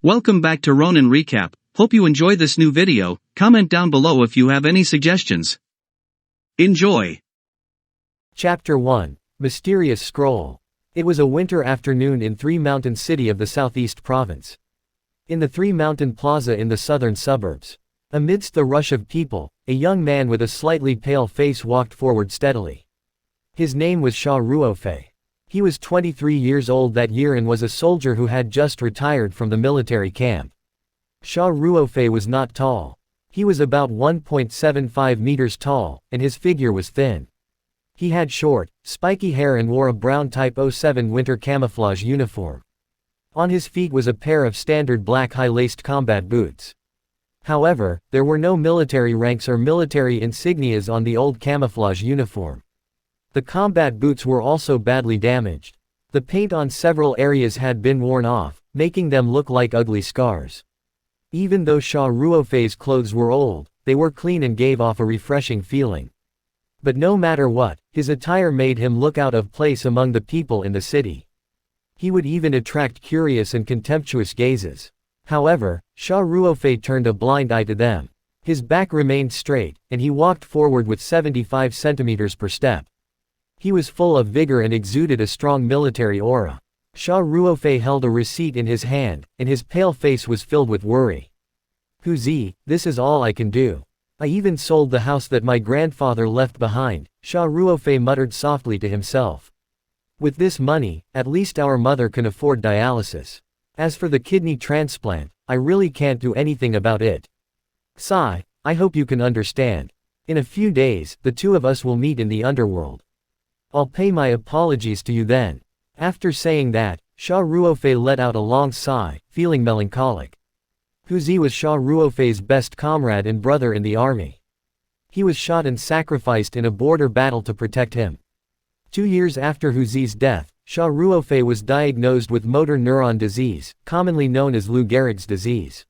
Welcome back to Ronin Recap. Hope you enjoy this new video. Comment down below if you have any suggestions. Enjoy! Chapter 1. Mysterious Scroll. It was a winter afternoon in Three Mountain City of the Southeast Province. In the Three Mountain Plaza in the southern suburbs. Amidst the rush of people, a young man with a slightly pale face walked forward steadily. His name was Xia Ruofei. He was 23 years old that year and was a soldier who had just retired from the military camp. Xia Ruofei was not tall. He was about 1.75 meters tall, and his figure was thin. He had short, spiky hair and wore a brown Type 07 winter camouflage uniform. On his feet was a pair of standard black high-laced combat boots. However, there were no military ranks or military insignias on the old camouflage uniform. The combat boots were also badly damaged. The paint on several areas had been worn off, making them look like ugly scars. Even though Xia Ruofei's clothes were old, they were clean and gave off a refreshing feeling. But no matter what, his attire made him look out of place among the people in the city. He would even attract curious and contemptuous gazes. However, Xia Ruofei turned a blind eye to them. His back remained straight, and he walked forward with 75 centimeters per step. He was full of vigor and exuded a strong military aura. Xia Ruofei held a receipt in his hand, and his pale face was filled with worry. "Huzi, this is all I can do. I even sold the house that my grandfather left behind," Xia Ruofei muttered softly to himself. "With this money, at least our mother can afford dialysis. As for the kidney transplant, I really can't do anything about it. Sai, I hope you can understand. In a few days, the two of us will meet in the underworld. I'll pay my apologies to you then." After saying that, Xia Ruofei let out a long sigh, feeling melancholic. Huzi was Xia Ruofei's best comrade and brother in the army. He was shot and sacrificed in a border battle to protect him. 2 years after Huzi's death, Xia Ruofei was diagnosed with motor neuron disease, commonly known as Lou Gehrig's disease.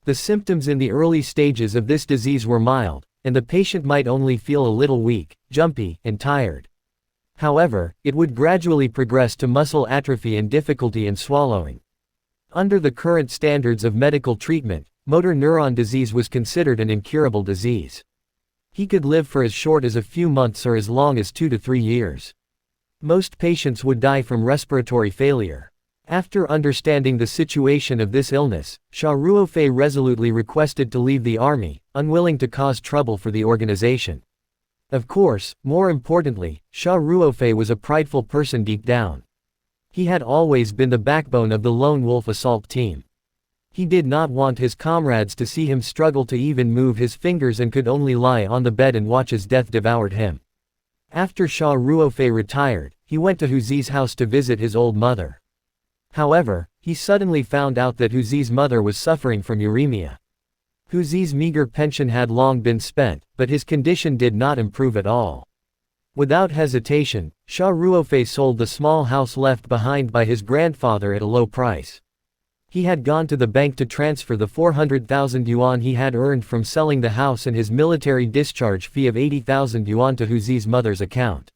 The symptoms in the early stages of this disease were mild, and the patient might only feel a little weak, jumpy, and tired. However, it would gradually progress to muscle atrophy and difficulty in swallowing. Under the current standards of medical treatment, motor neuron disease was considered an incurable disease. He could live for as short as a few months or as long as 2 to 3 years. Most patients would die from respiratory failure. After understanding the situation of this illness, Xia Ruofei resolutely requested to leave the army, unwilling to cause trouble for the organization. Of course, more importantly, Xia Ruofei was a prideful person deep down. He had always been the backbone of the Lone Wolf assault team. He did not want his comrades to see him struggle to even move his fingers and could only lie on the bed and watch as death devoured him. After Xia Ruofei retired, he went to Huzi's house to visit his old mother. However, he suddenly found out that Huzi's mother was suffering from uremia. Huzi's meager pension had long been spent, but his condition did not improve at all. Without hesitation, Xia Ruofei sold the small house left behind by his grandfather at a low price. He had gone to the bank to transfer the 400,000 yuan he had earned from selling the house and his military discharge fee of 80,000 yuan to Huzi's mother's account.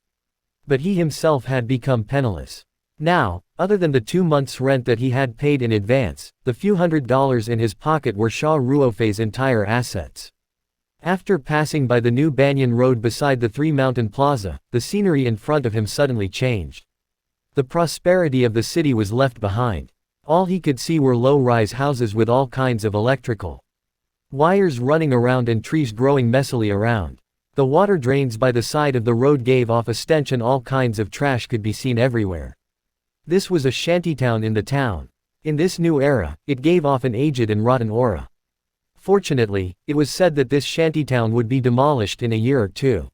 But he himself had become penniless. Now, other than the 2 months' rent that he had paid in advance, the few $100s in his pocket were Xia Ruofei's entire assets. After passing by the new Banyan Road beside the Three Mountain Plaza, the scenery in front of him suddenly changed. The prosperity of the city was left behind. All he could see were low-rise houses with all kinds of electrical wires running around and trees growing messily around. The water drains by the side of the road gave off a stench and all kinds of trash could be seen everywhere. This was a shantytown in the town. In this new era, it gave off an aged and rotten aura. Fortunately, it was said that this shantytown would be demolished in a year or two.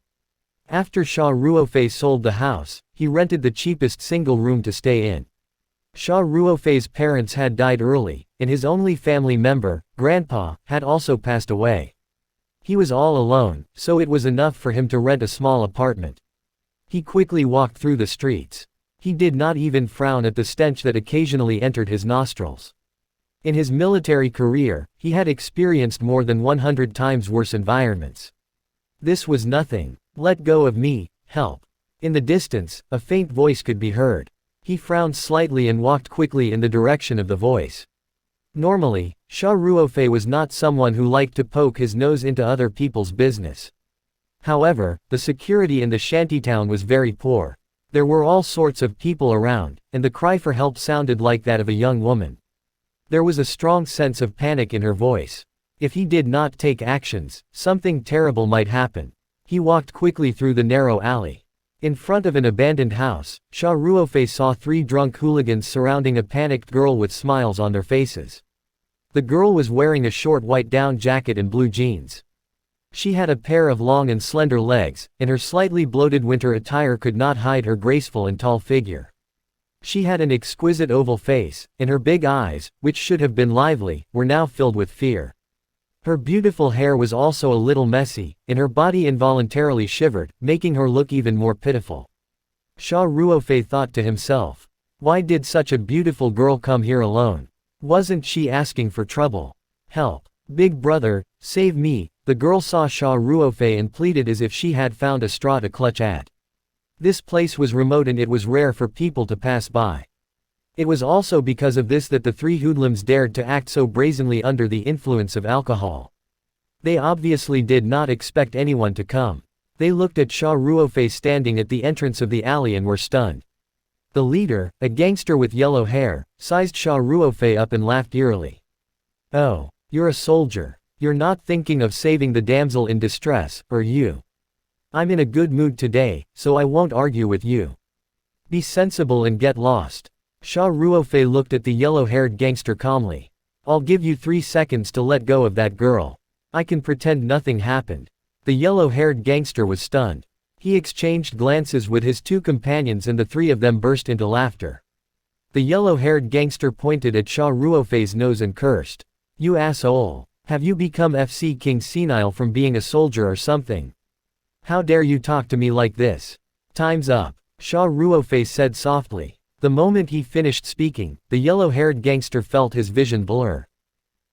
After Xia Ruofei sold the house, he rented the cheapest single room to stay in. Xia Ruofei's parents had died early, and his only family member, Grandpa, had also passed away. He was all alone, so it was enough for him to rent a small apartment. He quickly walked through the streets. He did not even frown at the stench that occasionally entered his nostrils. In his military career, he had experienced more than 100 times worse environments. This was nothing. "Let go of me, help." In the distance, a faint voice could be heard. He frowned slightly and walked quickly in the direction of the voice. Normally, Xia Ruofei was not someone who liked to poke his nose into other people's business. However, the security in the shantytown was very poor. There were all sorts of people around, and the cry for help sounded like that of a young woman. There was a strong sense of panic in her voice. If he did not take actions, something terrible might happen. He walked quickly through the narrow alley. In front of an abandoned house, Xia Ruofei saw 3 drunk hooligans surrounding a panicked girl with smiles on their faces. The girl was wearing a short white down jacket and blue jeans. She had a pair of long and slender legs, and her slightly bloated winter attire could not hide her graceful and tall figure. She had an exquisite oval face, and her big eyes, which should have been lively, were now filled with fear. Her beautiful hair was also a little messy, and her body involuntarily shivered, making her look even more pitiful. Xia Ruofei thought to himself, why did such a beautiful girl come here alone? Wasn't she asking for trouble? Help! Big brother, save me! The girl saw Xia Ruofei and pleaded as if she had found a straw to clutch at. This place was remote and it was rare for people to pass by. It was also because of this that the 3 hoodlums dared to act so brazenly under the influence of alcohol. They obviously did not expect anyone to come. They looked at Xia Ruofei standing at the entrance of the alley and were stunned. The leader, a gangster with yellow hair, sized Xia Ruofei up and laughed eerily. Oh, you're a soldier. You're not thinking of saving the damsel in distress, are you? I'm in a good mood today, so I won't argue with you. Be sensible and get lost. Xia Ruofei looked at the yellow-haired gangster calmly. I'll give you 3 seconds to let go of that girl. I can pretend nothing happened. The yellow-haired gangster was stunned. He exchanged glances with his 2 companions and the 3 of them burst into laughter. The yellow-haired gangster pointed at Xia Ruofei's nose and cursed. You asshole. Have you become FC King senile from being a soldier or something? How dare you talk to me like this? Time's up. Xia Ruofei said softly. The moment he finished speaking, the yellow-haired gangster felt his vision blur.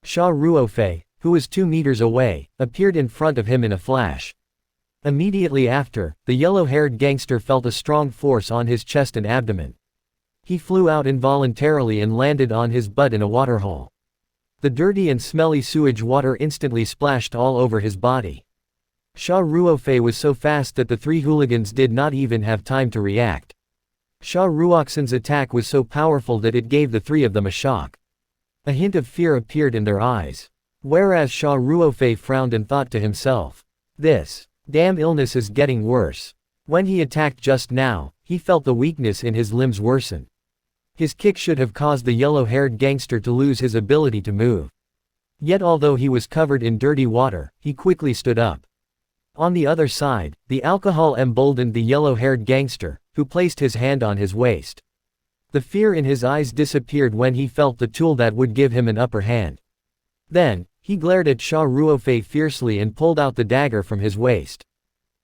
Xia Ruofei, who was 2 meters away, appeared in front of him in a flash. Immediately after, the yellow-haired gangster felt a strong force on his chest and abdomen. He flew out involuntarily and landed on his butt in a waterhole. The dirty and smelly sewage water instantly splashed all over his body. Xia Ruofei was so fast that the 3 hooligans did not even have time to react. Xia Ruoxin's attack was so powerful that it gave the 3 of them a shock. A hint of fear appeared in their eyes. Whereas Xia Ruofei frowned and thought to himself, this damn illness is getting worse. When he attacked just now, he felt the weakness in his limbs worsen. His kick should have caused the yellow-haired gangster to lose his ability to move. Yet although he was covered in dirty water, he quickly stood up. On the other side, the alcohol emboldened the yellow-haired gangster, who placed his hand on his waist. The fear in his eyes disappeared when he felt the tool that would give him an upper hand. Then, he glared at Xia Ruofei fiercely and pulled out the dagger from his waist.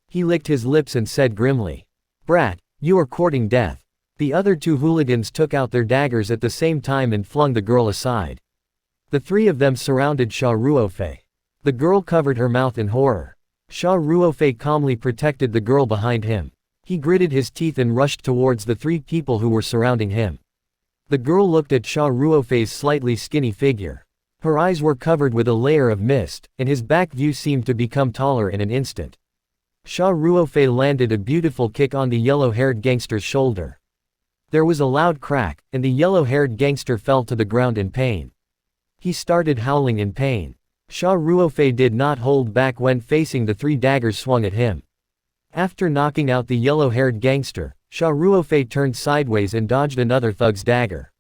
He licked his lips and said grimly, "Brat, you are courting death." The other 2 hooligans took out their daggers at the same time and flung the girl aside. The 3 of them surrounded Xia Ruofei. The girl covered her mouth in horror. Xia Ruofei calmly protected the girl behind him. He gritted his teeth and rushed towards the 3 people who were surrounding him. The girl looked at Xia Ruofei's slightly skinny figure. Her eyes were covered with a layer of mist, and his back view seemed to become taller in an instant. Xia Ruofei landed a beautiful kick on the yellow-haired gangster's shoulder. There was a loud crack, and the yellow-haired gangster fell to the ground in pain. He started howling in pain. Xia Ruofei did not hold back when facing the 3 daggers swung at him. After knocking out the yellow-haired gangster, Xia Ruofei turned sideways and dodged another thug's dagger.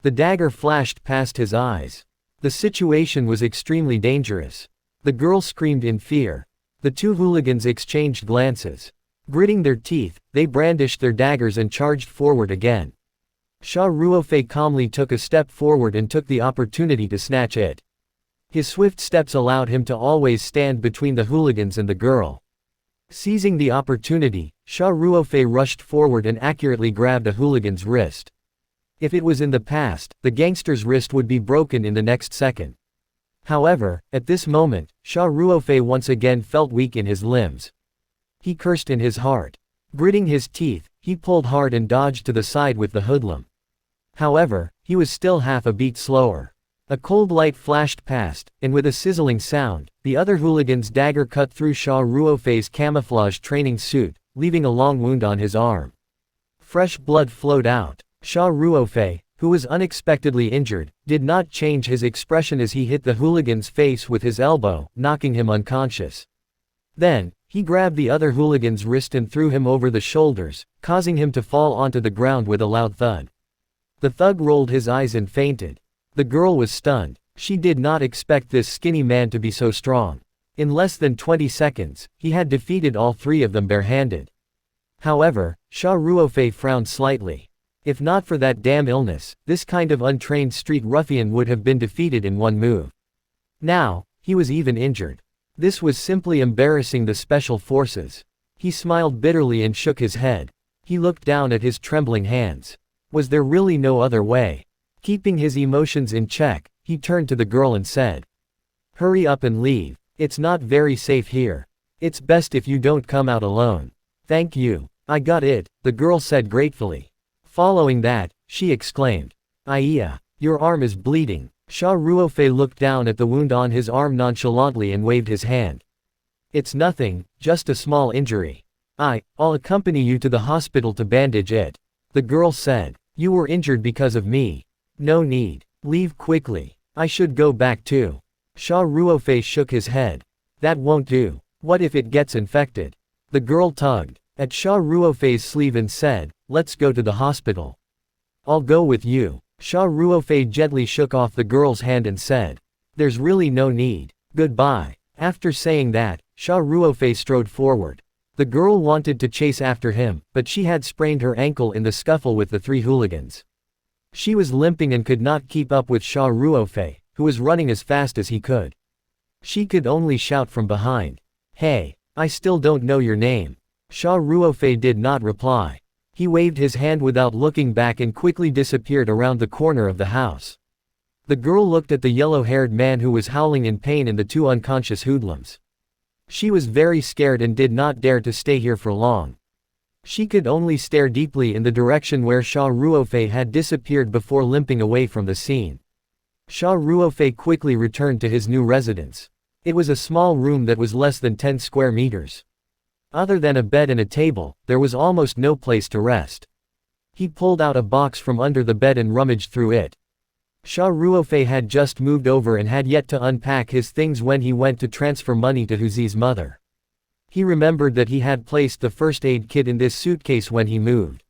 The dagger flashed past his eyes. The situation was extremely dangerous. The girl screamed in fear. The 2 hooligans exchanged glances. Gritting their teeth, they brandished their daggers and charged forward again. Xia Ruofei calmly took a step forward and took the opportunity to snatch it. His swift steps allowed him to always stand between the hooligans and the girl. Seizing the opportunity, Xia Ruofei rushed forward and accurately grabbed a hooligan's wrist. If it was in the past, the gangster's wrist would be broken in the next second. However, at this moment, Xia Ruofei once again felt weak in his limbs. He cursed in his heart. Gritting his teeth, he pulled hard and dodged to the side with the hoodlum. However, he was still half a beat slower. A cold light flashed past, and with a sizzling sound, the other hooligan's dagger cut through Xia Ruofei's camouflage training suit, leaving a long wound on his arm. Fresh blood flowed out. Xia Ruofei, who was unexpectedly injured, did not change his expression as he hit the hooligan's face with his elbow, knocking him unconscious. Then, he grabbed the other hooligan's wrist and threw him over the shoulders, causing him to fall onto the ground with a loud thud. The thug rolled his eyes and fainted. The girl was stunned. She did not expect this skinny man to be so strong. In less than 20 seconds, he had defeated all three of them barehanded. However, Xia Ruofei frowned slightly. If not for that damn illness, this kind of untrained street ruffian would have been defeated in one move. Now, he was even injured. This was simply embarrassing the special forces. He smiled bitterly and shook his head. He looked down at his trembling hands. Was there really no other way? Keeping his emotions in check, he turned to the girl and said, "Hurry up and leave. It's not very safe here. It's best if you don't come out alone." "Thank you. I got it," the girl said gratefully. Following that, she exclaimed, "Iya, your arm is bleeding." Xia Ruofei looked down at the wound on his arm nonchalantly and waved his hand. "It's nothing, just a small injury. I'll accompany you to the hospital to bandage it," the girl said. "You were injured because of me. No need. Leave quickly. I should go back too." Xia Ruofei shook his head. "That won't do. What if it gets infected?" The girl tugged at Xia Ruofei's sleeve and said, "Let's go to the hospital." "I'll go with you." Xia Ruofei gently shook off the girl's hand and said, "There's really no need. Goodbye." After saying that, Xia Ruofei strode forward. The girl wanted to chase after him, but she had sprained her ankle in the scuffle with the three hooligans. She was limping and could not keep up with Xia Ruofei, who was running as fast as he could. She could only shout from behind, "Hey, I still don't know your name." Xia Ruofei did not reply. He waved his hand without looking back and quickly disappeared around the corner of the house. The girl looked at the yellow-haired man who was howling in pain and the two unconscious hoodlums. She was very scared and did not dare to stay here for long. She could only stare deeply in the direction where Xia Ruofei had disappeared before limping away from the scene. Xia Ruofei quickly returned to his new residence. It was a small room that was less than 10 square meters. Other than a bed and a table, there was almost no place to rest. He pulled out a box from under the bed and rummaged through it. Xia Ruofei had just moved over and had yet to unpack his things when he went to transfer money to Huzi's mother. He remembered that he had placed the first aid kit in this suitcase when he moved.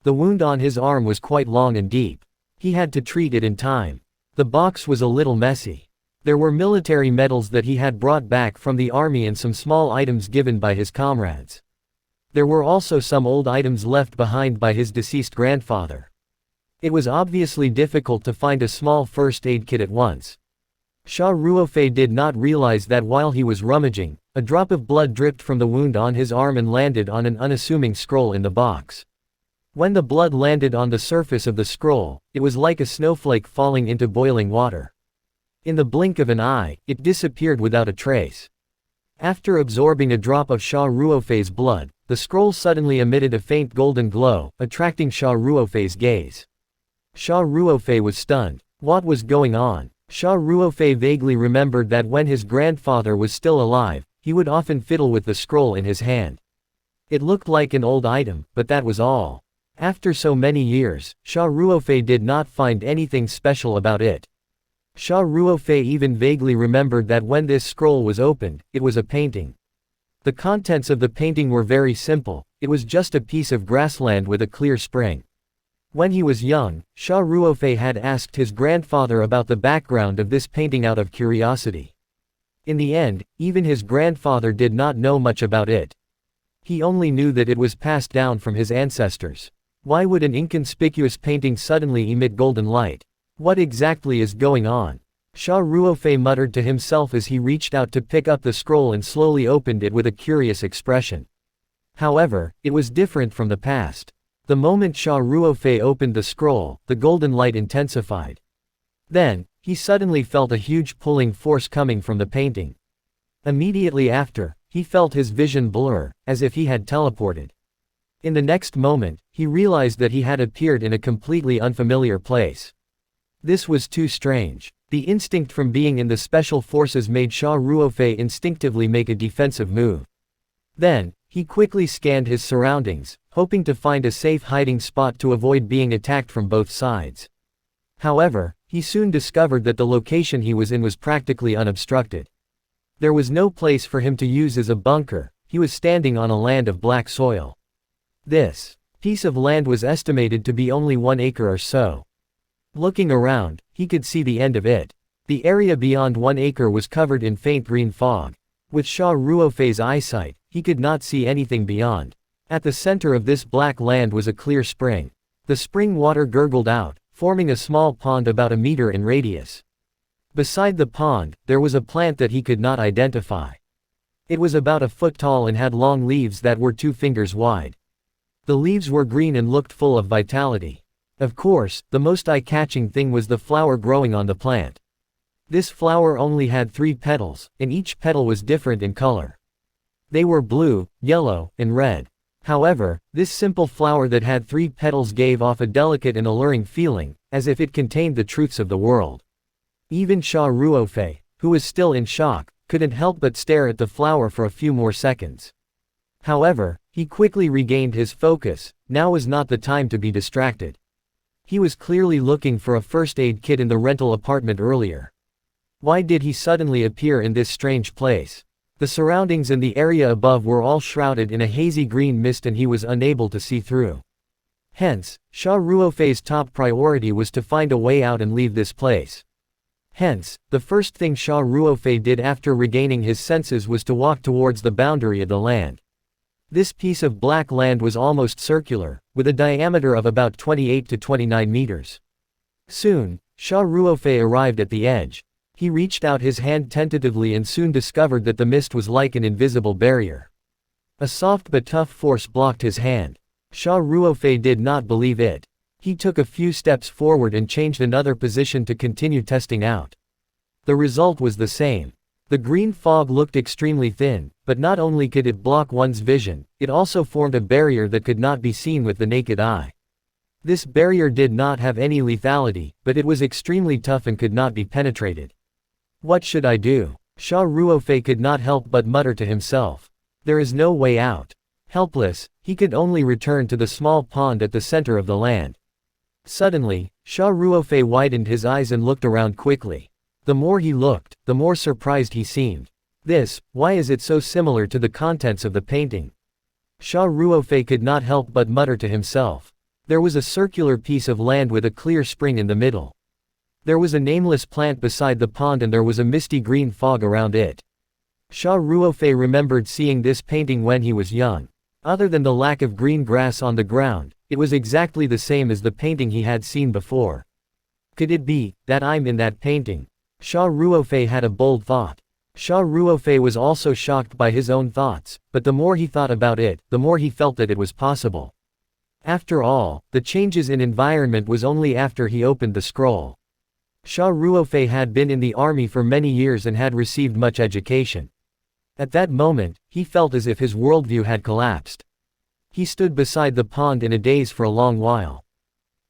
The wound on his arm was quite long and deep. He had to treat it in time. The box was a little messy. There were military medals that he had brought back from the army and some small items given by his comrades. There were also some old items left behind by his deceased grandfather. It was obviously difficult to find a small first aid kit at once. Xia Ruofei did not realize that while he was rummaging, a drop of blood dripped from the wound on his arm and landed on an unassuming scroll in the box. When the blood landed on the surface of the scroll, it was like a snowflake falling into boiling water. In the blink of an eye, it disappeared without a trace. After absorbing a drop of Xia Ruofei's blood, the scroll suddenly emitted a faint golden glow, attracting Xia Ruofei's gaze. Xia Ruofei was stunned. What was going on? Xia Ruofei vaguely remembered that when his grandfather was still alive, he would often fiddle with the scroll in his hand. It looked like an old item, but that was all. After so many years, Xia Ruofei did not find anything special about it. Xia Ruofei even vaguely remembered that when this scroll was opened, it was a painting. The contents of the painting were very simple. It was just a piece of grassland with a clear spring. When he was young, Xia Ruofei had asked his grandfather about the background of this painting out of curiosity. In the end, even his grandfather did not know much about it. He only knew that it was passed down from his ancestors. Why would an inconspicuous painting suddenly emit golden light? What exactly is going on? Xia Ruofei muttered to himself as he reached out to pick up the scroll and slowly opened it with a curious expression. However, it was different from the past. The moment Xia Ruofei opened the scroll, the golden light intensified. Then, he suddenly felt a huge pulling force coming from the painting. Immediately after, he felt his vision blur, as if he had teleported. In the next moment, he realized that he had appeared in a completely unfamiliar place. This was too strange. The instinct from being in the special forces made Xia Ruofei instinctively make a defensive move. Then, he quickly scanned his surroundings, hoping to find a safe hiding spot to avoid being attacked from both sides. However, he soon discovered that the location he was in was practically unobstructed. There was no place for him to use as a bunker. He was standing on a land of black soil. This piece of land was estimated to be only 1 acre or so. Looking around, he could see the end of it. The area beyond 1 acre was covered in faint green fog. With Xia Ruofei's eyesight, he could not see anything beyond. At the center of this black land was a clear spring. The spring water gurgled out, forming a small pond about a meter in radius. Beside the pond, there was a plant that he could not identify. It was about a foot tall and had long leaves that were 2 fingers wide. The leaves were green and looked full of vitality. Of course, the most eye-catching thing was the flower growing on the plant. This flower only had 3 petals, and each petal was different in color. They were blue, yellow, and red. However, this simple flower that had 3 petals gave off a delicate and alluring feeling, as if it contained the truths of the world. Even Xia Ruofei, who was still in shock, couldn't help but stare at the flower for a few more seconds. However, he quickly regained his focus. Now was not the time to be distracted. He was clearly looking for a first aid kit in the rental apartment earlier. Why did he suddenly appear in this strange place? The surroundings and the area above were all shrouded in a hazy green mist and he was unable to see through. Hence, Xia Ruofei's top priority was to find a way out and leave this place. Hence, the first thing Xia Ruofei did after regaining his senses was to walk towards the boundary of the land. This piece of black land was almost circular, with a diameter of about 28 to 29 meters. Soon, Xia Ruofei arrived at the edge. He reached out his hand tentatively and soon discovered that the mist was like an invisible barrier. A soft but tough force blocked his hand. Xia Ruofei did not believe it. He took a few steps forward and changed another position to continue testing out. The result was the same. The green fog looked extremely thin, but not only could it block one's vision, it also formed a barrier that could not be seen with the naked eye. This barrier did not have any lethality, but it was extremely tough and could not be penetrated. What should I do? Xia Ruofei could not help but mutter to himself. There is no way out. Helpless, he could only return to the small pond at the center of the land. Suddenly, Xia Ruofei widened his eyes and looked around quickly. The more he looked, the more surprised he seemed. Why is it so similar to the contents of the painting? Xia Ruofei could not help but mutter to himself. There was a circular piece of land with a clear spring in the middle. There was a nameless plant beside the pond and there was a misty green fog around it. Xia Ruofei remembered seeing this painting when he was young. Other than the lack of green grass on the ground, it was exactly the same as the painting he had seen before. Could it be that I'm in that painting? Xia Ruofei had a bold thought. Xia Ruofei was also shocked by his own thoughts, but the more he thought about it, the more he felt that it was possible. After all, the changes in environment was only after he opened the scroll. Xia Ruofei had been in the army for many years and had received much education. At that moment, he felt as if his worldview had collapsed. He stood beside the pond in a daze for a long while.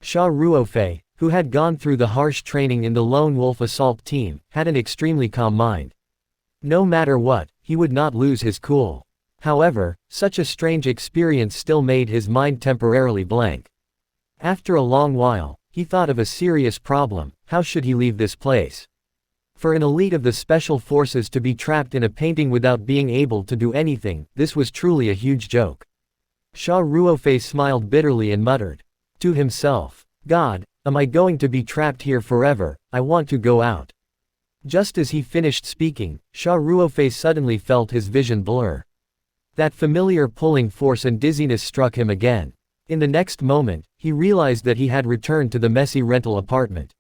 Xia Ruofei, who had gone through the harsh training in the Lone Wolf Assault Team, had an extremely calm mind. No matter what, he would not lose his cool. However, such a strange experience still made his mind temporarily blank. After a long while, he thought of a serious problem: how should he leave this place? For an elite of the special forces to be trapped in a painting without being able to do anything, this was truly a huge joke. Xia Ruofei smiled bitterly and muttered to himself, "God, am I going to be trapped here forever? I want to go out." Just as he finished speaking, Xia Ruofei suddenly felt his vision blur. That familiar pulling force and dizziness struck him again. In the next moment, he realized that he had returned to the messy rental apartment.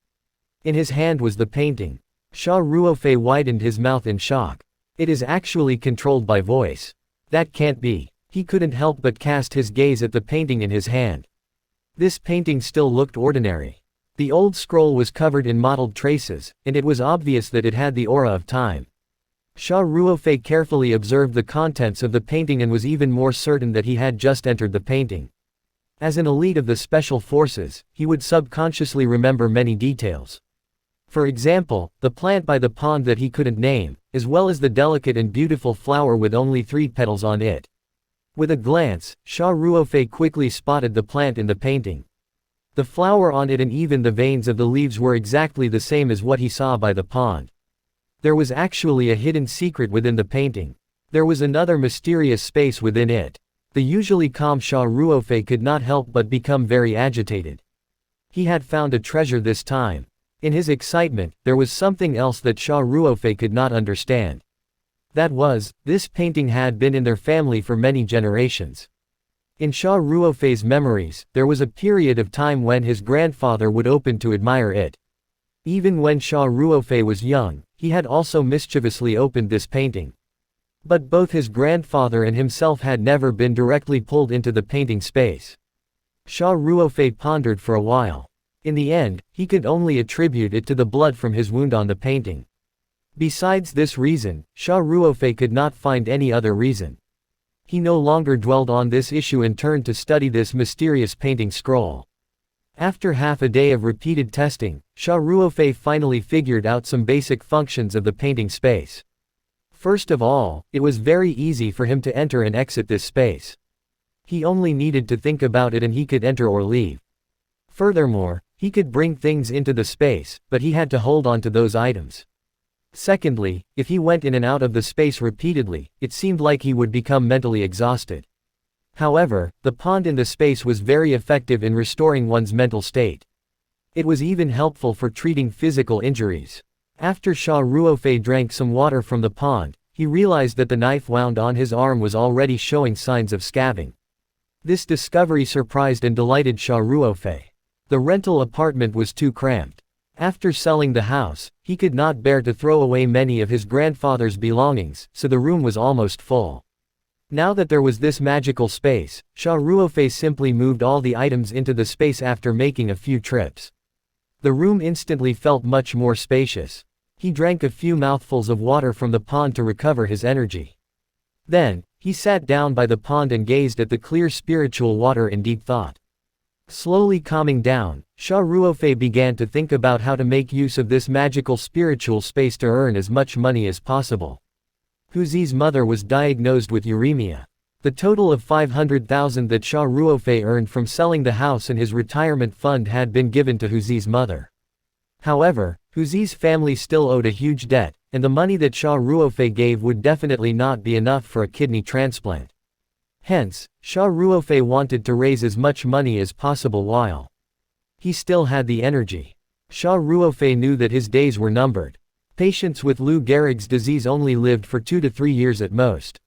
In his hand was the painting. Xia Ruofei widened his mouth in shock. It is actually controlled by voice. That can't be. He couldn't help but cast his gaze at the painting in his hand. This painting still looked ordinary. The old scroll was covered in mottled traces, and it was obvious that it had the aura of time. Xia Ruofei carefully observed the contents of the painting and was even more certain that he had just entered the painting. As an elite of the special forces, he would subconsciously remember many details. For example, the plant by the pond that he couldn't name, as well as the delicate and beautiful flower with only 3 petals on it. With a glance, Xia Ruofei quickly spotted the plant in the painting. The flower on it and even the veins of the leaves were exactly the same as what he saw by the pond. There was actually a hidden secret within the painting. There was another mysterious space within it. The usually calm Xia Ruofei could not help but become very agitated. He had found a treasure this time. In his excitement, there was something else that Xia Ruofei could not understand. That was, this painting had been in their family for many generations. In Xia Ruofei's memories, there was a period of time when his grandfather would open to admire it. Even when Xia Ruofei was young, he had also mischievously opened this painting. But both his grandfather and himself had never been directly pulled into the painting space. Xia Ruofei pondered for a while. In the end, he could only attribute it to the blood from his wound on the painting. Besides this reason, Xia Ruofei could not find any other reason. He no longer dwelled on this issue and turned to study this mysterious painting scroll. After half a day of repeated testing, Xia Ruofei finally figured out some basic functions of the painting space. First of all, it was very easy for him to enter and exit this space. He only needed to think about it and he could enter or leave. Furthermore, he could bring things into the space, but he had to hold on to those items. Secondly, if he went in and out of the space repeatedly, it seemed like he would become mentally exhausted. However, the pond in the space was very effective in restoring one's mental state. It was even helpful for treating physical injuries. After Xia Ruofei drank some water from the pond, he realized that the knife wound on his arm was already showing signs of scabbing. This discovery surprised and delighted Xia Ruofei. The rental apartment was too cramped. After selling the house, he could not bear to throw away many of his grandfather's belongings, so the room was almost full. Now that there was this magical space, Xia Ruofei simply moved all the items into the space after making a few trips. The room instantly felt much more spacious. He drank a few mouthfuls of water from the pond to recover his energy. Then, he sat down by the pond and gazed at the clear spiritual water in deep thought. Slowly calming down, Xia Ruofei began to think about how to make use of this magical spiritual space to earn as much money as possible. Huzi's mother was diagnosed with uremia. The total of 500,000 that Xia Ruofei earned from selling the house and his retirement fund had been given to Huzi's mother. However, Huzi's family still owed a huge debt, and the money that Xia Ruofei gave would definitely not be enough for a kidney transplant. Hence, Xia Ruofei wanted to raise as much money as possible while he still had the energy. Xia Ruofei knew that his days were numbered. Patients with Lou Gehrig's disease only lived for 2 to 3 years at most.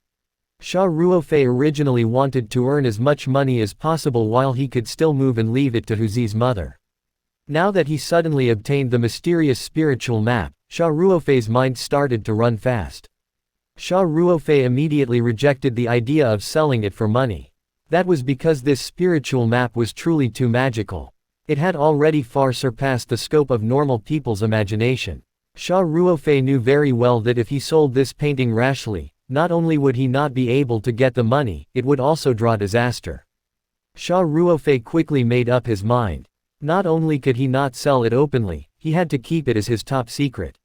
Xia Ruofei originally wanted to earn as much money as possible while he could still move and leave it to Huzi's mother. Now that he suddenly obtained the mysterious spiritual map, Xia Ruofei's mind started to run fast. Xia Ruofei immediately rejected the idea of selling it for money. That was because this spiritual map was truly too magical. It had already far surpassed the scope of normal people's imagination. Xia Ruofei knew very well that if he sold this painting rashly, not only would he not be able to get the money, it would also draw disaster. Xia Ruofei quickly made up his mind. Not only could he not sell it openly, he had to keep it as his top secret.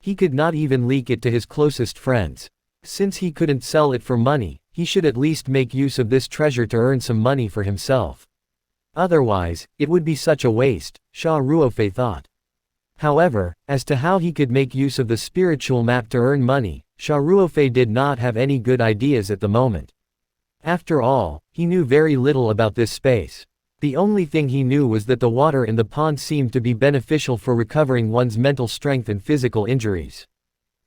He could not even leak it to his closest friends. Since he couldn't sell it for money, he should at least make use of this treasure to earn some money for himself. Otherwise, it would be such a waste, Xia Ruofei thought. However, as to how he could make use of the spiritual map to earn money, Xia Ruofei did not have any good ideas at the moment. After all, he knew very little about this space. The only thing he knew was that the water in the pond seemed to be beneficial for recovering one's mental strength and physical injuries.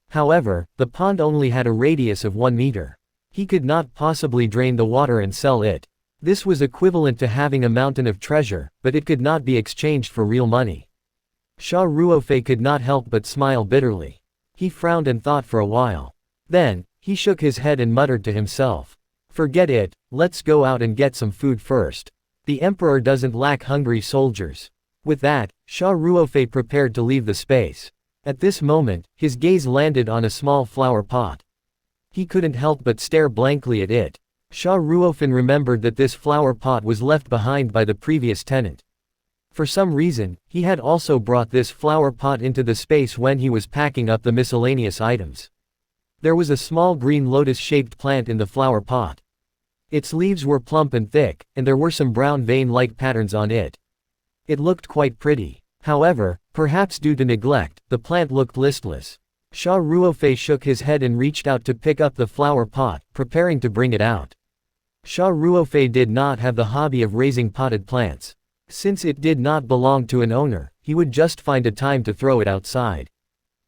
However, the pond only had a radius of 1 meter. He could not possibly drain the water and sell it. This was equivalent to having a mountain of treasure, but it could not be exchanged for real money. Xia Ruofei could not help but smile bitterly. He frowned and thought for a while. Then, he shook his head and muttered to himself. Forget it, let's go out and get some food first. The emperor doesn't lack hungry soldiers. With that, Xia Ruofei prepared to leave the space. At this moment, his gaze landed on a small flower pot. He couldn't help but stare blankly at it. Xia Ruofei remembered that this flower pot was left behind by the previous tenant. For some reason, he had also brought this flower pot into the space when he was packing up the miscellaneous items. There was a small green lotus-shaped plant in the flower pot. Its leaves were plump and thick, and there were some brown vein-like patterns on it. It looked quite pretty. However, perhaps due to neglect, the plant looked listless. Xia Ruofei shook his head and reached out to pick up the flower pot, preparing to bring it out. Xia Ruofei did not have the hobby of raising potted plants. Since it did not belong to an owner, he would just find a time to throw it outside.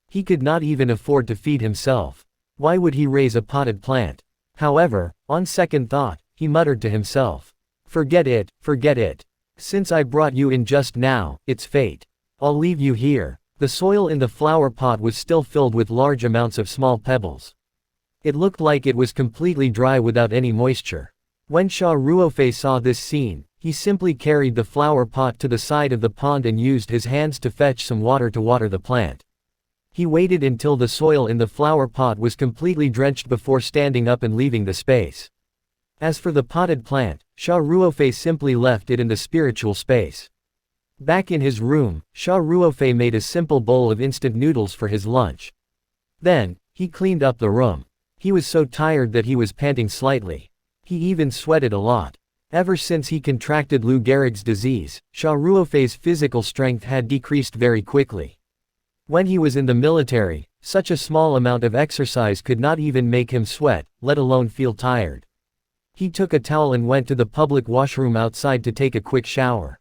He could not even afford to feed himself. Why would he raise a potted plant? However, on second thought, he muttered to himself. Forget it, forget it. Since I brought you in just now, it's fate. I'll leave you here. The soil in the flower pot was still filled with large amounts of small pebbles. It looked like it was completely dry without any moisture. When Xia Ruofei saw this scene, he simply carried the flower pot to the side of the pond and used his hands to fetch some water to water the plant. He waited until the soil in the flower pot was completely drenched before standing up and leaving the space. As for the potted plant, Xia Ruofei simply left it in the spiritual space. Back in his room, Xia Ruofei made a simple bowl of instant noodles for his lunch. Then, he cleaned up the room. He was so tired that he was panting slightly. He even sweated a lot. Ever since he contracted Lou Gehrig's disease, Xia Ruofei's physical strength had decreased very quickly. When he was in the military, such a small amount of exercise could not even make him sweat, let alone feel tired. He took a towel and went to the public washroom outside to take a quick shower.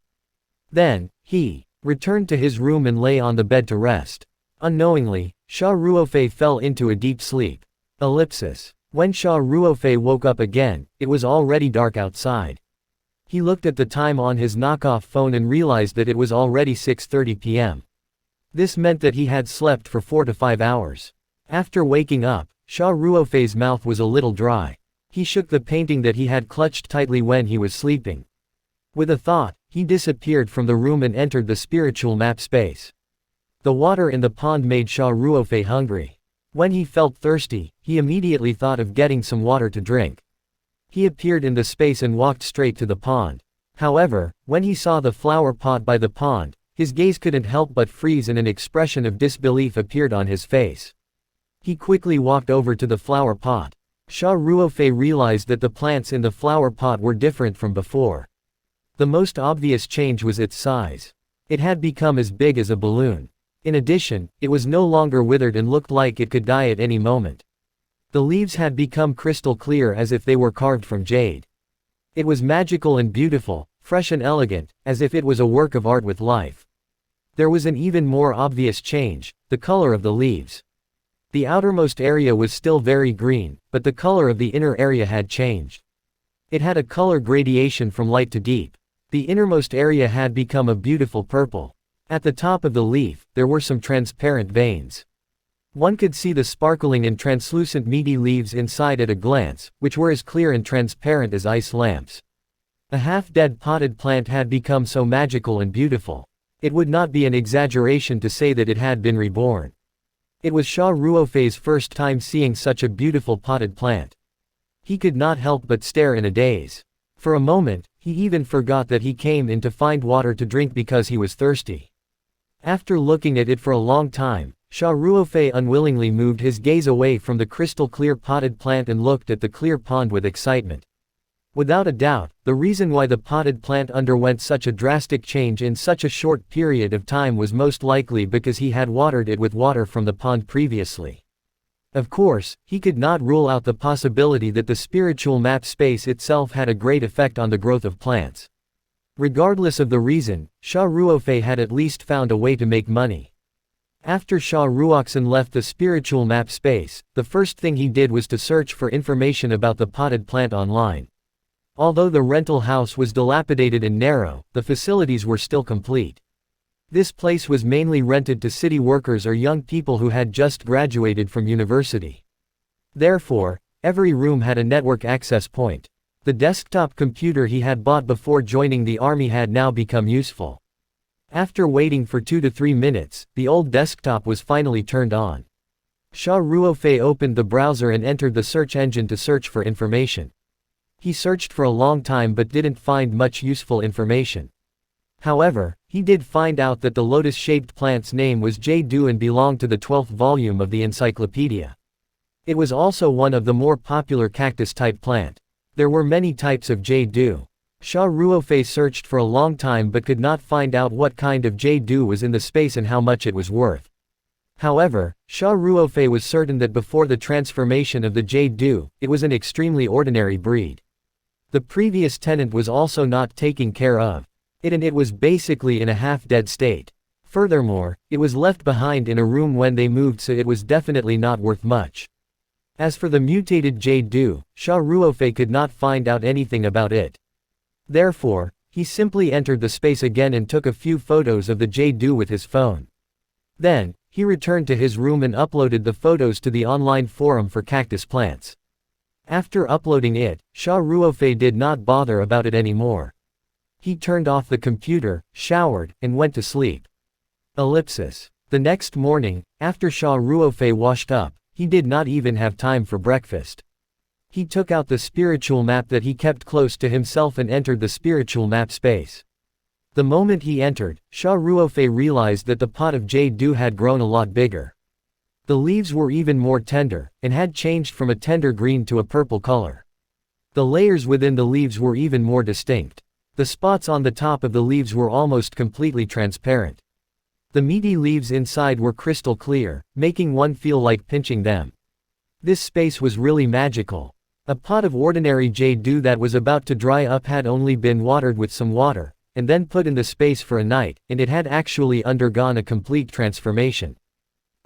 Then, he returned to his room and lay on the bed to rest. Unknowingly, Xia Ruofei fell into a deep sleep. Ellipsis. When Xia Ruofei woke up again, it was already dark outside. He looked at the time on his knockoff phone and realized that it was already 6:30 p.m. This meant that he had slept for 4 to 5 hours. After waking up, Xia Ruofei's mouth was a little dry. He shook the painting that he had clutched tightly when he was sleeping. With a thought, he disappeared from the room and entered the spiritual map space. The water in the pond made Xia Ruofei hungry. When he felt thirsty, he immediately thought of getting some water to drink. He appeared in the space and walked straight to the pond. However, when he saw the flower pot by the pond, his gaze couldn't help but freeze and an expression of disbelief appeared on his face. He quickly walked over to the flower pot. Xia Ruofei realized that the plants in the flower pot were different from before. The most obvious change was its size. It had become as big as a balloon. In addition, it was no longer withered and looked like it could die at any moment. The leaves had become crystal clear as if they were carved from jade. It was magical and beautiful, fresh and elegant, as if it was a work of art with life. There was an even more obvious change, the color of the leaves. The outermost area was still very green, but the color of the inner area had changed. It had a color gradation from light to deep. The innermost area had become a beautiful purple. At the top of the leaf, there were some transparent veins. One could see the sparkling and translucent meaty leaves inside at a glance, which were as clear and transparent as ice lamps. A half-dead potted plant had become so magical and beautiful. It would not be an exaggeration to say that it had been reborn. It was Xia Ruofei's first time seeing such a beautiful potted plant. He could not help but stare in a daze. For a moment, he even forgot that he came in to find water to drink because he was thirsty. After looking at it for a long time, Xia Ruofei unwillingly moved his gaze away from the crystal-clear potted plant and looked at the clear pond with excitement. Without a doubt, the reason why the potted plant underwent such a drastic change in such a short period of time was most likely because he had watered it with water from the pond previously. Of course, he could not rule out the possibility that the spiritual map space itself had a great effect on the growth of plants. Regardless of the reason, Xia Ruofei had at least found a way to make money. After Xia Ruoxin left the spiritual map space, the first thing he did was to search for information about the potted plant online. Although the rental house was dilapidated and narrow, the facilities were still complete. This place was mainly rented to city workers or young people who had just graduated from university. Therefore, every room had a network access point. The desktop computer he had bought before joining the army had now become useful. After waiting for 2 to 3 minutes, the old desktop was finally turned on. Xia Ruofei opened the browser and entered the search engine to search for information. He searched for a long time but didn't find much useful information. However, he did find out that the lotus-shaped plant's name was jade and belonged to the 12th volume of the encyclopedia. It was also one of the more popular cactus-type plant. There were many types of jade. Xia Ruofei searched for a long time but could not find out what kind of jade was in the space and how much it was worth. However, Xia Ruofei was certain that before the transformation of the jade, it was an extremely ordinary breed. The previous tenant was also not taking care of it, and it was basically in a half-dead state. Furthermore, it was left behind in a room when they moved, so it was definitely not worth much. As for the mutated jade, Xia Ruofei could not find out anything about it. Therefore, he simply entered the space again and took a few photos of the jade with his phone. Then, he returned to his room and uploaded the photos to the online forum for cactus plants. After uploading it, Xia Ruofei did not bother about it anymore. He turned off the computer, showered, and went to sleep. Ellipsis. The next morning, after Xia Ruofei washed up, he did not even have time for breakfast. He took out the spiritual map that he kept close to himself and entered the spiritual map space. The moment he entered, Xia Ruofei realized that the pot of jade had grown a lot bigger. The leaves were even more tender, and had changed from a tender green to a purple color. The layers within the leaves were even more distinct. The spots on the top of the leaves were almost completely transparent. The meaty leaves inside were crystal clear, making one feel like pinching them. This space was really magical. A pot of ordinary jade that was about to dry up had only been watered with some water, and then put in the space for a night, and it had actually undergone a complete transformation.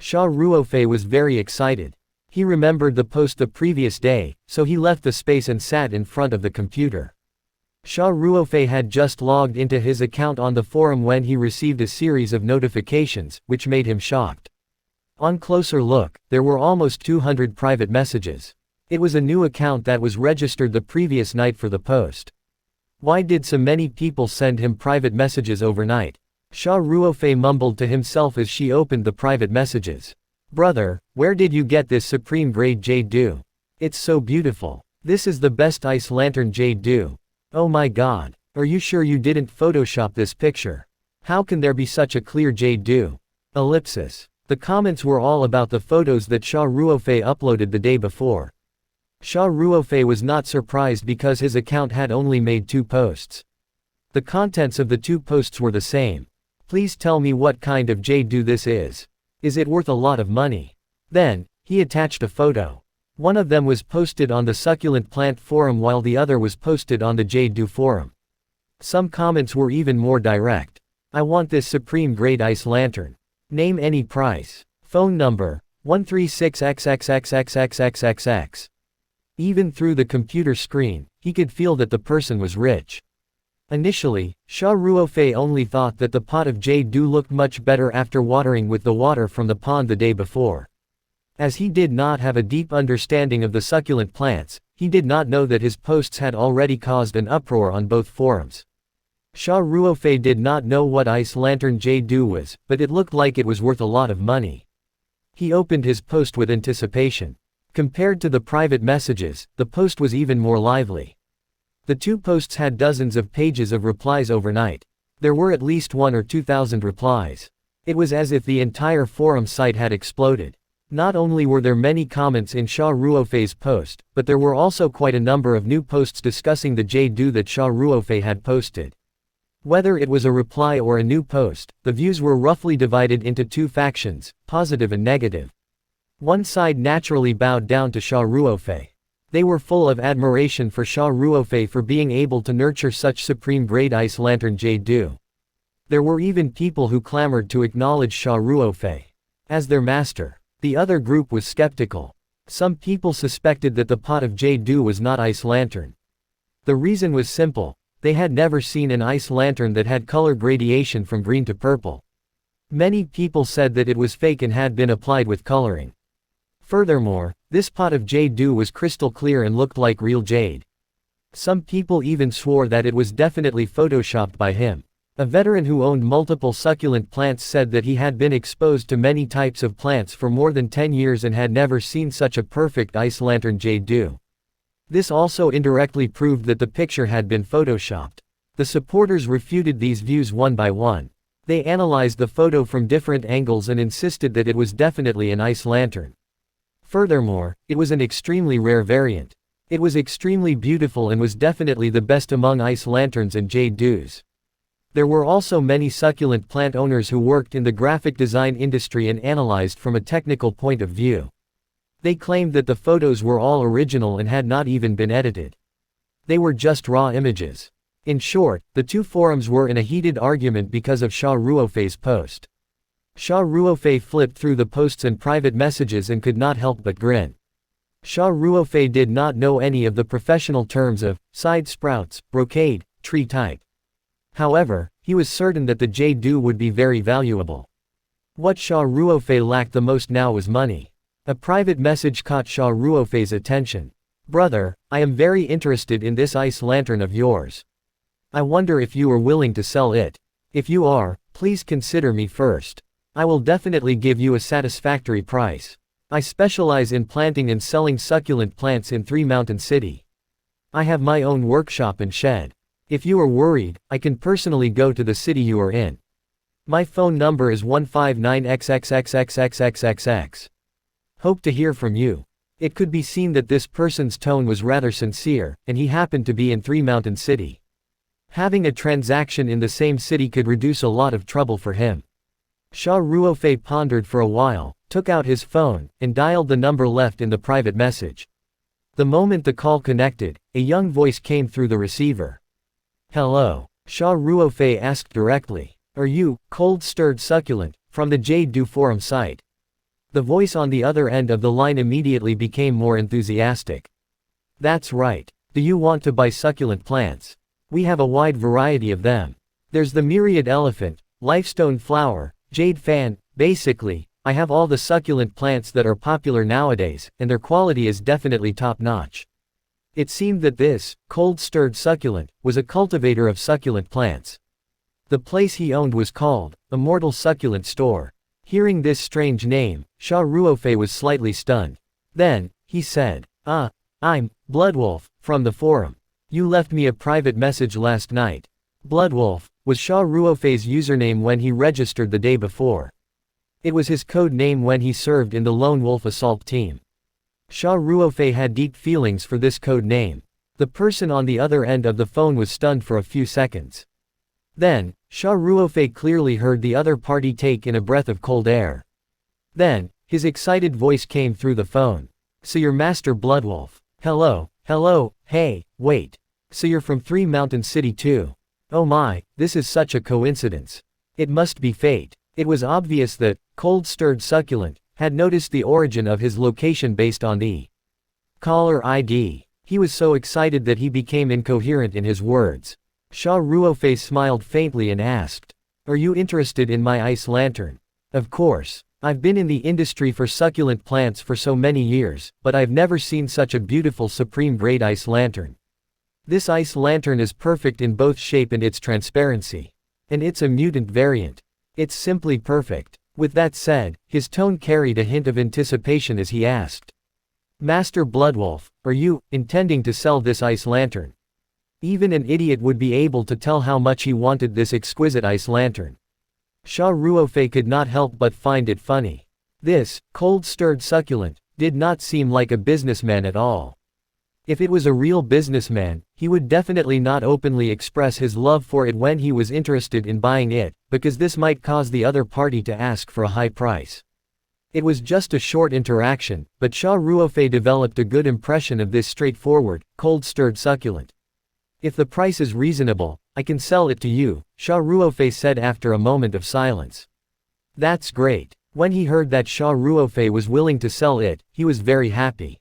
Xia Ruofei was very excited. He remembered the post the previous day, so he left the space and sat in front of the computer. Xia Ruofei had just logged into his account on the forum when he received a series of notifications, which made him shocked. On closer look, there were almost 200 private messages. It was a new account that was registered the previous night for the post. Why did so many people send him private messages overnight? Xia Ruofei mumbled to himself as she opened the private messages. Brother, where did you get this supreme grade jade? It's so beautiful. This is the best ice lantern jade. Oh my god. Are you sure you didn't Photoshop this picture? How can there be such a clear jade? Ellipsis. The comments were all about the photos that Xia Ruofei uploaded the day before. Xia Ruofei was not surprised because his account had only made 2 posts. The contents of the 2 posts were the same. Please tell me what kind of jade this is. Is it worth a lot of money? Then, he attached a photo. One of them was posted on the succulent plant forum while the other was posted on the jade forum. Some comments were even more direct. I want this supreme grade ice lantern. Name any price. Phone number, 136xxxxxxxxx. Even through the computer screen, he could feel that the person was rich. Initially, Xia Ruofei only thought that the pot of jade looked much better after watering with the water from the pond the day before. As he did not have a deep understanding of the succulent plants, he did not know that his posts had already caused an uproar on both forums. Xia Ruofei did not know what ice lantern jade was, but it looked like it was worth a lot of money. He opened his post with anticipation. Compared to the private messages, the post was even more lively. The 2 posts had dozens of pages of replies overnight. There were at least 1 or 2,000 replies. It was as if the entire forum site had exploded. Not only were there many comments in Xia Ruofei's post, but there were also quite a number of new posts discussing the jade that Xia Ruofei had posted. Whether it was a reply or a new post, the views were roughly divided into 2 factions, positive and negative. One side naturally bowed down to Xia Ruofei. They were full of admiration for Xia Ruofei for being able to nurture such supreme grade ice lantern jade. There were even people who clamored to acknowledge Xia Ruofei as their master. The other group was skeptical. Some people suspected that the pot of jade was not ice lantern. The reason was simple. They had never seen an ice lantern that had color gradation from green to purple. Many people said that it was fake and had been applied with coloring. Furthermore, this pot of jade was crystal clear and looked like real jade. Some people even swore that it was definitely photoshopped by him. A veteran who owned multiple succulent plants said that he had been exposed to many types of plants for more than 10 years and had never seen such a perfect ice lantern jade. This also indirectly proved that the picture had been photoshopped. The supporters refuted these views one by one. They analyzed the photo from different angles and insisted that it was definitely an ice lantern. Furthermore, it was an extremely rare variant. It was extremely beautiful and was definitely the best among ice lanterns and jade dews. There were also many succulent plant owners who worked in the graphic design industry and analyzed from a technical point of view. They claimed that the photos were all original and had not even been edited. They were just raw images. In short, the two forums were in a heated argument because of Xia Ruofei's post. Xia Ruofei flipped through the posts and private messages and could not help but grin. Xia Ruofei did not know any of the professional terms of side sprouts, brocade, tree type. However, he was certain that the jade dew would be very valuable. What Xia Ruofei lacked the most now was money. A private message caught Xia Ruofei's attention. "Brother, I am very interested in this ice lantern of yours. I wonder if you are willing to sell it. If you are, please consider me first. I will definitely give you a satisfactory price. I specialize in planting and selling succulent plants in Three Mountain City. I have my own workshop and shed. If you are worried, I can personally go to the city you are in. My phone number is 159XXXXXXXX. Hope to hear from you." It could be seen that this person's tone was rather sincere, and he happened to be in Three Mountain City. Having a transaction in the same city could reduce a lot of trouble for him. Xia Ruofei pondered for a while, took out his phone, and dialed the number left in the private message. The moment the call connected, a young voice came through the receiver. "Hello," Xia Ruofei asked directly. "Are you, cold-stirred succulent, from the Jade Dew Forum site?" The voice on the other end of the line immediately became more enthusiastic. "That's right. Do you want to buy succulent plants? We have a wide variety of them. There's the myriad elephant, lifestone flower, jade fan. Basically, I have all the succulent plants that are popular nowadays, and their quality is definitely top-notch." It seemed that this, cold-stirred succulent, was a cultivator of succulent plants. The place he owned was called, Immortal Succulent Store. Hearing this strange name, Xia Ruofei was slightly stunned. Then, he said, I'm Bloodwolf, from the forum. You left me a private message last night." Bloodwolf was Xia Ruofei's username when he registered the day before. It was his code name when he served in the Lone Wolf Assault Team. Xia Ruofei had deep feelings for this code name. The person on the other end of the phone was stunned for a few seconds. Then, Xia Ruofei clearly heard the other party take in a breath of cold air. Then, his excited voice came through the phone. "So you're Master Bloodwolf. Hello, hey, wait. So you're from Three Mountain City too. Oh my, this is such a coincidence. It must be fate." It was obvious that, cold-stirred succulent, had noticed the origin of his location based on the caller ID. He was so excited that he became incoherent in his words. Xia Ruofei smiled faintly and asked, "Are you interested in my ice lantern?" "Of course. I've been in the industry for succulent plants for so many years, but I've never seen such a beautiful supreme-grade ice lantern. This ice lantern is perfect in both shape and its transparency. And it's a mutant variant. It's simply perfect." With that said, his tone carried a hint of anticipation as he asked, "Master Bloodwolf, are you intending to sell this ice lantern?" Even an idiot would be able to tell how much he wanted this exquisite ice lantern. Xia Ruofei could not help but find it funny. This, cold-stirred succulent, did not seem like a businessman at all. If it was a real businessman, he would definitely not openly express his love for it when he was interested in buying it, because this might cause the other party to ask for a high price. It was just a short interaction, but Xia Ruofei developed a good impression of this straightforward, cold-stirred succulent. "If the price is reasonable, I can sell it to you," Xia Ruofei said after a moment of silence. "That's great." When he heard that Xia Ruofei was willing to sell it, he was very happy.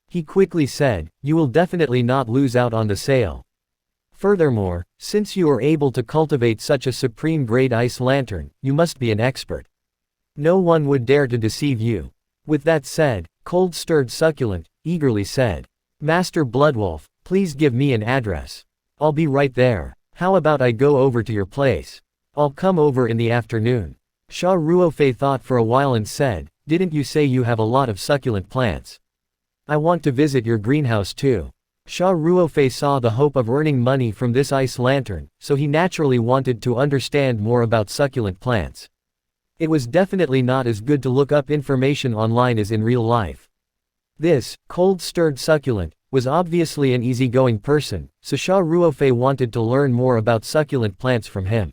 He quickly said, "You will definitely not lose out on the sale. Furthermore, since you are able to cultivate such a supreme-grade ice lantern, you must be an expert. No one would dare to deceive you." With that said, cold-stirred succulent eagerly said, "Master Bloodwolf, please give me an address. I'll be right there. How about I go over to your place? I'll come over in the afternoon." Xia Ruofei thought for a while and said, "Didn't you say you have a lot of succulent plants? I want to visit your greenhouse too. Xia Ruofei saw the hope of earning money from this ice lantern, so he naturally wanted to understand more about succulent plants. It was definitely not as good to look up information online as in real life. This, cold-stirred succulent, was obviously an easygoing person, so Xia Ruofei wanted to learn more about succulent plants from him.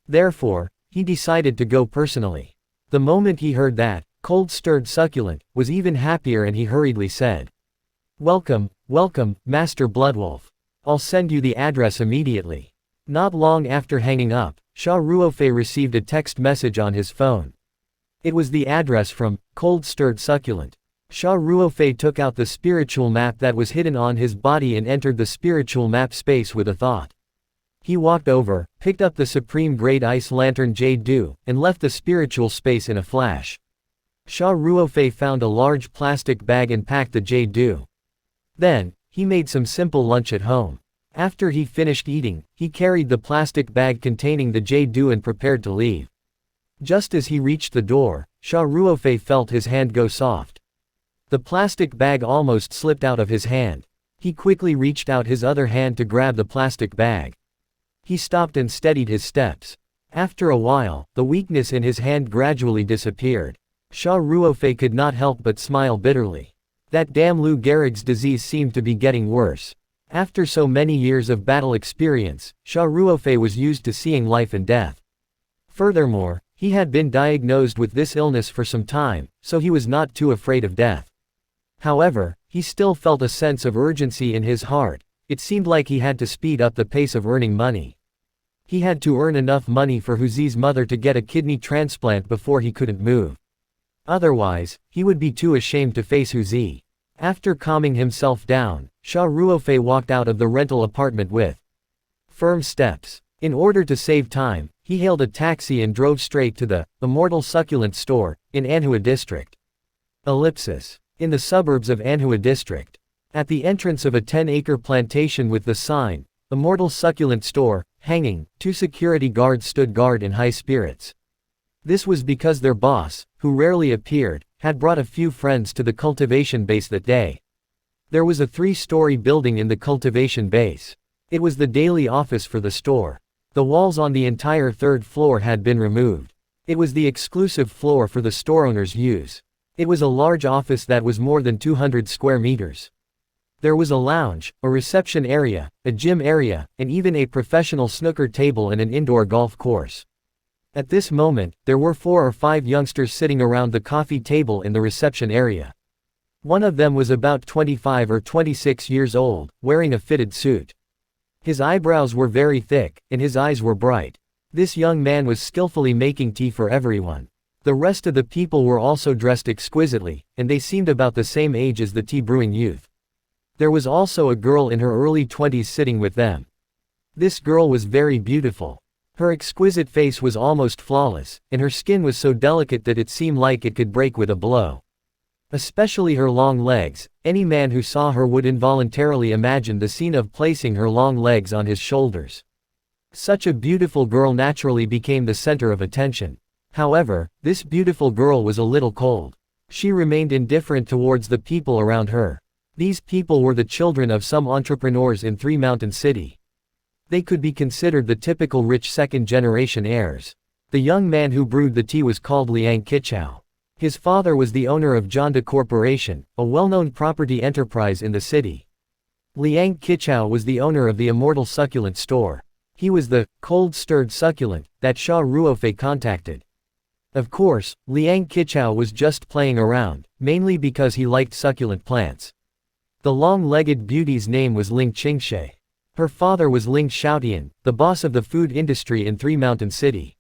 Therefore, he decided to go personally. The moment he heard that, cold-stirred succulent, was even happier and he hurriedly said, "Welcome, welcome, Master Bloodwolf. I'll send you the address immediately." Not long after hanging up, Xia Ruofei received a text message on his phone. It was the address from Cold-Stirred Succulent. Xia Ruofei took out the spiritual map that was hidden on his body and entered the spiritual map space with a thought. He walked over, picked up the supreme grade ice lantern Jade Dew, and left the spiritual space in a flash. Xia Ruofei found a large plastic bag and packed the Jade Dew. Then, he made some simple lunch at home. After he finished eating, he carried the plastic bag containing the Jade Dew and prepared to leave. Just as he reached the door, Xia Ruofei felt his hand go soft. The plastic bag almost slipped out of his hand. He quickly reached out his other hand to grab the plastic bag. He stopped and steadied his steps. After a while, the weakness in his hand gradually disappeared. Xia Ruofei could not help but smile bitterly. That damn Lou Gehrig's disease seemed to be getting worse. After so many years of battle experience, Xia Ruofei was used to seeing life and death. Furthermore, he had been diagnosed with this illness for some time, so he was not too afraid of death. However, he still felt a sense of urgency in his heart. It seemed like he had to speed up the pace of earning money. He had to earn enough money for Huzi's mother to get a kidney transplant before he couldn't move. Otherwise, he would be too ashamed to face Huzi. After calming himself down, Xia Ruofei walked out of the rental apartment with firm steps. In order to save time, he hailed a taxi and drove straight to the Immortal Succulent store in Anhua district. In the suburbs of Anhua district. At the entrance of a 10-acre plantation with the sign, Immortal Succulent store, hanging, 2 security guards stood guard in high spirits. This was because their boss, who rarely appeared, had brought a few friends to the cultivation base that day. There was a 3-story building in the cultivation base. It was the daily office for the store. The walls on the entire 3rd floor had been removed. It was the exclusive floor for the store owners' use. It was a large office that was more than 200 square meters. There was a lounge, a reception area, a gym area, and even a professional snooker table and an indoor golf course. At this moment, there were 4 or 5 youngsters sitting around the coffee table in the reception area. One of them was about 25 or 26 years old, wearing a fitted suit. His eyebrows were very thick, and his eyes were bright. This young man was skillfully making tea for everyone. The rest of the people were also dressed exquisitely, and they seemed about the same age as the tea-brewing youth. There was also a girl in her early 20s sitting with them. This girl was very beautiful. Her exquisite face was almost flawless, and her skin was so delicate that it seemed like it could break with a blow. Especially her long legs, any man who saw her would involuntarily imagine the scene of placing her long legs on his shoulders. Such a beautiful girl naturally became the center of attention. However, this beautiful girl was a little cold. She remained indifferent towards the people around her. These people were the children of some entrepreneurs in Three Mountain City. They could be considered the typical rich second-generation heirs. The young man who brewed the tea was called Liang Qichao. His father was the owner of Janda Corporation, a well-known property enterprise in the city. Liang Qichao was the owner of the Immortal Succulent store. He was the cold-stirred succulent that Xia Ruofei contacted. Of course, Liang Qichao was just playing around, mainly because he liked succulent plants. The long-legged beauty's name was Ling Qingshe. Her father was Ling Xiaotian, the boss of the food industry in Three Mountain City.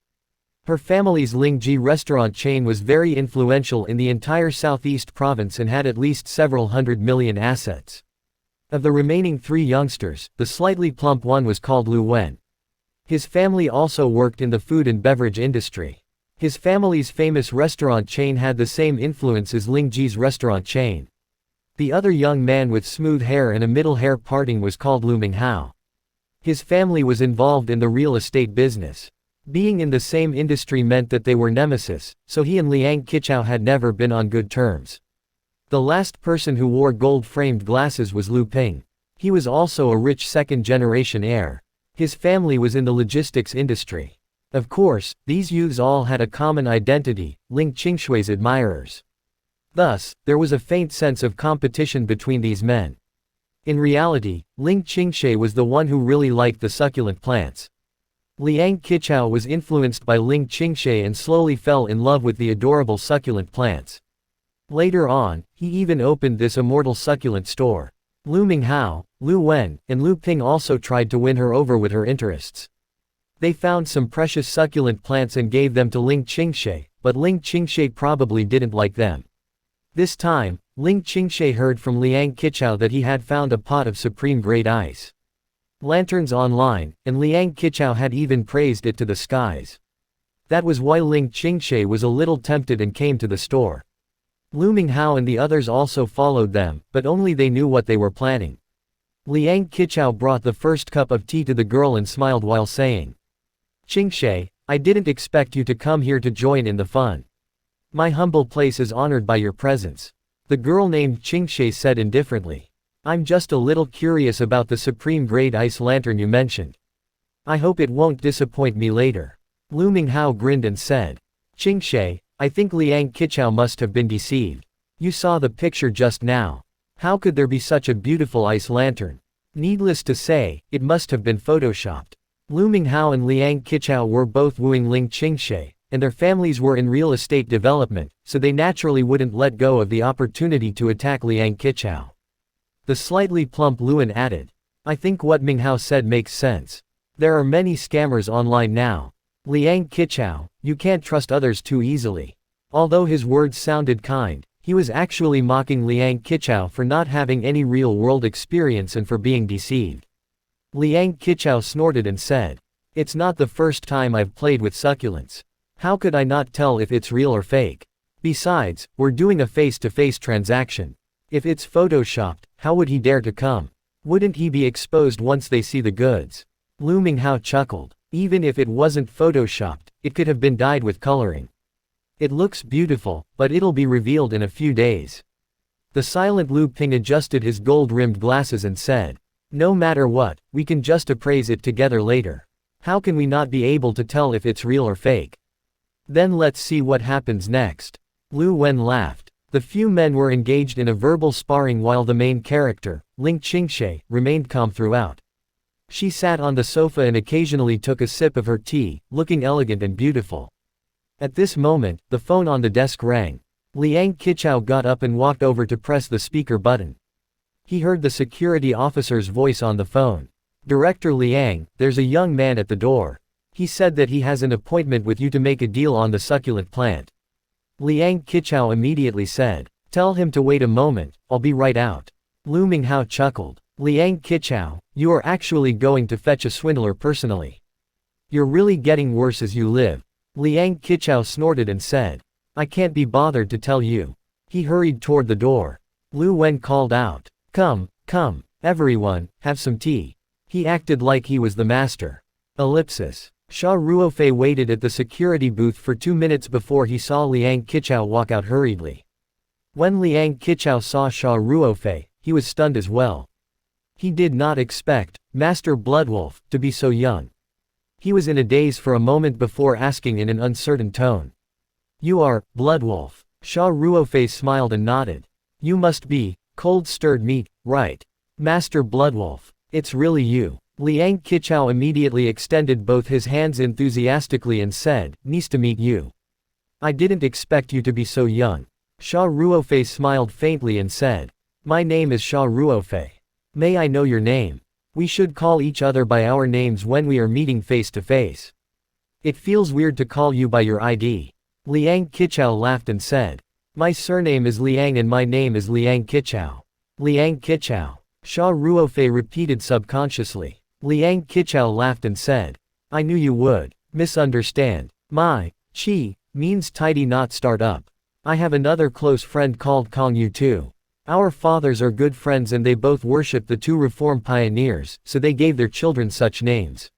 Her family's Lingji restaurant chain was very influential in the entire southeast province and had at least several hundred million assets. Of the remaining 3 youngsters, the slightly plump one was called Lu Wen. His family also worked in the food and beverage industry. His family's famous restaurant chain had the same influence as Lingji's restaurant chain. The other young man with smooth hair and a middle hair parting was called Lu Minghao. His family was involved in the real estate business. Being in the same industry meant that they were nemesis, so he and Liang Qichao had never been on good terms. The last person who wore gold-framed glasses was Lu Ping. He was also a rich second-generation heir. His family was in the logistics industry. Of course, these youths all had a common identity, Ling Qingshui's admirers. Thus, there was a faint sense of competition between these men. In reality, Ling Qingshui was the one who really liked the succulent plants. Liang Qichao was influenced by Ling Qingshui and slowly fell in love with the adorable succulent plants. Later on, he even opened this immortal succulent store. Lu Minghao, Lu Wen, and Lu Ping also tried to win her over with her interests. They found some precious succulent plants and gave them to Ling Qingshui, but Ling Qingshui probably didn't like them. This time, Ling Qingshui heard from Liang Qichao that he had found a pot of supreme grade ice lanterns online, and Liang Qichao had even praised it to the skies. That was why Ling Qingshui was a little tempted and came to the store. Lu Minghao and the others also followed them, but only they knew what they were planning. Liang Qichao brought the first cup of tea to the girl and smiled while saying, "Qingshui, I didn't expect you to come here to join in the fun. My humble place is honored by your presence." The girl named Qingshui said indifferently, "I'm just a little curious about the supreme grade ice lantern you mentioned. I hope it won't disappoint me later." Lu Minghao grinned and said, "Qingshui, I think Liang Qichao must have been deceived. You saw the picture just now. How could there be such a beautiful ice lantern? Needless to say, it must have been photoshopped." Lu Minghao and Liang Qichao were both wooing Ling Qingshui, and their families were in real estate development, so they naturally wouldn't let go of the opportunity to attack Liang Qichao. The slightly plump Luan added, "I think what Minghao said makes sense. There are many scammers online now. Liang Qichao, you can't trust others too easily." Although his words sounded kind, he was actually mocking Liang Qichao for not having any real-world experience and for being deceived. Liang Qichao snorted and said, "It's not the first time I've played with succulents. How could I not tell if it's real or fake? Besides, we're doing a face-to-face transaction. If it's photoshopped, how would he dare to come? Wouldn't he be exposed once they see the goods?" Lu Minghao chuckled. "Even if it wasn't photoshopped, it could have been dyed with coloring. It looks beautiful, but it'll be revealed in a few days." The silent Lu Ping adjusted his gold-rimmed glasses and said, "No matter what, we can just appraise it together later. How can we not be able to tell if it's real or fake? Then let's see what happens next." Lu Wen laughed. The few men were engaged in a verbal sparring while the main character, Ling Qingshui, remained calm throughout. She sat on the sofa and occasionally took a sip of her tea, looking elegant and beautiful. At this moment, the phone on the desk rang. Liang Qichao got up and walked over to press the speaker button. He heard the security officer's voice on the phone. "Director Liang, there's a young man at the door. He said that he has an appointment with you to make a deal on the succulent plant." Liang Qichao immediately said, "Tell him to wait a moment, I'll be right out." Lu Minghao chuckled. "Liang Qichao, you are actually going to fetch a swindler personally. You're really getting worse as you live." Liang Qichao snorted and said, "I can't be bothered to tell you." He hurried toward the door. Lu Wen called out, Come, everyone, have some tea." He acted like he was the master. Ellipsis. Xia Ruofei waited at the security booth for 2 minutes before he saw Liang Qichao walk out hurriedly. When Liang Qichao saw Xia Ruofei, he was stunned as well. He did not expect Master Bloodwolf to be so young. He was in a daze for a moment before asking in an uncertain tone, "You are Bloodwolf?" Xia Ruofei smiled and nodded. "You must be cold stirred meat, right? Master Bloodwolf. It's really you." Liang Qichao immediately extended both his hands enthusiastically and said, "Nice to meet you. I didn't expect you to be so young." Xia Ruofei smiled faintly and said, "My name is Xia Ruofei. May I know your name? We should call each other by our names when we are meeting face to face. It feels weird to call you by your ID." Liang Qichao laughed and said, "My surname is Liang and my name is Liang Qichao." Liang Qichao. Xia Ruofei repeated subconsciously. Liang Qichao laughed and said, "I knew you would misunderstand. My chi means tidy not start up. I have another close friend called Kong Yu too. Our fathers are good friends and they both worship the two reform pioneers, so they gave their children such names.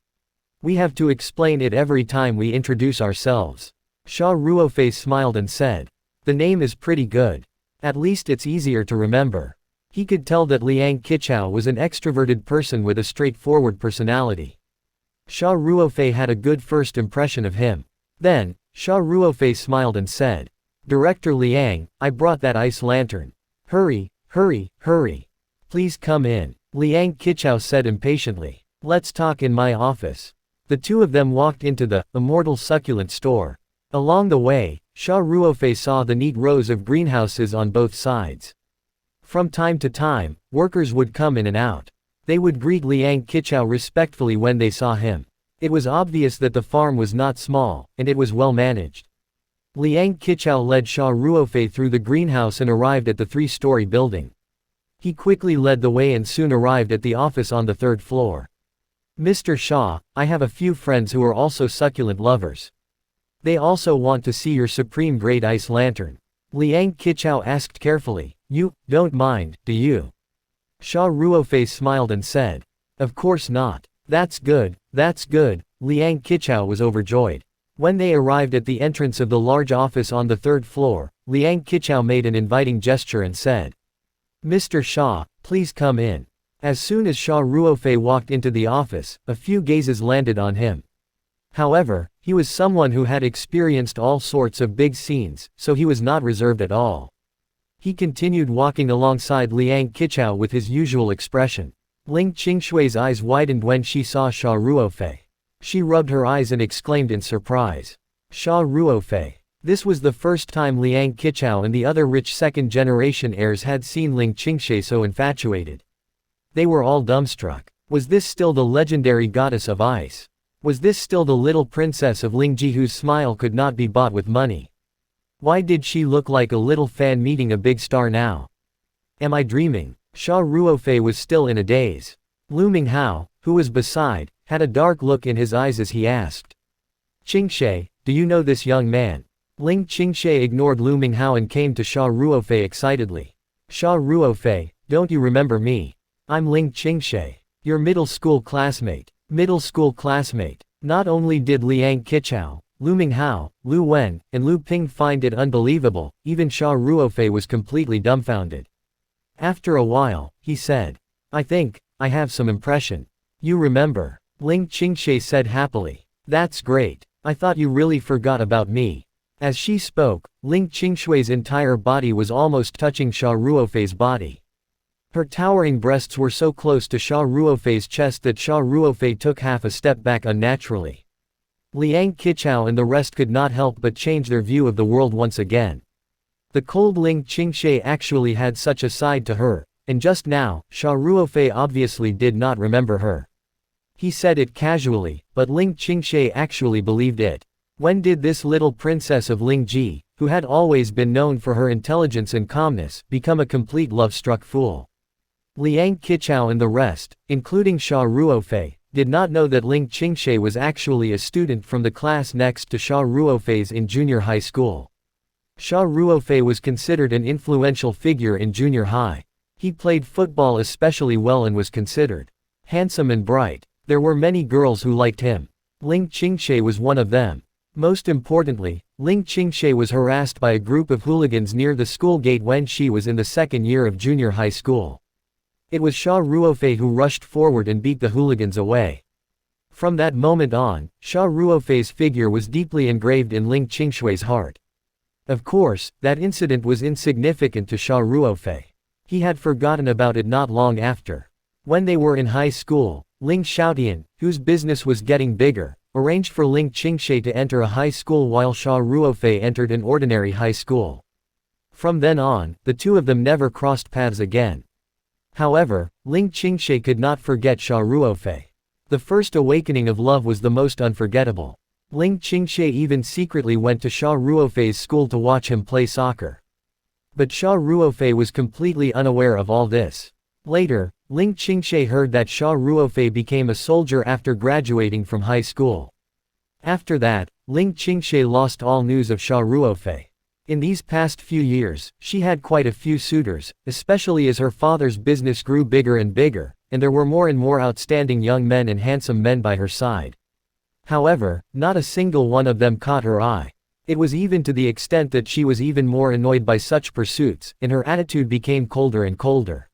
We have to explain it every time we introduce ourselves." Xia Ruofei smiled and said, "The name is pretty good. At least it's easier to remember." He could tell that Liang Qichao was an extroverted person with a straightforward personality. Xia Ruofei had a good first impression of him. Then, Xia Ruofei smiled and said, "Director Liang, I brought that ice lantern. Hurry, hurry, hurry. Please come in," Liang Qichao said impatiently. "Let's talk in my office." The two of them walked into the immortal succulent store. Along the way, Xia Ruofei saw the neat rows of greenhouses on both sides. From time to time, workers would come in and out. They would greet Liang Qichao respectfully when they saw him. It was obvious that the farm was not small, and it was well managed. Liang Qichao led Xia Ruofei through the greenhouse and arrived at the 3-story building. He quickly led the way and soon arrived at the office on the 3rd floor. "Mr. Xia, I have a few friends who are also succulent lovers. They also want to see your supreme great ice lantern." Liang Qichao asked carefully, "You don't mind, do you?" Xia Ruofei smiled and said, "Of course not. That's good, that's good." Liang Qichao was overjoyed. When they arrived at the entrance of the large office on the 3rd floor, Liang Qichao made an inviting gesture and said, "Mr. Xia, please come in." As soon as Xia Ruofei walked into the office, a few gazes landed on him. However, he was someone who had experienced all sorts of big scenes, so he was not reserved at all. He continued walking alongside Liang Qichao with his usual expression. Ling Qingshui's eyes widened when she saw Xia Ruofei. She rubbed her eyes and exclaimed in surprise, "Xia Ruofei." This was the first time Liang Qichao and the other rich second-generation heirs had seen Ling Qingshui so infatuated. They were all dumbstruck. Was this still the legendary goddess of ice? Was this still the little princess of Lingji whose smile could not be bought with money? Why did she look like a little fan meeting a big star now? Am I dreaming? Xia Ruofei was still in a daze. Lu Minghao, who was beside, had a dark look in his eyes as he asked, "Qingshui, do you know this young man?" Ling Qingshui ignored Lu Minghao and came to Xia Ruofei excitedly. "Xia Ruofei, don't you remember me? I'm Ling Qingshui, your middle school classmate." Middle school classmate. Not only did Liang Qichao, Lu Minghao, Lu Wen, and Lu Ping find it unbelievable, even Xia Ruofei was completely dumbfounded. After a while, he said, "I think I have some impression. You remember?" Ling Qingshui said happily. "That's great. I thought you really forgot about me." As she spoke, Ling Qingshui's entire body was almost touching Xia Ruofei's body. Her towering breasts were so close to Xia Ruofei's chest that Xia Ruofei took half a step back unnaturally. Liang Qichao and the rest could not help but change their view of the world once again. The cold Ling Qingshui actually had such a side to her, and just now, Xia Ruofei obviously did not remember her. He said it casually, but Ling Qingshui actually believed it. When did this little princess of Lingji, who had always been known for her intelligence and calmness, become a complete love-struck fool? Liang Qichao and the rest, including Xia Ruofei, did not know that Ling Qingshui was actually a student from the class next to Xia Ruofei's in junior high school. Xia Ruofei was considered an influential figure in junior high. He played football especially well and was considered handsome and bright. There were many girls who liked him. Ling Qingshui was one of them. Most importantly, Ling Qingshui was harassed by a group of hooligans near the school gate when she was in the 2nd year of junior high school. It was Xia Ruofei who rushed forward and beat the hooligans away. From that moment on, Xia Ruofei's figure was deeply engraved in Ling Qingshui's heart. Of course, that incident was insignificant to Xia Ruofei. He had forgotten about it not long after. When they were in high school, Ling Xiaotian, whose business was getting bigger, arranged for Ling Qingshui to enter a high school while Xia Ruofei entered an ordinary high school. From then on, the two of them never crossed paths again. However, Ling Qingshui could not forget Xia Ruofei. The first awakening of love was the most unforgettable. Ling Qingshui even secretly went to Xia Ruofei's school to watch him play soccer. But Xia Ruofei was completely unaware of all this. Later, Ling Qingshui heard that Xia Ruofei became a soldier after graduating from high school. After that, Ling Qingshui lost all news of Xia Ruofei. In these past few years, she had quite a few suitors, especially as her father's business grew bigger and bigger, and there were more and more outstanding young men and handsome men by her side. However, not a single one of them caught her eye. It was even to the extent that she was even more annoyed by such pursuits, and her attitude became colder and colder.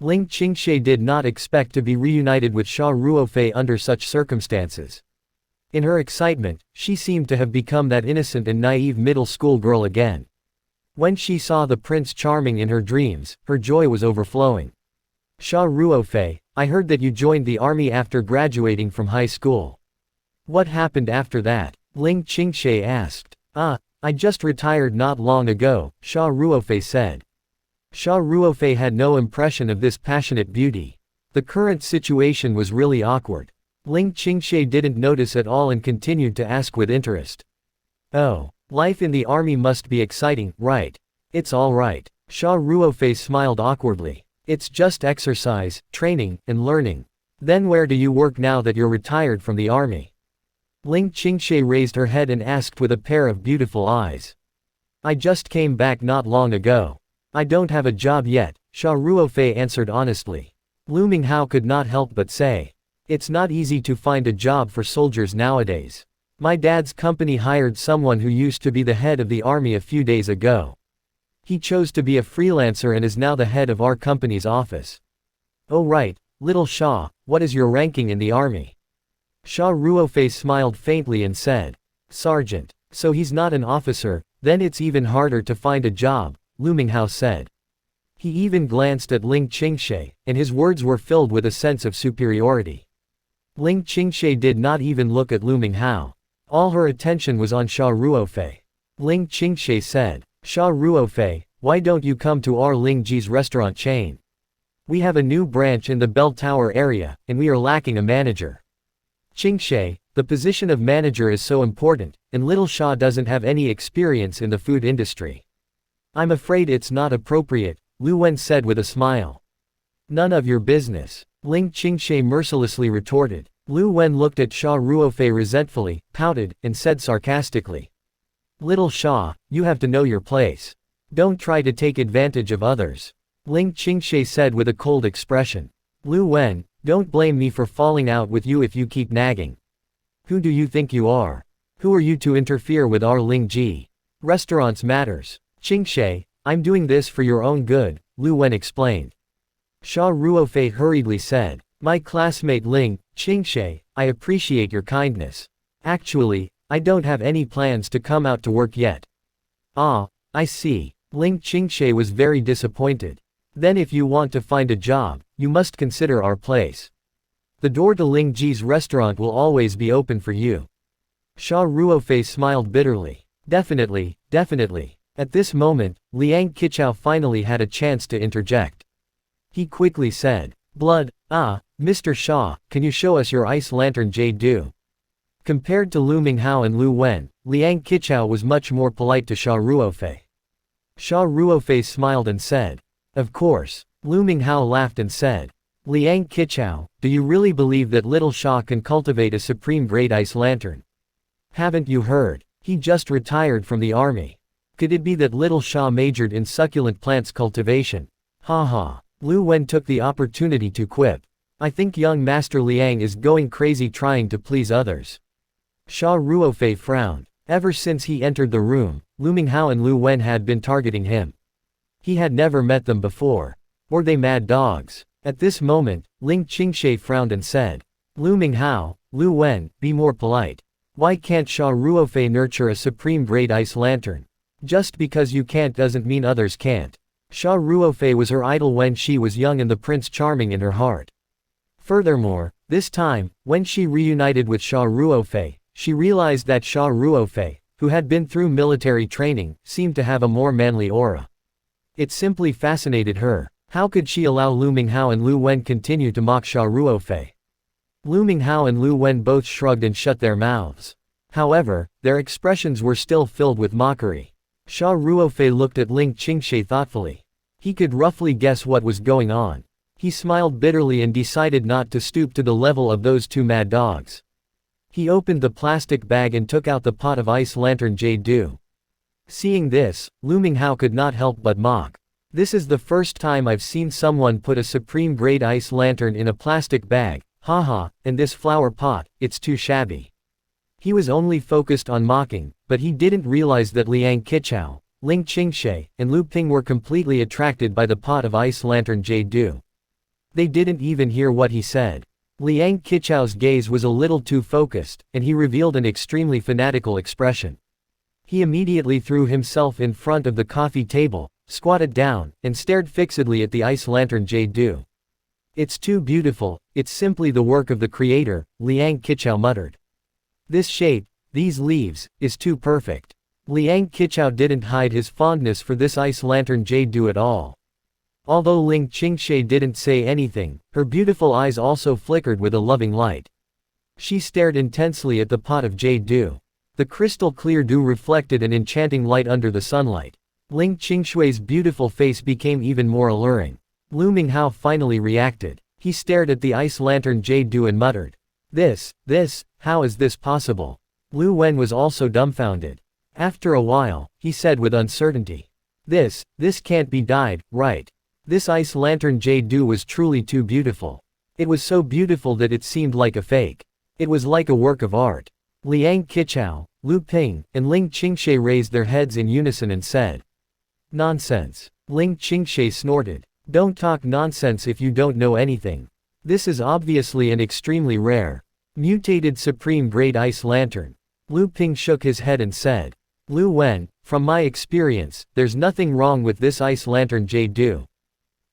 Ling Qingshe did not expect to be reunited with Xia Ruofei under such circumstances. In her excitement, she seemed to have become that innocent and naive middle school girl again. When she saw the Prince Charming in her dreams, her joy was overflowing. Xia Ruofei, I heard that you joined the army after graduating from high school. What happened after that? Ling Qingshe asked. I just retired not long ago, Xia Ruofei said. Xia Ruofei had no impression of this passionate beauty. The current situation was really awkward. Ling Qingshe didn't notice at all and continued to ask with interest. Oh, life in the army must be exciting, right? It's all right. Xia Ruofei smiled awkwardly. It's just exercise, training, and learning. Then where do you work now that you're retired from the army? Ling Qingshe raised her head and asked with a pair of beautiful eyes. I just came back not long ago. I don't have a job yet, Xia Ruofei answered honestly. Lu Minghao could not help but say. It's not easy to find a job for soldiers nowadays. My dad's company hired someone who used to be the head of the army a few days ago. He chose to be a freelancer and is now the head of our company's office. Oh right, little Xia, what is your ranking in the army? Xia Ruofei smiled faintly and said. Sergeant. So he's not an officer, then it's even harder to find a job, Lu Minghao said. He even glanced at Ling Qingshe, and his words were filled with a sense of superiority. Ling Qingshe did not even look at Lu Minghao. All her attention was on Xia Ruofei. Ling Qingshe said. Xia Ruofei, why don't you come to our Lingji's restaurant chain? We have a new branch in the bell tower area, and we are lacking a manager. Qingshe, the position of manager is so important, and little Xia doesn't have any experience in the food industry. I'm afraid it's not appropriate, Lu Wen said with a smile. None of your business, Ling Qingshe mercilessly retorted. Lu Wen looked at Xia Ruofei resentfully, pouted, and said sarcastically. Little Xia, you have to know your place. Don't try to take advantage of others. Ling Qingshe said with a cold expression. Lu Wen, don't blame me for falling out with you if you keep nagging. Who do you think you are? Who are you to interfere with our Lingji? Restaurants matters. Qingshe, I'm doing this for your own good, Lu Wen explained. Xia Ruofei hurriedly said. My classmate Ling, Qingshe, I appreciate your kindness. Actually, I don't have any plans to come out to work yet. Ah, I see. Ling Qingshe was very disappointed. Then if you want to find a job, you must consider our place. The door to Lingji's restaurant will always be open for you. Xia Ruofei smiled bitterly. Definitely, definitely. At this moment, Liang Qichao finally had a chance to interject. He quickly said. Blood, Mr. Xia, can you show us your ice lantern jade do? Compared to Lu Minghao and Lu Wen, Liang Qichao was much more polite to Xia Ruofei. Xia Ruofei smiled and said. Of course. Lu Minghao laughed and said. Liang Qichao, do you really believe that little Xia can cultivate a supreme-grade ice lantern? Haven't you heard? He just retired from the army. Could it be that little Xia majored in succulent plants cultivation? Ha ha. Lu Wen took the opportunity to quip. I think young Master Liang is going crazy trying to please others. Xia Ruofei frowned. Ever since he entered the room, Lu Minghao and Lu Wen had been targeting him. He had never met them before. Were they mad dogs? At this moment, Ling Qingshe frowned and said. Lu Minghao, Lu Wen, be more polite. Why can't Xia Ruofei nurture a supreme-grade ice lantern? Just because you can't doesn't mean others can't. Xia Ruofei was her idol when she was young and the Prince Charming in her heart. Furthermore, this time, when she reunited with Xia Ruofei, she realized that Xia Ruofei, who had been through military training, seemed to have a more manly aura. It simply fascinated her. How could she allow Lu Minghao and Lu Wen continue to mock Xia Ruofei? Lu Minghao and Lu Wen both shrugged and shut their mouths. However, their expressions were still filled with mockery. Xia Ruofei looked at Ling Qingshe thoughtfully. He could roughly guess what was going on. He smiled bitterly and decided not to stoop to the level of those two mad dogs. He opened the plastic bag and took out the pot of ice lantern jade dew. Seeing this, Lu Minghao could not help but mock. This is the first time I've seen someone put a supreme-grade ice lantern in a plastic bag, haha, and this flower pot, it's too shabby. He was only focused on mocking, but he didn't realize that Liang Qichao, Ling Qingshe, and Lu Ping were completely attracted by the pot of ice lantern jade dew. They didn't even hear what he said. Liang Qichao's gaze was a little too focused, and he revealed an extremely fanatical expression. He immediately threw himself in front of the coffee table, squatted down, and stared fixedly at the ice lantern jade dew. "It's too beautiful, it's simply the work of the creator," Liang Qichao muttered. "This shape, these leaves, is too perfect." Liang Qichao didn't hide his fondness for this ice lantern jade dew at all. Although Ling Qingshe didn't say anything, her beautiful eyes also flickered with a loving light. She stared intensely at the pot of jade dew. The crystal clear dew reflected an enchanting light under the sunlight. Ling Qingshui's beautiful face became even more alluring. Lu Minghao finally reacted. He stared at the ice lantern jade dew and muttered, This, how is this possible?" Lu Wen was also dumbfounded. After a while, he said with uncertainty, This can't be dyed, right? This ice lantern jade dew was truly too beautiful. It was so beautiful that it seemed like a fake. It was like a work of art. Liang Qichao, Lu Ping, and Ling Qingshe raised their heads in unison and said, Nonsense. Ling Qingshe snorted. Don't talk nonsense if you don't know anything. This is obviously an extremely rare, mutated supreme grade ice lantern. Lu Ping shook his head and said, Lu Wen, from my experience, there's nothing wrong with this ice lantern jade dew.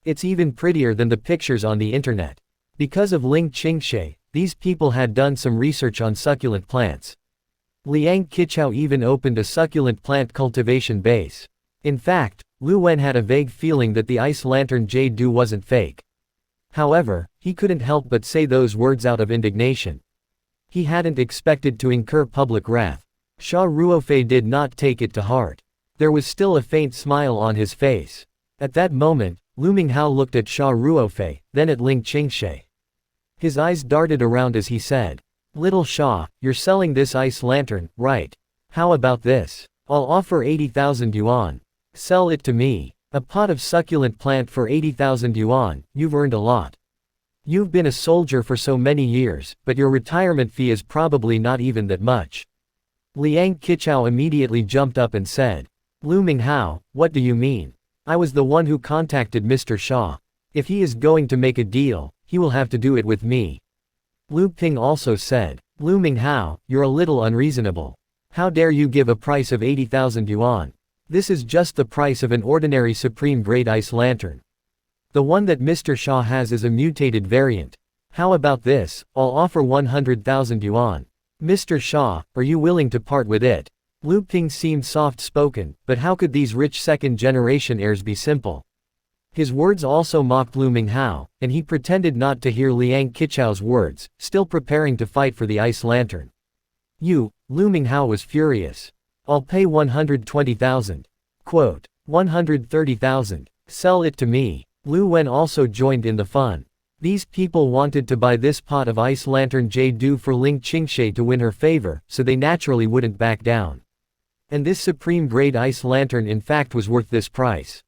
It's even prettier than the pictures on the internet. Because of Ling Qingshe, these people had done some research on succulent plants. Liang Qichao even opened a succulent plant cultivation base. In fact, Lu Wen had a vague feeling that the ice lantern jade dew wasn't fake. However, he couldn't help but say those words out of indignation. He hadn't expected to incur public wrath. Xia Ruofei did not take it to heart. There was still a faint smile on his face. At that moment, Lu Minghao looked at Xia Ruofei, then at Ling Qingshe. His eyes darted around as he said, Little Xia, you're selling this ice lantern, right? How about this? I'll offer 80,000 yuan. Sell it to me. A pot of succulent plant for 80,000 yuan, you've earned a lot. You've been a soldier for so many years, but your retirement fee is probably not even that much. Liang Qichao immediately jumped up and said, Lu Minghao, what do you mean? I was the one who contacted Mr. Xia. If he is going to make a deal, he will have to do it with me. Lu Ping also said, Lu Minghao, you're a little unreasonable. How dare you give a price of 80,000 yuan? This is just the price of an ordinary supreme grade ice lantern. The one that Mr. Xia has is a mutated variant. How about this? I'll offer 100,000 yuan. Mr. Xia, are you willing to part with it? Lu Ping seemed soft-spoken, but how could these rich second-generation heirs be simple? His words also mocked Lu Minghao, and he pretended not to hear Liang Qichao's words, still preparing to fight for the ice lantern. Lu Minghao was furious. I'll pay 120,000. Quote, 130,000. Sell it to me. Lu Wen also joined in the fun. These people wanted to buy this pot of ice lantern jade dew for Ling Qingshe to win her favor, so they naturally wouldn't back down. And this supreme grade ice lantern in fact was worth this price.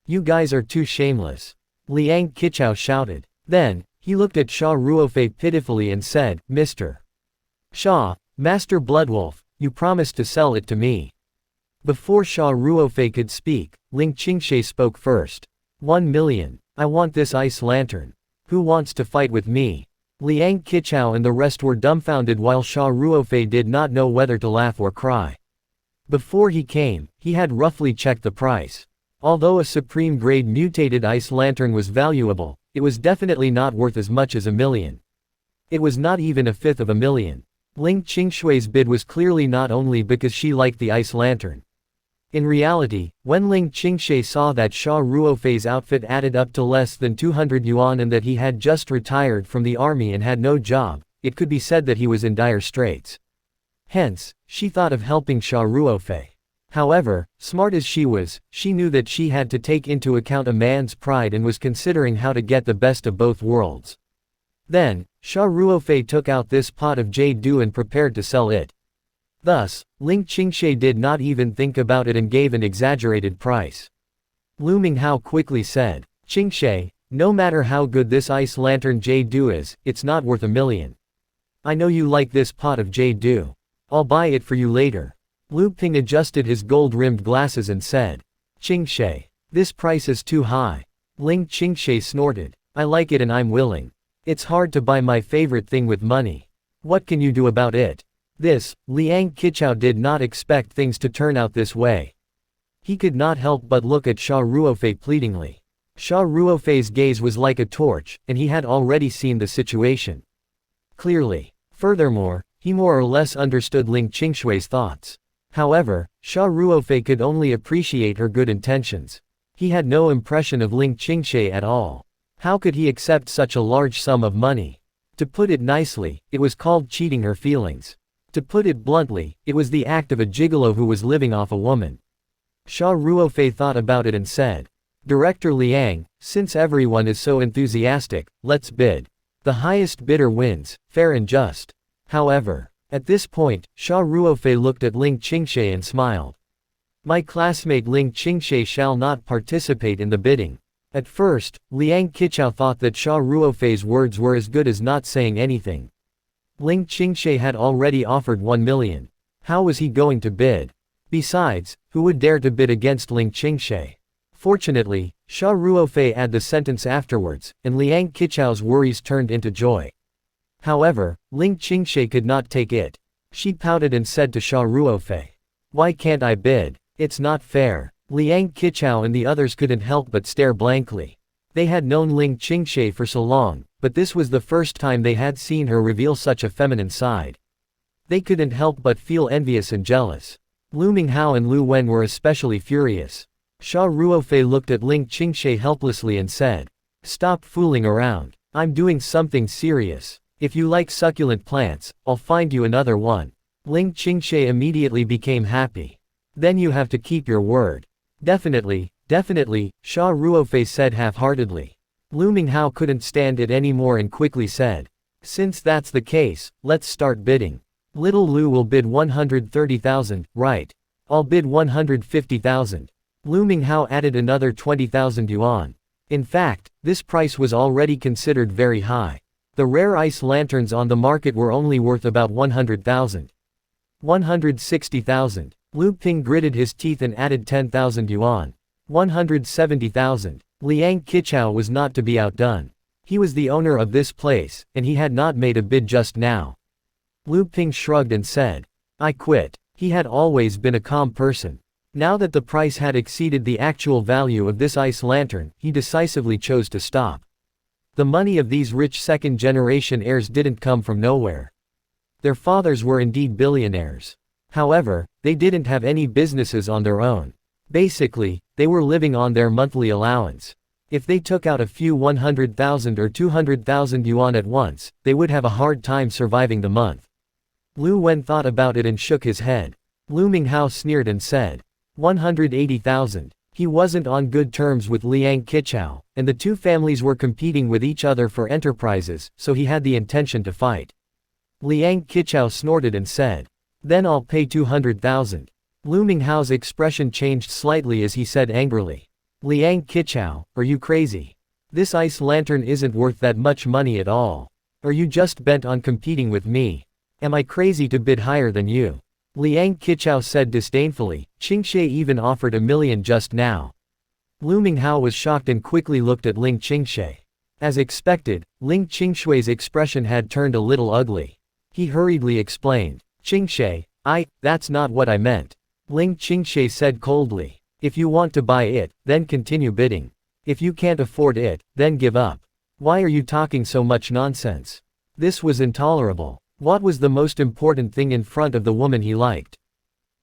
You guys are too shameless. Liang Qichao shouted. Then, he looked at Xia Ruofei pitifully and said, Mr. Xia, Master Bloodwolf, you promised to sell it to me. Before Xia Ruofei could speak, Ling Qingshe spoke first. 1 million. I want this ice lantern. Who wants to fight with me? Liang Qichao and the rest were dumbfounded while Xia Ruofei did not know whether to laugh or cry. Before he came, he had roughly checked the price. Although a supreme grade mutated ice lantern was valuable, it was definitely not worth as much as 1 million. It was not even a fifth of 1 million. Ling Qingshui's bid was clearly not only because she liked the ice lantern. In reality, when Ling Qingshe saw that Xia Ruofei's outfit added up to less than 200 yuan and that he had just retired from the army and had no job, it could be said that he was in dire straits. Hence, she thought of helping Xia Ruofei. However, smart as she was, she knew that she had to take into account a man's pride and was considering how to get the best of both worlds. Then, Xia Ruofei took out this pot of jade dew and prepared to sell it. Thus, Ling Qingshe did not even think about it and gave an exaggerated price. Lu Minghao quickly said, Qingshe, no matter how good this ice lantern jade dew is, it's not worth 1 million. I know you like this pot of jade dew. I'll buy it for you later. Lu Ping adjusted his gold-rimmed glasses and said, Qingshe, this price is too high. Ling Qingshe snorted. I like it and I'm willing. It's hard to buy my favorite thing with money. What can you do about it? Liang Qichao did not expect things to turn out this way. He could not help but look at Xia Ruofei pleadingly. Xia Ruofei's gaze was like a torch, and he had already seen the situation clearly. Furthermore, he more or less understood Ling Qingshui's thoughts. However, Xia Ruofei could only appreciate her good intentions. He had no impression of Ling Qingshui at all. How could he accept such a large sum of money? To put it nicely, it was called cheating her feelings. To put it bluntly, it was the act of a gigolo who was living off a woman. Xia Ruofei thought about it and said, Director Liang, since everyone is so enthusiastic, let's bid. The highest bidder wins, fair and just. However, at this point, Xia Ruofei looked at Ling Qingshui and smiled. My classmate Ling Qingshui shall not participate in the bidding. At first, Liang Qichao thought that Xia Ruofei's words were as good as not saying anything. Ling Qingshui had already offered 1 million. How was he going to bid? Besides, who would dare to bid against Ling Qingshui? Fortunately, Xia Ruofei added the sentence afterwards, and Liang Qichao's worries turned into joy. However, Ling Qingshui could not take it. She pouted and said to Xia Ruofei, Why can't I bid? It's not fair. Liang Qichao and the others couldn't help but stare blankly. They had known Ling Qingshui for so long, but this was the first time they had seen her reveal such a feminine side. They couldn't help but feel envious and jealous. Lu Minghao and Lu Wen were especially furious. Xia Ruofei looked at Ling Qingshui helplessly and said, Stop fooling around. I'm doing something serious. If you like succulent plants, I'll find you another one. Ling Qingshui immediately became happy. Then you have to keep your word. Definitely, Xia Ruofei said half-heartedly. Lu Minghao couldn't stand it anymore and quickly said, Since that's the case, let's start bidding. Little Lu will bid 130,000, right? I'll bid 150,000. Lu Minghao added another 20,000 yuan. In fact, this price was already considered very high. The rare ice lanterns on the market were only worth about 100,000. 160,000. Lu Ping gritted his teeth and added 10,000 yuan. 170,000. Liang Qichao was not to be outdone. He was the owner of this place, and he had not made a bid just now. Lu Ping shrugged and said, I quit. He had always been a calm person. Now that the price had exceeded the actual value of this ice lantern, he decisively chose to stop. The money of these rich second-generation heirs didn't come from nowhere. Their fathers were indeed billionaires. However, they didn't have any businesses on their own. Basically, they were living on their monthly allowance. If they took out a few 100,000 or 200,000 yuan at once, they would have a hard time surviving the month. Lu Wen thought about it and shook his head. Lu Minghao sneered and said, 180,000. He wasn't on good terms with Liang Qichao, and the two families were competing with each other for enterprises, so he had the intention to fight. Liang Qichao snorted and said, Then I'll pay 200,000. Lu Minghao's expression changed slightly as he said angrily, Liang Qichao, are you crazy? This ice lantern isn't worth that much money at all. Are you just bent on competing with me? Am I crazy to bid higher than you? Liang Qichao said disdainfully, Qingshui even offered 1 million just now. Lu Minghao was shocked and quickly looked at Ling Qingshui. As expected, Ling Qingshui's expression had turned a little ugly. He hurriedly explained, Qingshui, that's not what I meant. Ling Qingshui said coldly, if you want to buy it, then continue bidding. If you can't afford it, then give up. Why are you talking so much nonsense? This was intolerable. What was the most important thing in front of the woman he liked?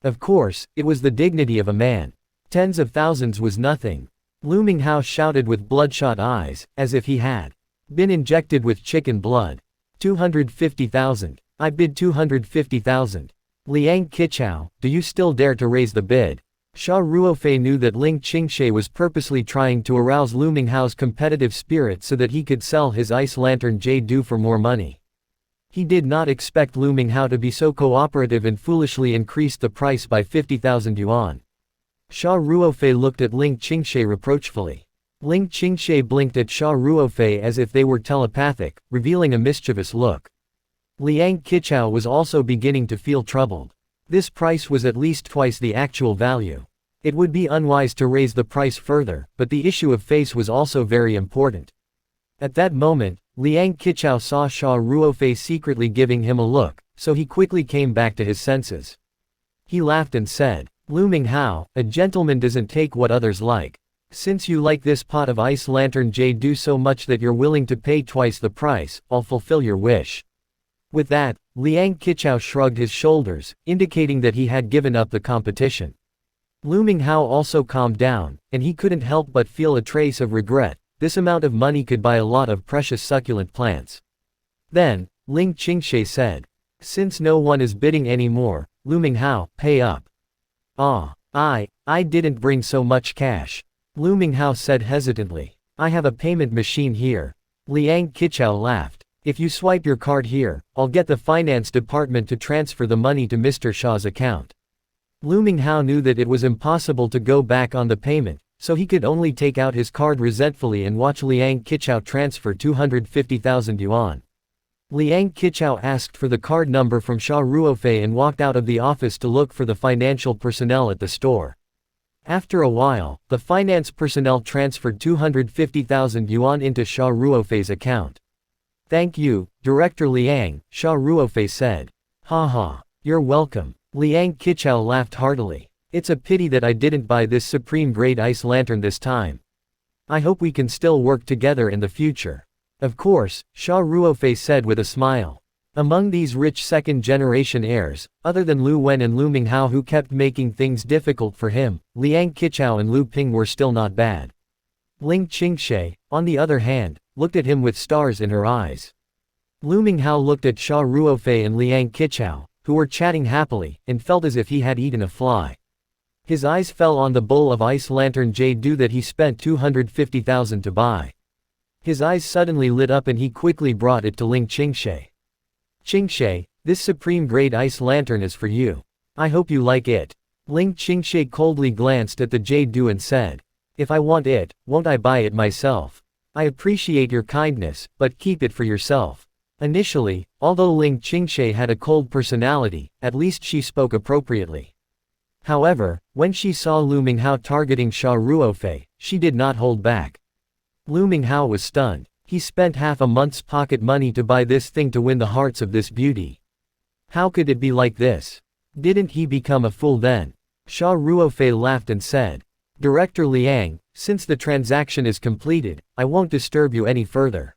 Of course, it was the dignity of a man. Tens of thousands was nothing. Lu Minghao shouted with bloodshot eyes, as if he had been injected with chicken blood. 250,000. I bid 250,000. Liang Qichao, do you still dare to raise the bid? Xia Ruofei knew that Ling Qingshui was purposely trying to arouse Lu Minghao's competitive spirit so that he could sell his ice lantern jade for more money. He did not expect Lu Minghao to be so cooperative and foolishly increased the price by 50,000 yuan. Xia Ruofei looked at Ling Qingshui reproachfully. Ling Qingshui blinked at Xia Ruofei as if they were telepathic, revealing a mischievous look. Liang Qichao was also beginning to feel troubled. This price was at least twice the actual value. It would be unwise to raise the price further, but the issue of face was also very important. At that moment, Liang Qichao saw Xia Ruofei secretly giving him a look, so he quickly came back to his senses. He laughed and said, "Lu Minghao, a gentleman doesn't take what others like. Since you like this pot of ice lantern jade do so much that you're willing to pay twice the price, I'll fulfill your wish." With that, Liang Qichao shrugged his shoulders, indicating that he had given up the competition. Lu Minghao also calmed down, and he couldn't help but feel a trace of regret. This amount of money could buy a lot of precious succulent plants. Then, Ling Qingshe said, "Since no one is bidding anymore, Lu Minghao, pay up." "Ah, I didn't bring so much cash," Lu Minghao said hesitantly. "I have a payment machine here." Liang Qichao laughed. "If you swipe your card here, I'll get the finance department to transfer the money to Mr. Sha's account." Lu Minghao knew that it was impossible to go back on the payment, so he could only take out his card resentfully and watch Liang Qichao transfer 250,000 yuan. Liang Qichao asked for the card number from Xia Ruofei and walked out of the office to look for the financial personnel at the store. After a while, the finance personnel transferred 250,000 yuan into Xia Ruofei's account. "Thank you, Director Liang," Xia Ruofei said. "Ha, you're welcome." Liang Qichao laughed heartily. "It's a pity that I didn't buy this supreme-grade ice lantern this time. I hope we can still work together in the future." "Of course," Xia Ruofei said with a smile. Among these rich second-generation heirs, other than Lu Wen and Lu Minghao who kept making things difficult for him, Liang Qichao and Lu Ping were still not bad. Ling Qingshe, on the other hand, looked at him with stars in her eyes. Lu Minghao looked at Xia Ruofei and Liang Qichao, who were chatting happily, and felt as if he had eaten a fly. His eyes fell on the bowl of ice lantern jade dew that he spent 250,000 to buy. His eyes suddenly lit up and he quickly brought it to Ling Qingshe. "Qingshe, this supreme-grade ice lantern is for you. I hope you like it." Ling Qingshe coldly glanced at the jade dew and said, "If I want it, won't I buy it myself? I appreciate your kindness, but keep it for yourself." Initially, although Ling Qingshe had a cold personality, at least she spoke appropriately. However, when she saw Lu Minghao targeting Xia Ruofei, she did not hold back. Lu Minghao was stunned. He spent half a month's pocket money to buy this thing to win the hearts of this beauty. How could it be like this? Didn't he become a fool then? Xia Ruofei laughed and said, "Director Liang, since the transaction is completed, I won't disturb you any further.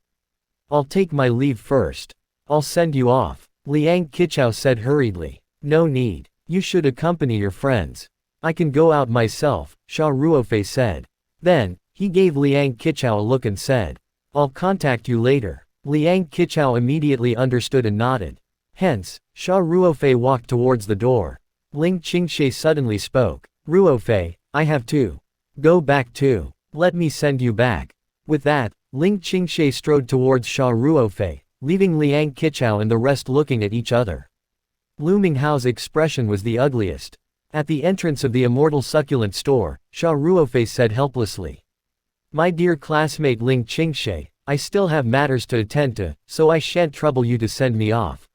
I'll take my leave first. I'll send you off." Liang Qichao said hurriedly. "No need. You should accompany your friends." "I can go out myself," Xia Ruofei said. Then, he gave Liang Qichao a look and said, "I'll contact you later." Liang Qichao immediately understood and nodded. Hence, Xia Ruofei walked towards the door. Ling Qingshe suddenly spoke. "Ruofei, I have to go back too. Let me send you back." With that, Ling Qingshe strode towards Xia Ruofei, leaving Liang Qichao and the rest looking at each other. Lu Minghao's expression was the ugliest. At the entrance of the immortal succulent store, Xia Ruofei said helplessly, "My dear classmate Ling Qingshe, I still have matters to attend to, so I shan't trouble you to send me off."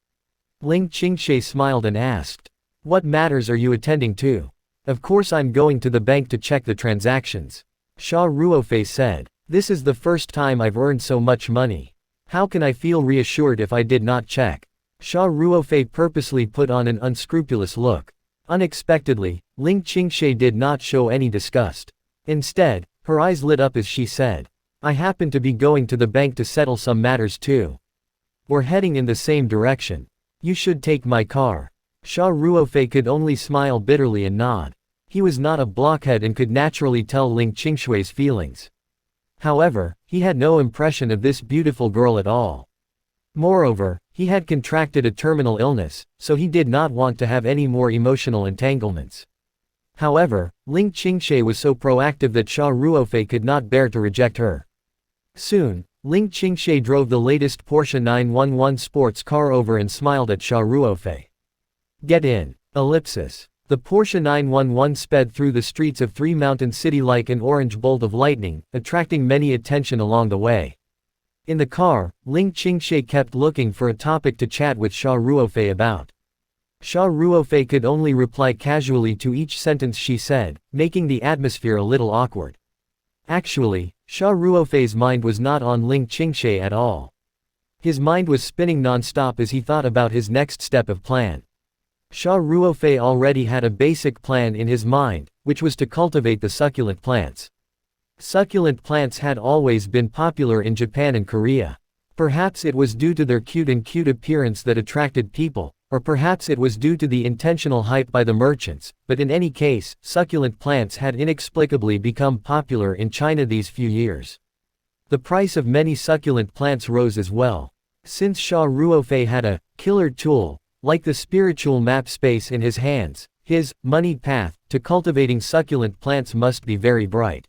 Ling Qingshe smiled and asked, "What matters are you attending to?" "Of course I'm going to the bank to check the transactions," Xia Ruofei said. "This is the first time I've earned so much money. How can I feel reassured if I did not check?" Xia Ruofei purposely put on an unscrupulous look. Unexpectedly, Ling Qingshe did not show any disgust. Instead, her eyes lit up as she said, "I happen to be going to the bank to settle some matters too. We're heading in the same direction. You should take my car." Xia Ruofei could only smile bitterly and nod. He was not a blockhead and could naturally tell Ling Qingshui's feelings. However, he had no impression of this beautiful girl at all. Moreover, he had contracted a terminal illness, so he did not want to have any more emotional entanglements. However, Ling Qingshe was so proactive that Xia Ruofei could not bear to reject her. Soon, Ling Qingshe drove the latest Porsche 911 sports car over and smiled at Xia Ruofei. "Get in." Ellipsis. The Porsche 911 sped through the streets of Three Mountain City like an orange bolt of lightning, attracting many attention along the way. In the car, Ling Qingshe kept looking for a topic to chat with Xia Ruofei about. Xia Ruofei could only reply casually to each sentence she said, making the atmosphere a little awkward. Actually, Xia Ruofei's mind was not on Ling Qingshe at all. His mind was spinning non-stop as he thought about his next step of plan. Xia Ruofei already had a basic plan in his mind, which was to cultivate the succulent plants. Succulent plants had always been popular in Japan and Korea. Perhaps it was due to their cute appearance that attracted people, or perhaps it was due to the intentional hype by the merchants, but in any case, succulent plants had inexplicably become popular in China these few years. The price of many succulent plants rose as well. Since Xia Ruofei had a killer tool, like the spiritual map space in his hands, his money path to cultivating succulent plants must be very bright.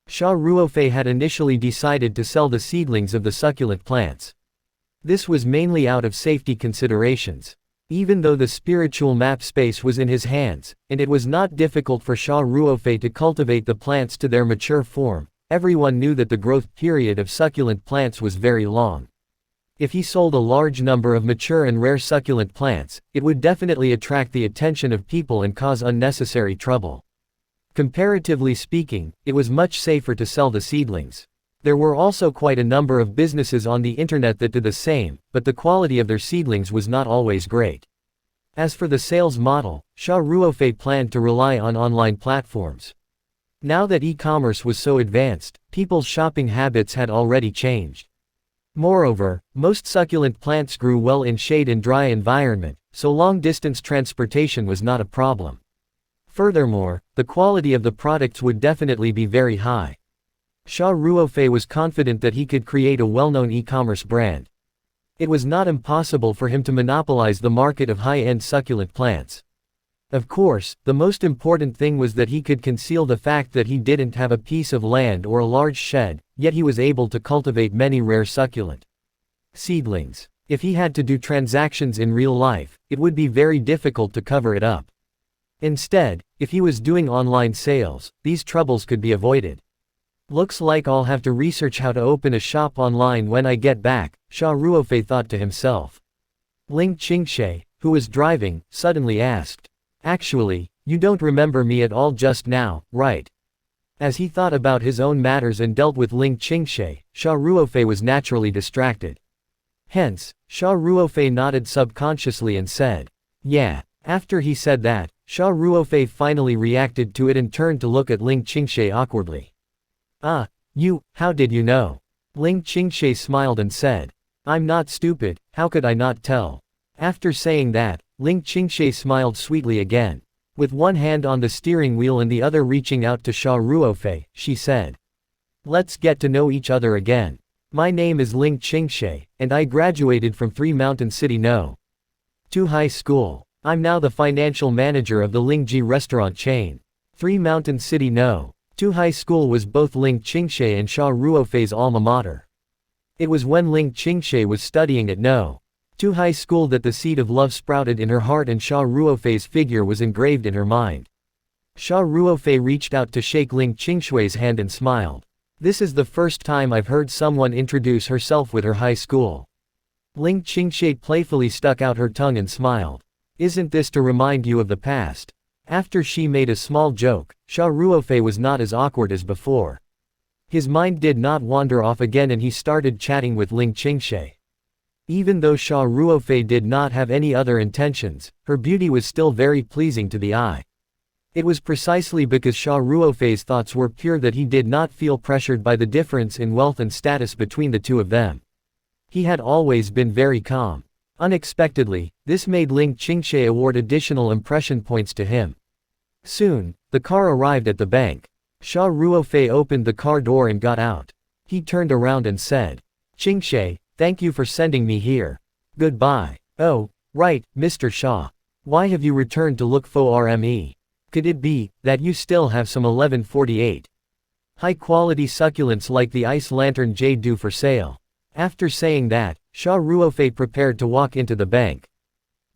Xia Ruofei had initially decided to sell the seedlings of the succulent plants. This was mainly out of safety considerations. Even though the spiritual map space was in his hands, and it was not difficult for Xia Ruofei to cultivate the plants to their mature form, everyone knew that the growth period of succulent plants was very long. If he sold a large number of mature and rare succulent plants, it would definitely attract the attention of people and cause unnecessary trouble. Comparatively speaking, it was much safer to sell the seedlings. There were also quite a number of businesses on the internet that did the same, but the quality of their seedlings was not always great. As for the sales model, Xia Ruofei planned to rely on online platforms. Now that e-commerce was so advanced, people's shopping habits had already changed. Moreover, most succulent plants grew well in shade and dry environment, so long-distance transportation was not a problem. Furthermore, the quality of the products would definitely be very high. Xia Ruofei was confident that he could create a well-known e-commerce brand. It was not impossible for him to monopolize the market of high-end succulent plants. Of course, the most important thing was that he could conceal the fact that he didn't have a piece of land or a large shed, yet he was able to cultivate many rare succulent seedlings. If he had to do transactions in real life, it would be very difficult to cover it up. Instead, if he was doing online sales, these troubles could be avoided. Looks like I'll have to research how to open a shop online when I get back, Xia Ruofei thought to himself. Ling Qingshe, who was driving, suddenly asked. Actually, you don't remember me at all just now, right? As he thought about his own matters and dealt with Ling Qingshe, Xia Ruofei was naturally distracted. Hence, Xia Ruofei nodded subconsciously and said, yeah. After he said that, Xia Ruofei finally reacted to it and turned to look at Ling Qingshe awkwardly. Ah, you, how did you know? Ling Qingshe smiled and said. I'm not stupid, how could I not tell? After saying that, Ling Qingshe smiled sweetly again. With one hand on the steering wheel and the other reaching out to Xia Ruofei, she said. Let's get to know each other again. My name is Ling Qingshe, and I graduated from 3 Mountain City No. 2 High School. I'm now the financial manager of the Lingji restaurant chain. 3 Mountain City No. 2 High School was both Ling Qingshe and Xia Ruofei's alma mater. It was when Ling Qingshe was studying at No. 2 High School that the seed of love sprouted in her heart and Xia Ruofei's figure was engraved in her mind. Xia Ruofei reached out to shake Ling Qingshui's hand and smiled. This is the first time I've heard someone introduce herself with her high school. Ling Qingshe playfully stuck out her tongue and smiled. Isn't this to remind you of the past? After she made a small joke, Xia Ruofei was not as awkward as before. His mind did not wander off again and he started chatting with Ling Qingshe. Even though Xia Ruofei did not have any other intentions, her beauty was still very pleasing to the eye. It was precisely because Xia Ruofei's thoughts were pure that he did not feel pressured by the difference in wealth and status between the two of them. He had always been very calm. Unexpectedly, this made Ling Qingshe award additional impression points to him. Soon, the car arrived at the bank. Xia Ruofei opened the car door and got out. He turned around and said, Qingshe, thank you for sending me here. Goodbye. Oh, right, Mr. Xia. Why have you returned to look for RME? Could it be that you still have some 1148 high-quality succulents like the ice lantern jade due for sale? After saying that, Xia Ruofei prepared to walk into the bank.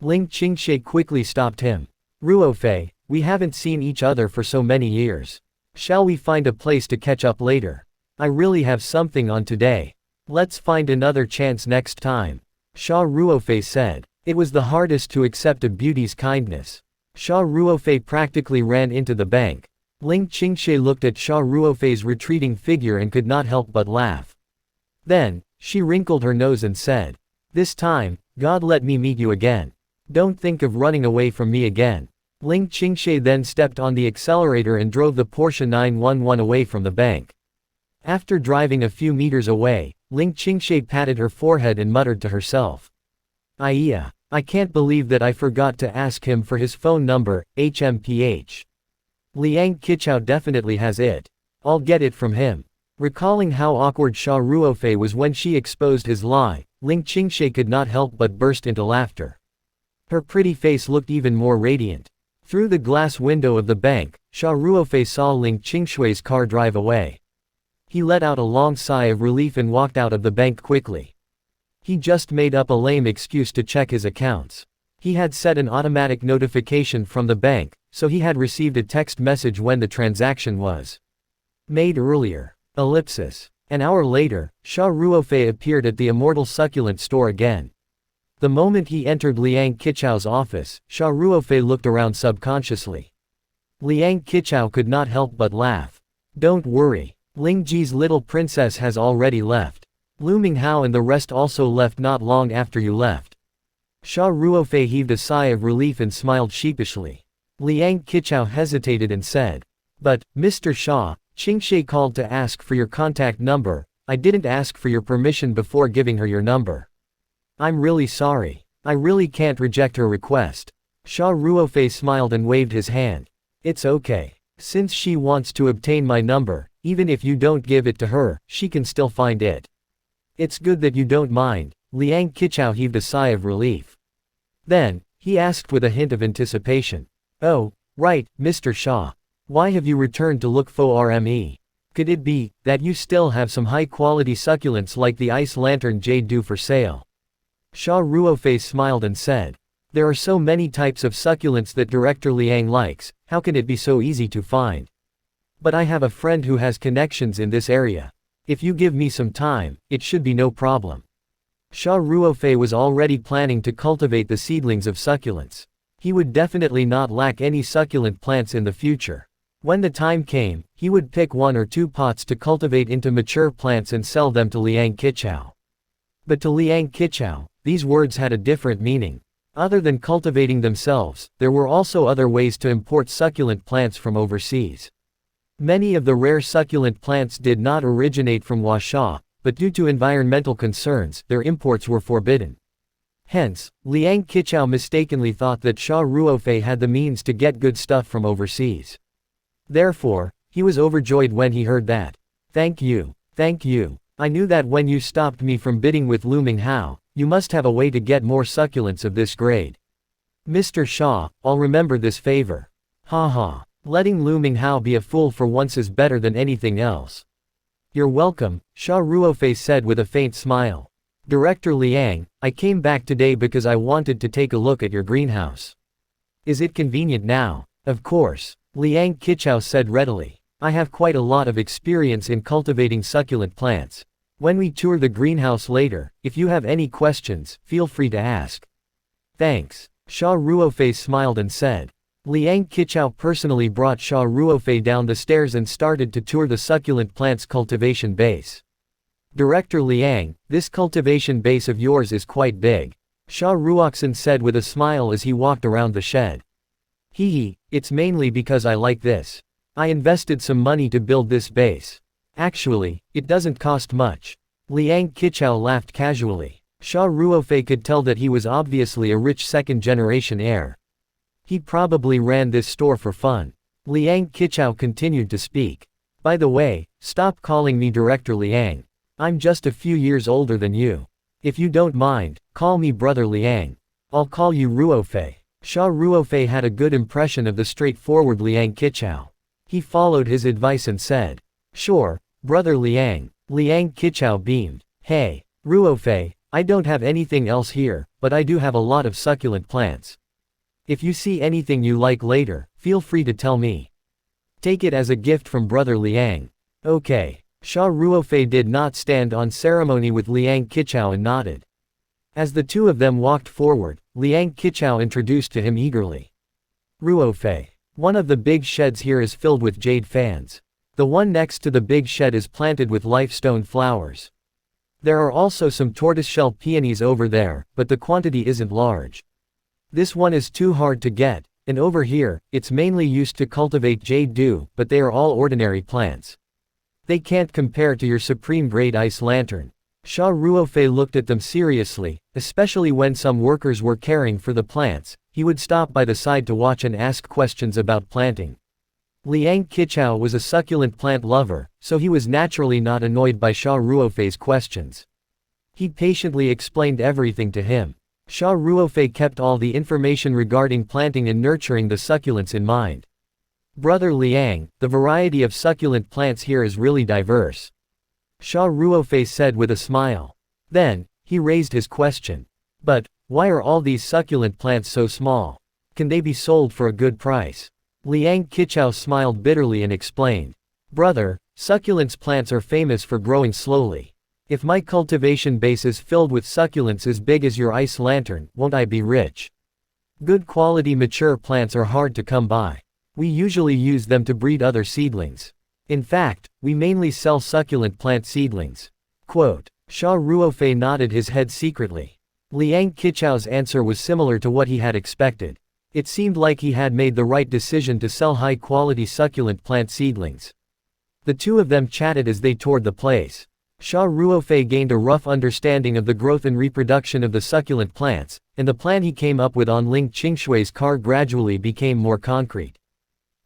Ling Qingshe quickly stopped him. Ruofei, we haven't seen each other for so many years. Shall we find a place to catch up later? I really have something on today. Let's find another chance next time. Xia Ruofei said. It was the hardest to accept a beauty's kindness. Xia Ruofei practically ran into the bank. Ling Qingshe looked at Xia Ruofei's retreating figure and could not help but laugh. Then, she wrinkled her nose and said, "This time, God let me meet you again. Don't think of running away from me again." Ling Qingshe then stepped on the accelerator and drove the Porsche 911 away from the bank. After driving a few meters away, Ling Qingshe patted her forehead and muttered to herself, "Iya, I can't believe that I forgot to ask him for his phone number, HMPH. Liang Qichao definitely has it. I'll get it from him." Recalling how awkward Xia Ruofei was when she exposed his lie, Ling Qingshe could not help but burst into laughter. Her pretty face looked even more radiant. Through the glass window of the bank, Xia Ruofei saw Ling Qingshui's car drive away. He let out a long sigh of relief and walked out of the bank quickly. He just made up a lame excuse to check his accounts. He had set an automatic notification from the bank, so he had received a text message when the transaction was made earlier. An hour later, Xia Ruofei appeared at the Immortal Succulent store again. The moment he entered Liang Qichao's office, Xia Ruofei looked around subconsciously. Liang Qichao could not help but laugh. "Don't worry. Ling Ji's little princess has already left. Lu Minghao and the rest also left not long after you left." Xia Ruofei heaved a sigh of relief and smiled sheepishly. Liang Qichao hesitated and said, "But, Mr. Xia, Qingshe called to ask for your contact number. I didn't ask for your permission before giving her your number. I'm really sorry. I really can't reject her request." Xia Ruofei smiled and waved his hand. "It's okay. Since she wants to obtain my number, even if you don't give it to her, she can still find it." "It's good that you don't mind." Liang Qichao heaved a sigh of relief. Then, he asked with a hint of anticipation, "Oh, right, Mr. Xia. Why have you returned to look for me? Could it be that you still have some high-quality succulents like the ice lantern jade due for sale?" Xia Ruofei smiled and said, "There are so many types of succulents that Director Liang likes, how can it be so easy to find? But I have a friend who has connections in this area. If you give me some time, it should be no problem." Xia Ruofei was already planning to cultivate the seedlings of succulents. He would definitely not lack any succulent plants in the future. When the time came, he would pick 1 or 2 pots to cultivate into mature plants and sell them to Liang Qichao. But to Liang Qichao, these words had a different meaning. Other than cultivating themselves, there were also other ways to import succulent plants from overseas. Many of the rare succulent plants did not originate from Huasha, but due to environmental concerns, their imports were forbidden. Hence, Liang Qichao mistakenly thought that Xia Ruofei had the means to get good stuff from overseas. Therefore, he was overjoyed when he heard that. Thank you. I knew that when you stopped me from bidding with Lu Minghao, you must have a way to get more succulents of this grade. Mr. Xia, I'll remember this favor." Ha. Letting Lu Minghao be a fool for once is better than anything else." "You're welcome," Xia Ruofei said with a faint smile. "Director Liang, I came back today because I wanted to take a look at your greenhouse. Is it convenient now?" "Of course," Liang Qichao said readily. "I have quite a lot of experience in cultivating succulent plants. When we tour the greenhouse later, if you have any questions, feel free to ask." "Thanks." Xia Ruofei smiled and said. Liang Qichao personally brought Xia Ruofei down the stairs and started to tour the succulent plants cultivation base. "Director Liang, this cultivation base of yours is quite big," Xia Ruoxin said with a smile as he walked around the shed. "Hee, it's mainly because I like this. I invested some money to build this base. Actually, it doesn't cost much." Liang Qichao laughed casually. Xia Ruofei could tell that he was obviously a rich second-generation heir. He probably ran this store for fun. Liang Qichao continued to speak. "By the way, stop calling me Director Liang. I'm just a few years older than you. If you don't mind, call me Brother Liang. I'll call you Ruofei." Xia Ruofei had a good impression of the straightforward Liang Qichao. He followed his advice and said, "Sure, Brother Liang." Liang Qichao beamed. "Hey, Ruofei, I don't have anything else here, but I do have a lot of succulent plants. If you see anything you like later, feel free to tell me. Take it as a gift from Brother Liang." "Okay." Xia Ruofei did not stand on ceremony with Liang Qichao and nodded. As the two of them walked forward, Liang Qichao introduced to him eagerly. "Ruofei. One of the big sheds here is filled with jade fans. The one next to the big shed is planted with lifestone flowers. There are also some tortoiseshell peonies over there, but the quantity isn't large. This one is too hard to get, and over here, it's mainly used to cultivate jade dew, but they are all ordinary plants. They can't compare to your supreme grade ice lantern. Xia Ruofei looked at them seriously, especially when some workers were caring for the plants. He would stop by the side to watch and ask questions about planting. Liang Qichao was a succulent plant lover, so he was naturally not annoyed by Xia Ruofei's questions. He patiently explained everything to him. Xia Ruofei kept all the information regarding planting and nurturing the succulents in mind. Brother Liang, the variety of succulent plants here is really diverse. Xia Ruofei said with a smile. Then, he raised his question. But, why are all these succulent plants so small? Can they be sold for a good price? Liang Qichao smiled bitterly and explained. Brother, succulents plants are famous for growing slowly. If my cultivation base is filled with succulents as big as your ice lantern, won't I be rich? Good quality mature plants are hard to come by. We usually use them to breed other seedlings. In fact, we mainly sell succulent plant seedlings. Quote. Xia Ruofei nodded his head secretly. Liang Qichao's answer was similar to what he had expected. It seemed like he had made the right decision to sell high-quality succulent plant seedlings. The two of them chatted as they toured the place. Xia Ruofei gained a rough understanding of the growth and reproduction of the succulent plants, and the plan he came up with on Ling Qingshui's car gradually became more concrete.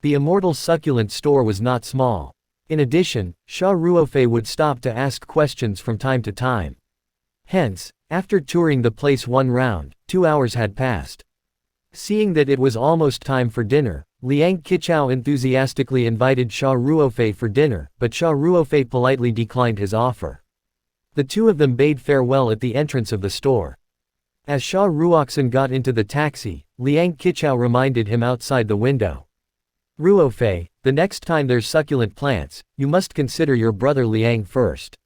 The immortal succulent store was not small. In addition, Xia Ruofei would stop to ask questions from time to time. Hence, after touring the place one round, 2 hours had passed. Seeing that it was almost time for dinner, Liang Qichao enthusiastically invited Xia Ruofei for dinner, but Xia Ruofei politely declined his offer. The two of them bade farewell at the entrance of the store. As Xia Ruoxin got into the taxi, Liang Qichao reminded him outside the window. Ruofei, the next time there's succulent plants, you must consider your brother Liang first.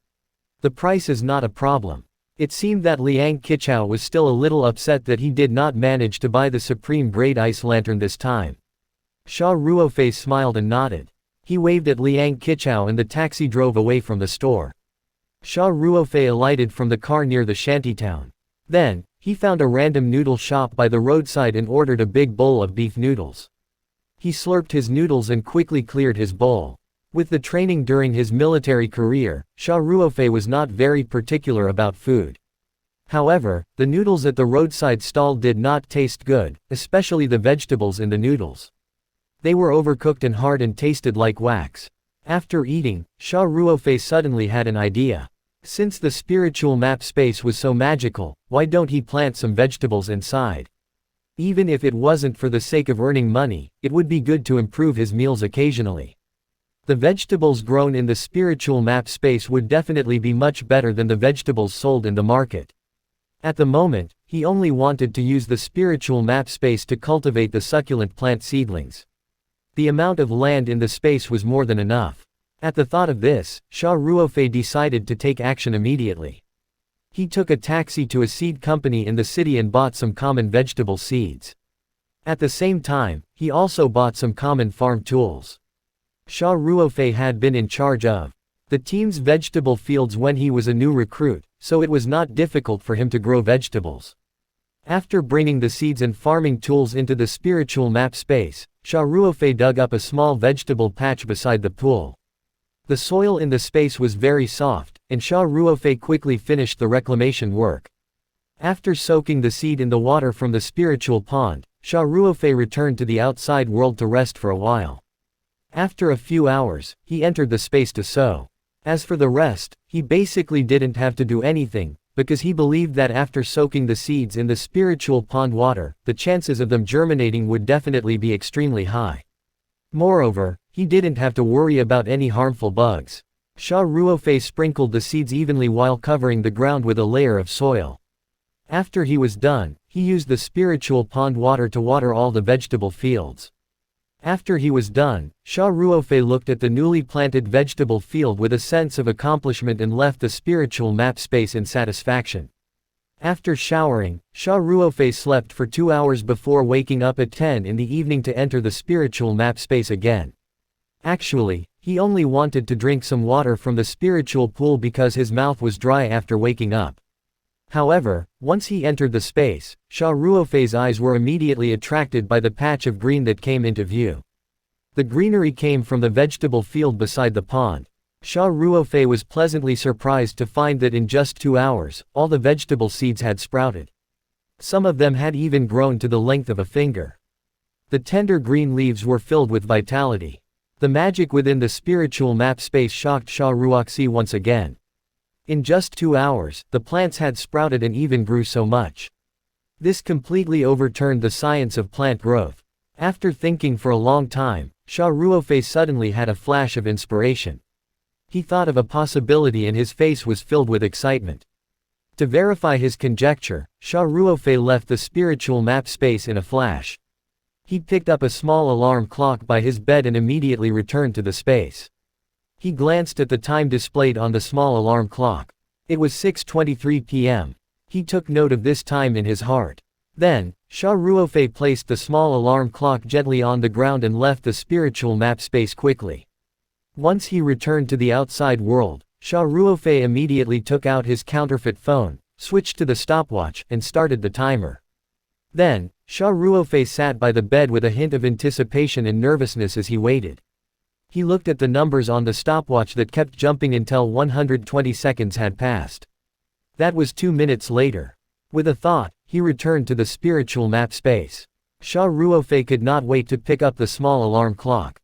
The price is not a problem. It seemed that Liang Qichao was still a little upset that he did not manage to buy the supreme grade ice lantern this time. Xia Ruofei smiled and nodded. He waved at Liang Qichao and the taxi drove away from the store. Xia Ruofei alighted from the car near the shantytown. Then, he found a random noodle shop by the roadside and ordered a big bowl of beef noodles. He slurped his noodles and quickly cleared his bowl. With the training during his military career, Xia Ruofei was not very particular about food. However, the noodles at the roadside stall did not taste good, especially the vegetables in the noodles. They were overcooked and hard and tasted like wax. After eating, Xia Ruofei suddenly had an idea. Since the spiritual map space was so magical, why don't he plant some vegetables inside? Even if it wasn't for the sake of earning money, it would be good to improve his meals occasionally. The vegetables grown in the spiritual map space would definitely be much better than the vegetables sold in the market. At the moment, he only wanted to use the spiritual map space to cultivate the succulent plant seedlings. The amount of land in the space was more than enough. At the thought of this, Xia Ruofei decided to take action immediately. He took a taxi to a seed company in the city and bought some common vegetable seeds. At the same time, he also bought some common farm tools. Xia Ruofei had been in charge of the team's vegetable fields when he was a new recruit, so it was not difficult for him to grow vegetables. After bringing the seeds and farming tools into the spiritual map space, Xia Ruofei dug up a small vegetable patch beside the pool. The soil in the space was very soft, and Xia Ruofei quickly finished the reclamation work. After soaking the seed in the water from the spiritual pond, Xia Ruofei returned to the outside world to rest for a while. After a few hours, he entered the space to sow. As for the rest, he basically didn't have to do anything, because he believed that after soaking the seeds in the spiritual pond water, the chances of them germinating would definitely be extremely high. Moreover, he didn't have to worry about any harmful bugs. Xia Ruofei sprinkled the seeds evenly while covering the ground with a layer of soil. After he was done, he used the spiritual pond water to water all the vegetable fields. After he was done, Xia Ruofei looked at the newly planted vegetable field with a sense of accomplishment and left the spiritual map space in satisfaction. After showering, Xia Ruofei slept for 2 hours before waking up at 10 in the evening to enter the spiritual map space again. Actually, he only wanted to drink some water from the spiritual pool because his mouth was dry after waking up. However, once he entered the space, Xia Ruofei's eyes were immediately attracted by the patch of green that came into view. The greenery came from the vegetable field beside the pond. Xia Ruofei was pleasantly surprised to find that in just 2 hours, all the vegetable seeds had sprouted. Some of them had even grown to the length of a finger. The tender green leaves were filled with vitality. The magic within the spiritual map space shocked Xia Ruofei once again. In just 2 hours, the plants had sprouted and even grew so much. This completely overturned the science of plant growth. After thinking for a long time, Xia Ruofei suddenly had a flash of inspiration. He thought of a possibility and his face was filled with excitement. To verify his conjecture, Xia Ruofei left the spiritual map space in a flash. He picked up a small alarm clock by his bed and immediately returned to the space. He glanced at the time displayed on the small alarm clock. It was 6:23 p.m. He took note of this time in his heart. Then, Xia Ruofei placed the small alarm clock gently on the ground and left the spiritual map space quickly. Once he returned to the outside world, Xia Ruofei immediately took out his counterfeit phone, switched to the stopwatch, and started the timer. Then, Xia Ruofei sat by the bed with a hint of anticipation and nervousness as he waited. He looked at the numbers on the stopwatch that kept jumping until 120 seconds had passed. That was 2 minutes later. With a thought, he returned to the spiritual map space. Xia Ruofei could not wait to pick up the small alarm clock.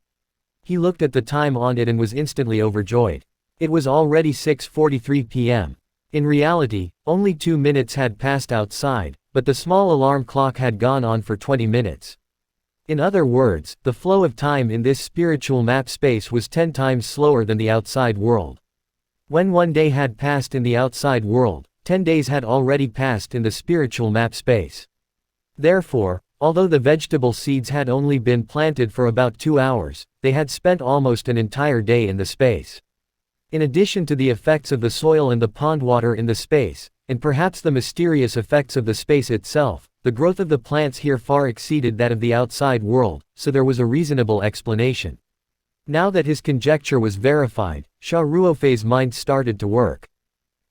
He looked at the time on it and was instantly overjoyed. It was already 6:43 p.m. In reality, only 2 minutes had passed outside, but the small alarm clock had gone on for 20 minutes. In other words, the flow of time in this spiritual map space was 10 times slower than the outside world. When 1 day had passed in the outside world, 10 days had already passed in the spiritual map space. Therefore, although the vegetable seeds had only been planted for about 2 hours, they had spent almost an entire day in the space. In addition to the effects of the soil and the pond water in the space, and perhaps the mysterious effects of the space itself, the growth of the plants here far exceeded that of the outside world, so there was a reasonable explanation. Now that his conjecture was verified, Xia Ruofei's mind started to work.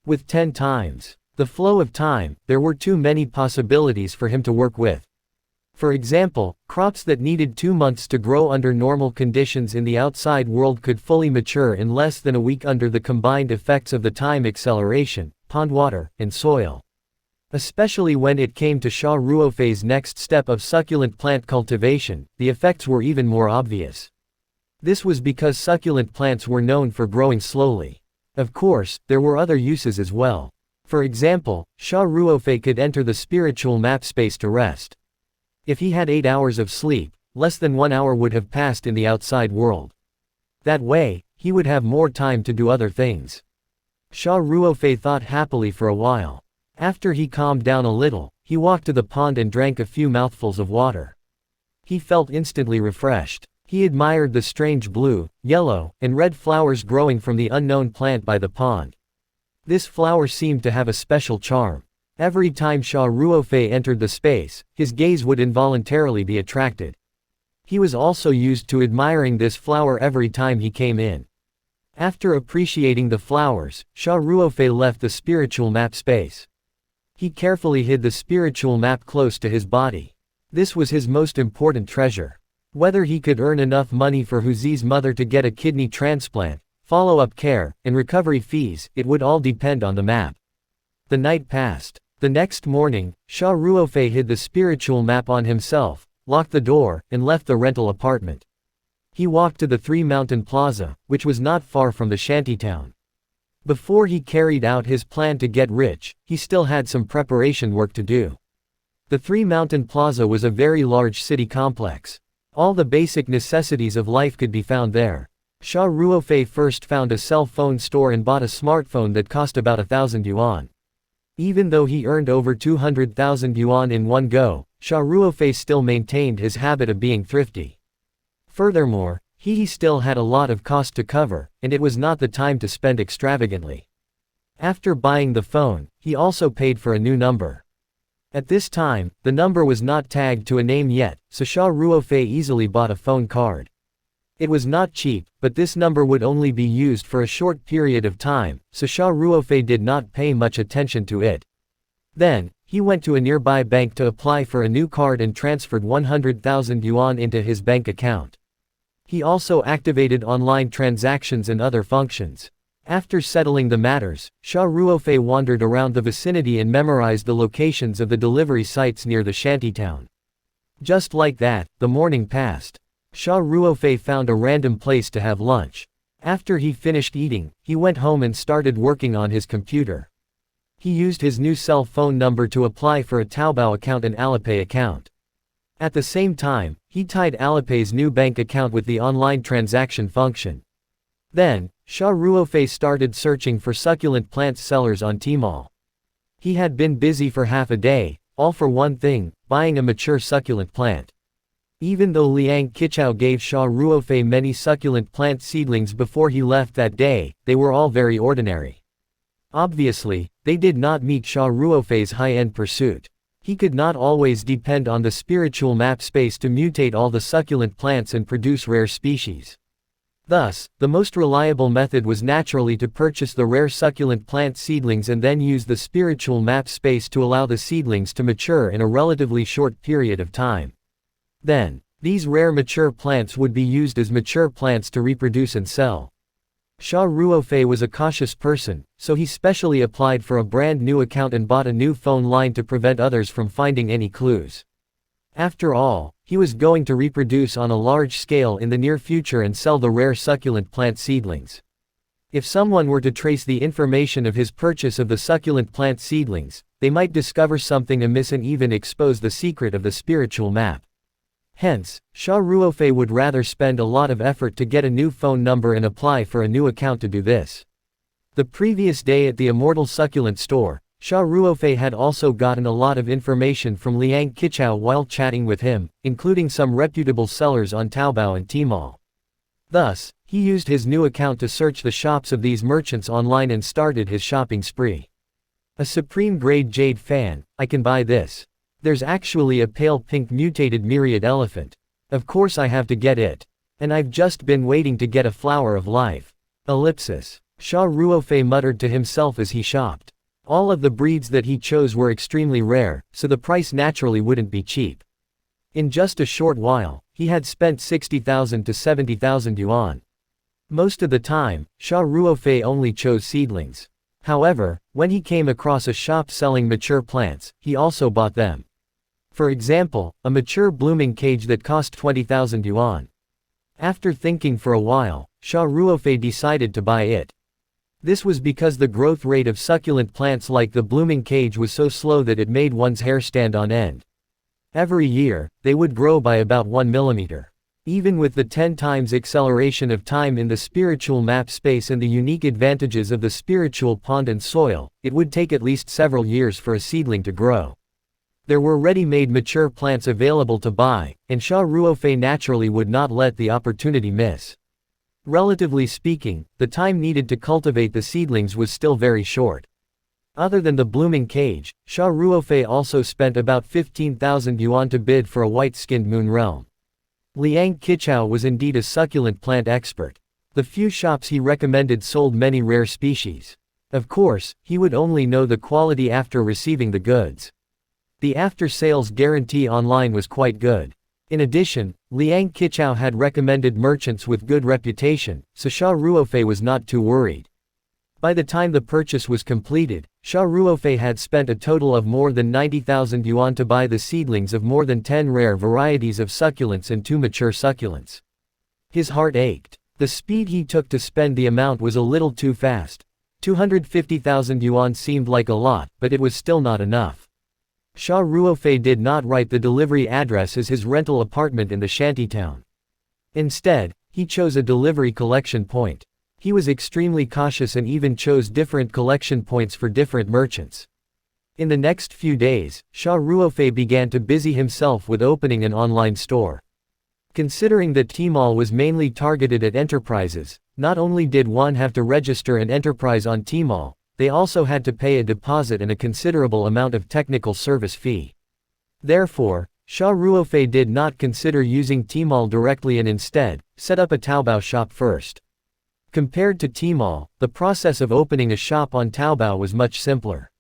With 10 times the flow of time, there were too many possibilities for him to work with. For example, crops that needed 2 months to grow under normal conditions in the outside world could fully mature in less than a week under the combined effects of the time acceleration, pond water, and soil. Especially when it came to Xia Ruofei's next step of succulent plant cultivation, the effects were even more obvious. This was because succulent plants were known for growing slowly. Of course, there were other uses as well. For example, Xia Ruofei could enter the spiritual map space to rest. If he had 8 hours of sleep, less than 1 hour would have passed in the outside world. That way, he would have more time to do other things. Xia Ruofei thought happily for a while. After he calmed down a little, he walked to the pond and drank a few mouthfuls of water. He felt instantly refreshed. He admired the strange blue, yellow, and red flowers growing from the unknown plant by the pond. This flower seemed to have a special charm. Every time Xia Ruofei entered the space, his gaze would involuntarily be attracted. He was also used to admiring this flower every time he came in. After appreciating the flowers, Xia Ruofei left the spiritual map space. He carefully hid the spiritual map close to his body. This was his most important treasure. Whether he could earn enough money for Huzi's mother to get a kidney transplant, follow-up care, and recovery fees, it would all depend on the map. The night passed. The next morning, Xia Ruofei hid the spiritual map on himself, locked the door, and left the rental apartment. He walked to the Three Mountain Plaza, which was not far from the shantytown. Before he carried out his plan to get rich, he still had some preparation work to do. The Three Mountain Plaza was a very large city complex. All the basic necessities of life could be found there. Xia Ruofei first found a cell phone store and bought a smartphone that cost about 1,000 yuan. Even though he earned over 200,000 yuan in one go, Xia Ruofei still maintained his habit of being thrifty. Furthermore, he still had a lot of cost to cover, and it was not the time to spend extravagantly. After buying the phone, he also paid for a new number. At this time, the number was not tagged to a name yet, so Xia Ruofei easily bought a phone card. It was not cheap, but this number would only be used for a short period of time, so Xia Ruofei did not pay much attention to it. Then, he went to a nearby bank to apply for a new card and transferred 100,000 yuan into his bank account. He also activated online transactions and other functions. After settling the matters, Xia Ruofei wandered around the vicinity and memorized the locations of the delivery sites near the shantytown. Just like that, the morning passed. Xia Ruofei found a random place to have lunch. After he finished eating, he went home and started working on his computer. He used his new cell phone number to apply for a Taobao account and Alipay account. At the same time, he tied Alipay's new bank account with the online transaction function. Then, Xia Ruofei started searching for succulent plant sellers on Tmall. He had been busy for half a day, all for one thing, buying a mature succulent plant. Even though Liang Qichao gave Xia Ruofei many succulent plant seedlings before he left that day, they were all very ordinary. Obviously, they did not meet Xia Ruofei's high-end pursuit. He could not always depend on the spiritual map space to mutate all the succulent plants and produce rare species. Thus, the most reliable method was naturally to purchase the rare succulent plant seedlings and then use the spiritual map space to allow the seedlings to mature in a relatively short period of time. Then, these rare mature plants would be used as mature plants to reproduce and sell. Xia Ruofei was a cautious person, so he specially applied for a brand new account and bought a new phone line to prevent others from finding any clues. After all, he was going to reproduce on a large scale in the near future and sell the rare succulent plant seedlings. If someone were to trace the information of his purchase of the succulent plant seedlings, they might discover something amiss and even expose the secret of the spiritual map. Hence, Xia Ruofei would rather spend a lot of effort to get a new phone number and apply for a new account to do this. The previous day at the Immortal Succulent store, Xia Ruofei had also gotten a lot of information from Liang Qichao while chatting with him, including some reputable sellers on Taobao and Tmall. Thus, he used his new account to search the shops of these merchants online and started his shopping spree. A supreme grade jade fan, I can buy this. There's actually a pale pink mutated myriad elephant. Of course I have to get it. And I've just been waiting to get a flower of life. Ellipsis. Xia Ruofei muttered to himself as he shopped. All of the breeds that he chose were extremely rare, so the price naturally wouldn't be cheap. In just a short while, he had spent 60,000 to 70,000 yuan. Most of the time, Xia Ruofei only chose seedlings. However, when he came across a shop selling mature plants, he also bought them. For example, a mature blooming cage that cost 20,000 yuan. After thinking for a while, Xia Ruofei decided to buy it. This was because the growth rate of succulent plants like the blooming cage was so slow that it made one's hair stand on end. Every year, they would grow by about 1 millimeter. Even with the 10 times acceleration of time in the spiritual map space and the unique advantages of the spiritual pond and soil, it would take at least several years for a seedling to grow. There were ready-made mature plants available to buy, and Xia Ruofei naturally would not let the opportunity miss. Relatively speaking, the time needed to cultivate the seedlings was still very short. Other than the blooming cage, Xia Ruofei also spent about 15,000 yuan to bid for a white-skinned moon realm. Liang Qichao was indeed a succulent plant expert. The few shops he recommended sold many rare species. Of course, he would only know the quality after receiving the goods. The after-sales guarantee online was quite good. In addition, Liang Qichao had recommended merchants with good reputation, so Xia Ruofei was not too worried. By the time the purchase was completed, Xia Ruofei had spent a total of more than 90,000 yuan to buy the seedlings of more than 10 rare varieties of succulents and 2 mature succulents. His heart ached. The speed he took to spend the amount was a little too fast. 250,000 yuan seemed like a lot, but it was still not enough. Xia Ruofei did not write the delivery address as his rental apartment in the shantytown. Instead, he chose a delivery collection point. He was extremely cautious and even chose different collection points for different merchants. In the next few days, Xia Ruofei began to busy himself with opening an online store. Considering that Tmall was mainly targeted at enterprises, not only did one have to register an enterprise on Tmall, they also had to pay a deposit and a considerable amount of technical service fee. Therefore, Xia Ruofei did not consider using Tmall directly and instead, set up a Taobao shop first. Compared to Tmall, the process of opening a shop on Taobao was much simpler.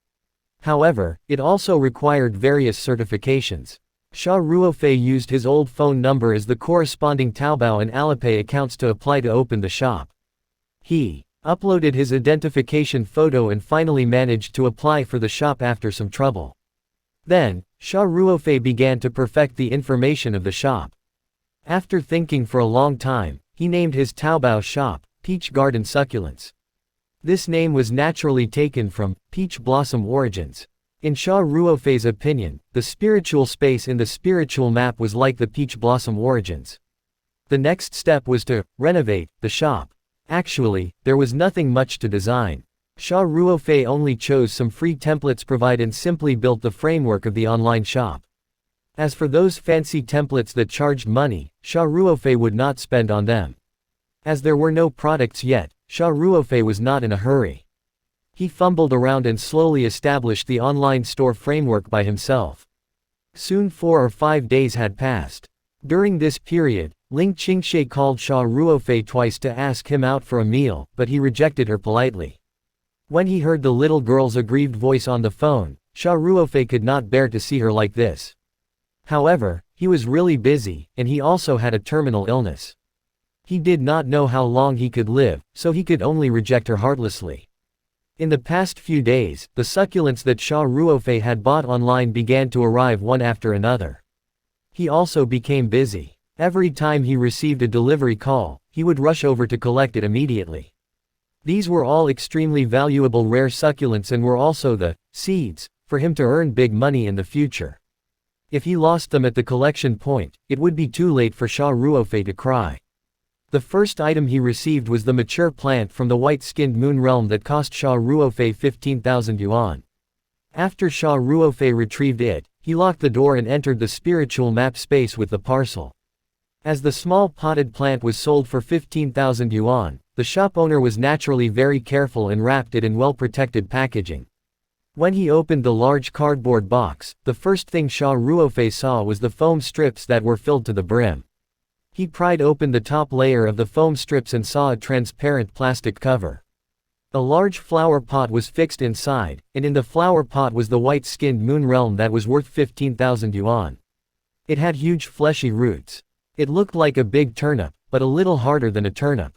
However, it also required various certifications. Xia Ruofei used his old phone number as the corresponding Taobao and Alipay accounts to apply to open the shop. He uploaded his identification photo and finally managed to apply for the shop after some trouble. Then, Xia Ruofei began to perfect the information of the shop. After thinking for a long time, he named his Taobao shop, Peach Garden Succulents. This name was naturally taken from peach blossom origins. In Xia Ruofei's opinion, the spiritual space in the spiritual map was like the peach blossom origins. The next step was to renovate the shop. Actually, there was nothing much to design. Xia Ruofei only chose some free templates provided and simply built the framework of the online shop. As for those fancy templates that charged money, Xia Ruofei would not spend on them. As there were no products yet, Xia Ruofei was not in a hurry. He fumbled around and slowly established the online store framework by himself. Soon 4 or 5 days had passed. During this period, Ling Qingshe called Xia Ruofei twice to ask him out for a meal, but he rejected her politely. When he heard the little girl's aggrieved voice on the phone, Xia Ruofei could not bear to see her like this. However, he was really busy, and he also had a terminal illness. He did not know how long he could live, so he could only reject her heartlessly. In the past few days, the succulents that Xia Ruofei had bought online began to arrive one after another. He also became busy. Every time he received a delivery call, he would rush over to collect it immediately. These were all extremely valuable rare succulents and were also the seeds for him to earn big money in the future. If he lost them at the collection point, it would be too late for Xia Ruofei to cry. The first item he received was the mature plant from the white-skinned moon realm that cost Xia Ruofei 15,000 yuan. After Xia Ruofei retrieved it, he locked the door and entered the spiritual map space with the parcel. As the small potted plant was sold for 15,000 yuan, the shop owner was naturally very careful and wrapped it in well-protected packaging. When he opened the large cardboard box, the first thing Xia Ruofei saw was the foam strips that were filled to the brim. He pried open the top layer of the foam strips and saw a transparent plastic cover. A large flower pot was fixed inside, and in the flower pot was the white-skinned moon realm that was worth 15,000 yuan. It had huge fleshy roots. It looked like a big turnip, but a little harder than a turnip.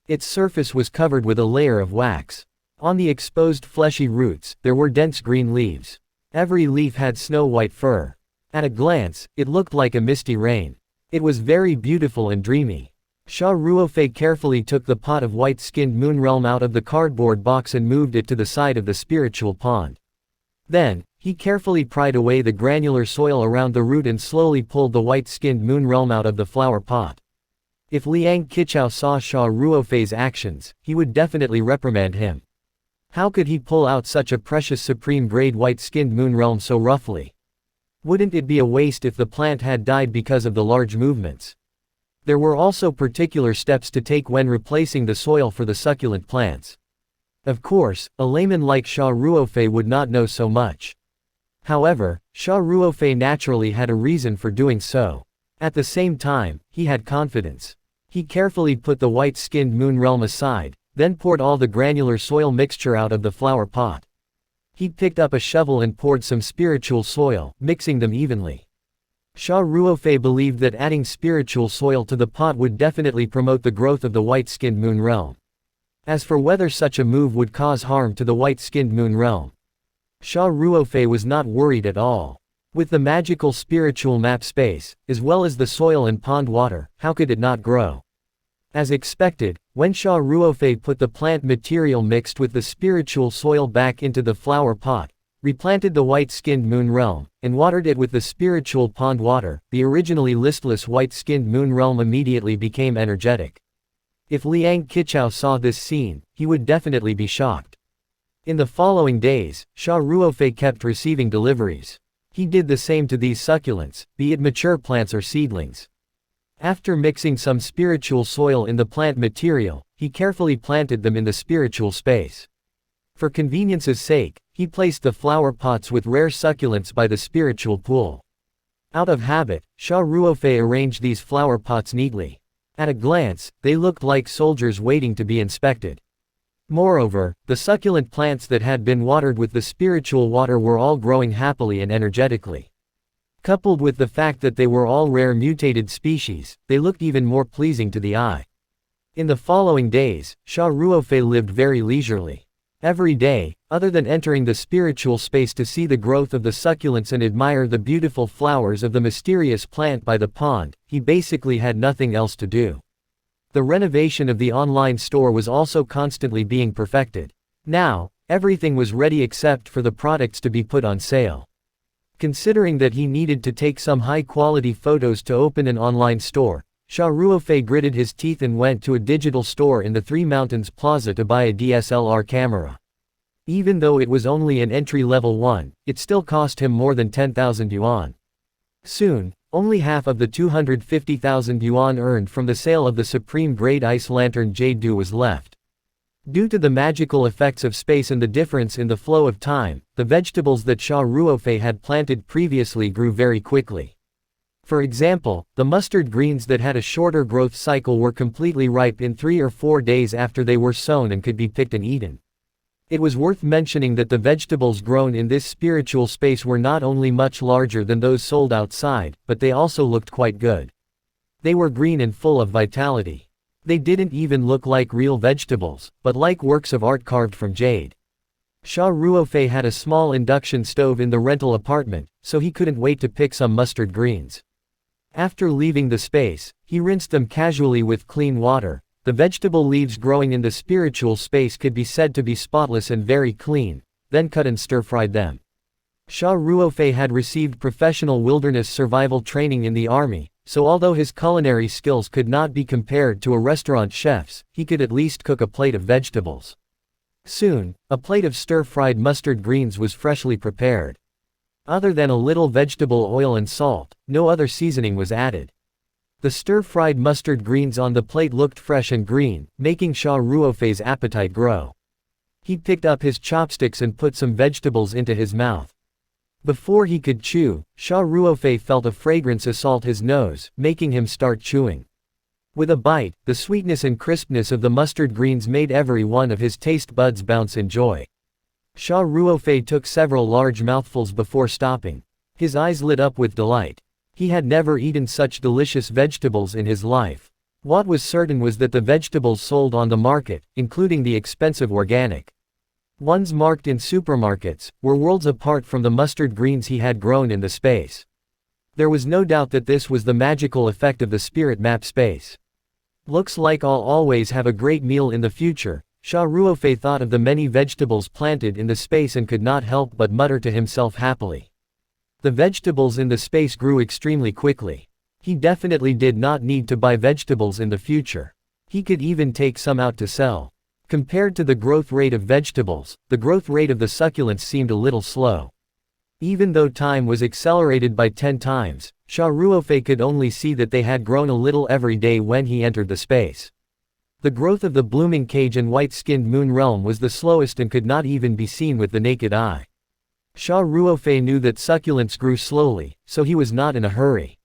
Its surface was covered with a layer of wax. On the exposed fleshy roots, there were dense green leaves. Every leaf had snow-white fur. At a glance, it looked like a misty rain. It was very beautiful and dreamy. Xia Ruofei carefully took the pot of white-skinned moon realm out of the cardboard box and moved it to the side of the spiritual pond. Then, he carefully pried away the granular soil around the root and slowly pulled the white-skinned moon realm out of the flower pot. If Liang Qichao saw Xia Ruofei's actions, he would definitely reprimand him. How could he pull out such a precious supreme-grade white-skinned moon realm so roughly? Wouldn't it be a waste if the plant had died because of the large movements? There were also particular steps to take when replacing the soil for the succulent plants. Of course, a layman like Xia Ruofei would not know so much. However, Xia Ruofei naturally had a reason for doing so. At the same time, he had confidence. He carefully put the white-skinned moon realm aside, then poured all the granular soil mixture out of the flower pot. He picked up a shovel and poured some spiritual soil, mixing them evenly. Xia Ruofei believed that adding spiritual soil to the pot would definitely promote the growth of the white-skinned moon realm. As for whether such a move would cause harm to the white-skinned moon realm, Xia Ruofei was not worried at all. With the magical spiritual map space, as well as the soil and pond water, how could it not grow? As expected, when Xia Ruofei put the plant material mixed with the spiritual soil back into the flower pot, replanted the white-skinned moon realm, and watered it with the spiritual pond water, the originally listless white-skinned moon realm immediately became energetic. If Liang Qichao saw this scene, he would definitely be shocked. In the following days, Xia Ruofei kept receiving deliveries. He did the same to these succulents, be it mature plants or seedlings. After mixing some spiritual soil in the plant material, he carefully planted them in the spiritual space. For convenience's sake, he placed the flower pots with rare succulents by the spiritual pool. Out of habit, Xia Ruofei arranged these flower pots neatly. At a glance, they looked like soldiers waiting to be inspected. Moreover, the succulent plants that had been watered with the spiritual water were all growing happily and energetically. Coupled with the fact that they were all rare mutated species, they looked even more pleasing to the eye. In the following days, Xia Ruofei lived very leisurely. Every day, other than entering the spiritual space to see the growth of the succulents and admire the beautiful flowers of the mysterious plant by the pond, he basically had nothing else to do. The renovation of the online store was also constantly being perfected. Now, everything was ready except for the products to be put on sale. Considering that he needed to take some high-quality photos to open an online store, Xia Ruofei gritted his teeth and went to a digital store in the Three Mountains Plaza to buy a DSLR camera. Even though it was only an entry-level one, it still cost him more than 10,000 yuan. Soon, only half of the 250,000 yuan earned from the sale of the supreme-grade ice lantern Jade was left. Due to the magical effects of space and the difference in the flow of time, the vegetables that Xia Ruofei had planted previously grew very quickly. For example, the mustard greens that had a shorter growth cycle were completely ripe in 3 or 4 days after they were sown and could be picked and eaten. It was worth mentioning that the vegetables grown in this spiritual space were not only much larger than those sold outside, but they also looked quite good. They were green and full of vitality. They didn't even look like real vegetables, but like works of art carved from jade. Xia Ruofei had a small induction stove in the rental apartment, so he couldn't wait to pick some mustard greens. After leaving the space, he rinsed them casually with clean water. The vegetable leaves growing in the spiritual space could be said to be spotless and very clean, then cut and stir-fried them. Xia Ruofei had received professional wilderness survival training in the army, so although his culinary skills could not be compared to a restaurant chef's, he could at least cook a plate of vegetables. Soon, a plate of stir-fried mustard greens was freshly prepared. Other than a little vegetable oil and salt, no other seasoning was added. The stir-fried mustard greens on the plate looked fresh and green, making Xia Ruofei's appetite grow. He picked up his chopsticks and put some vegetables into his mouth. Before he could chew, Xia Ruofei felt a fragrance assault his nose, making him start chewing. With a bite, the sweetness and crispness of the mustard greens made every one of his taste buds bounce in joy. Xia Ruofei took several large mouthfuls before stopping. His eyes lit up with delight. He had never eaten such delicious vegetables in his life. What was certain was that the vegetables sold on the market, including the expensive organic ones marked in supermarkets, were worlds apart from the mustard greens he had grown in the space. There was no doubt that this was the magical effect of the spirit map space. Looks like I'll always have a great meal in the future. Xia Ruofei thought of the many vegetables planted in the space and could not help but mutter to himself happily. The vegetables in the space grew extremely quickly. He definitely did not need to buy vegetables in the future. He could even take some out to sell. Compared to the growth rate of vegetables, the growth rate of the succulents seemed a little slow. Even though time was accelerated by 10 times, Xia Ruofei could only see that they had grown a little every day when he entered the space. The growth of the blooming cage and white-skinned moon realm was the slowest and could not even be seen with the naked eye. Xia Ruofei knew that succulents grew slowly, so he was not in a hurry.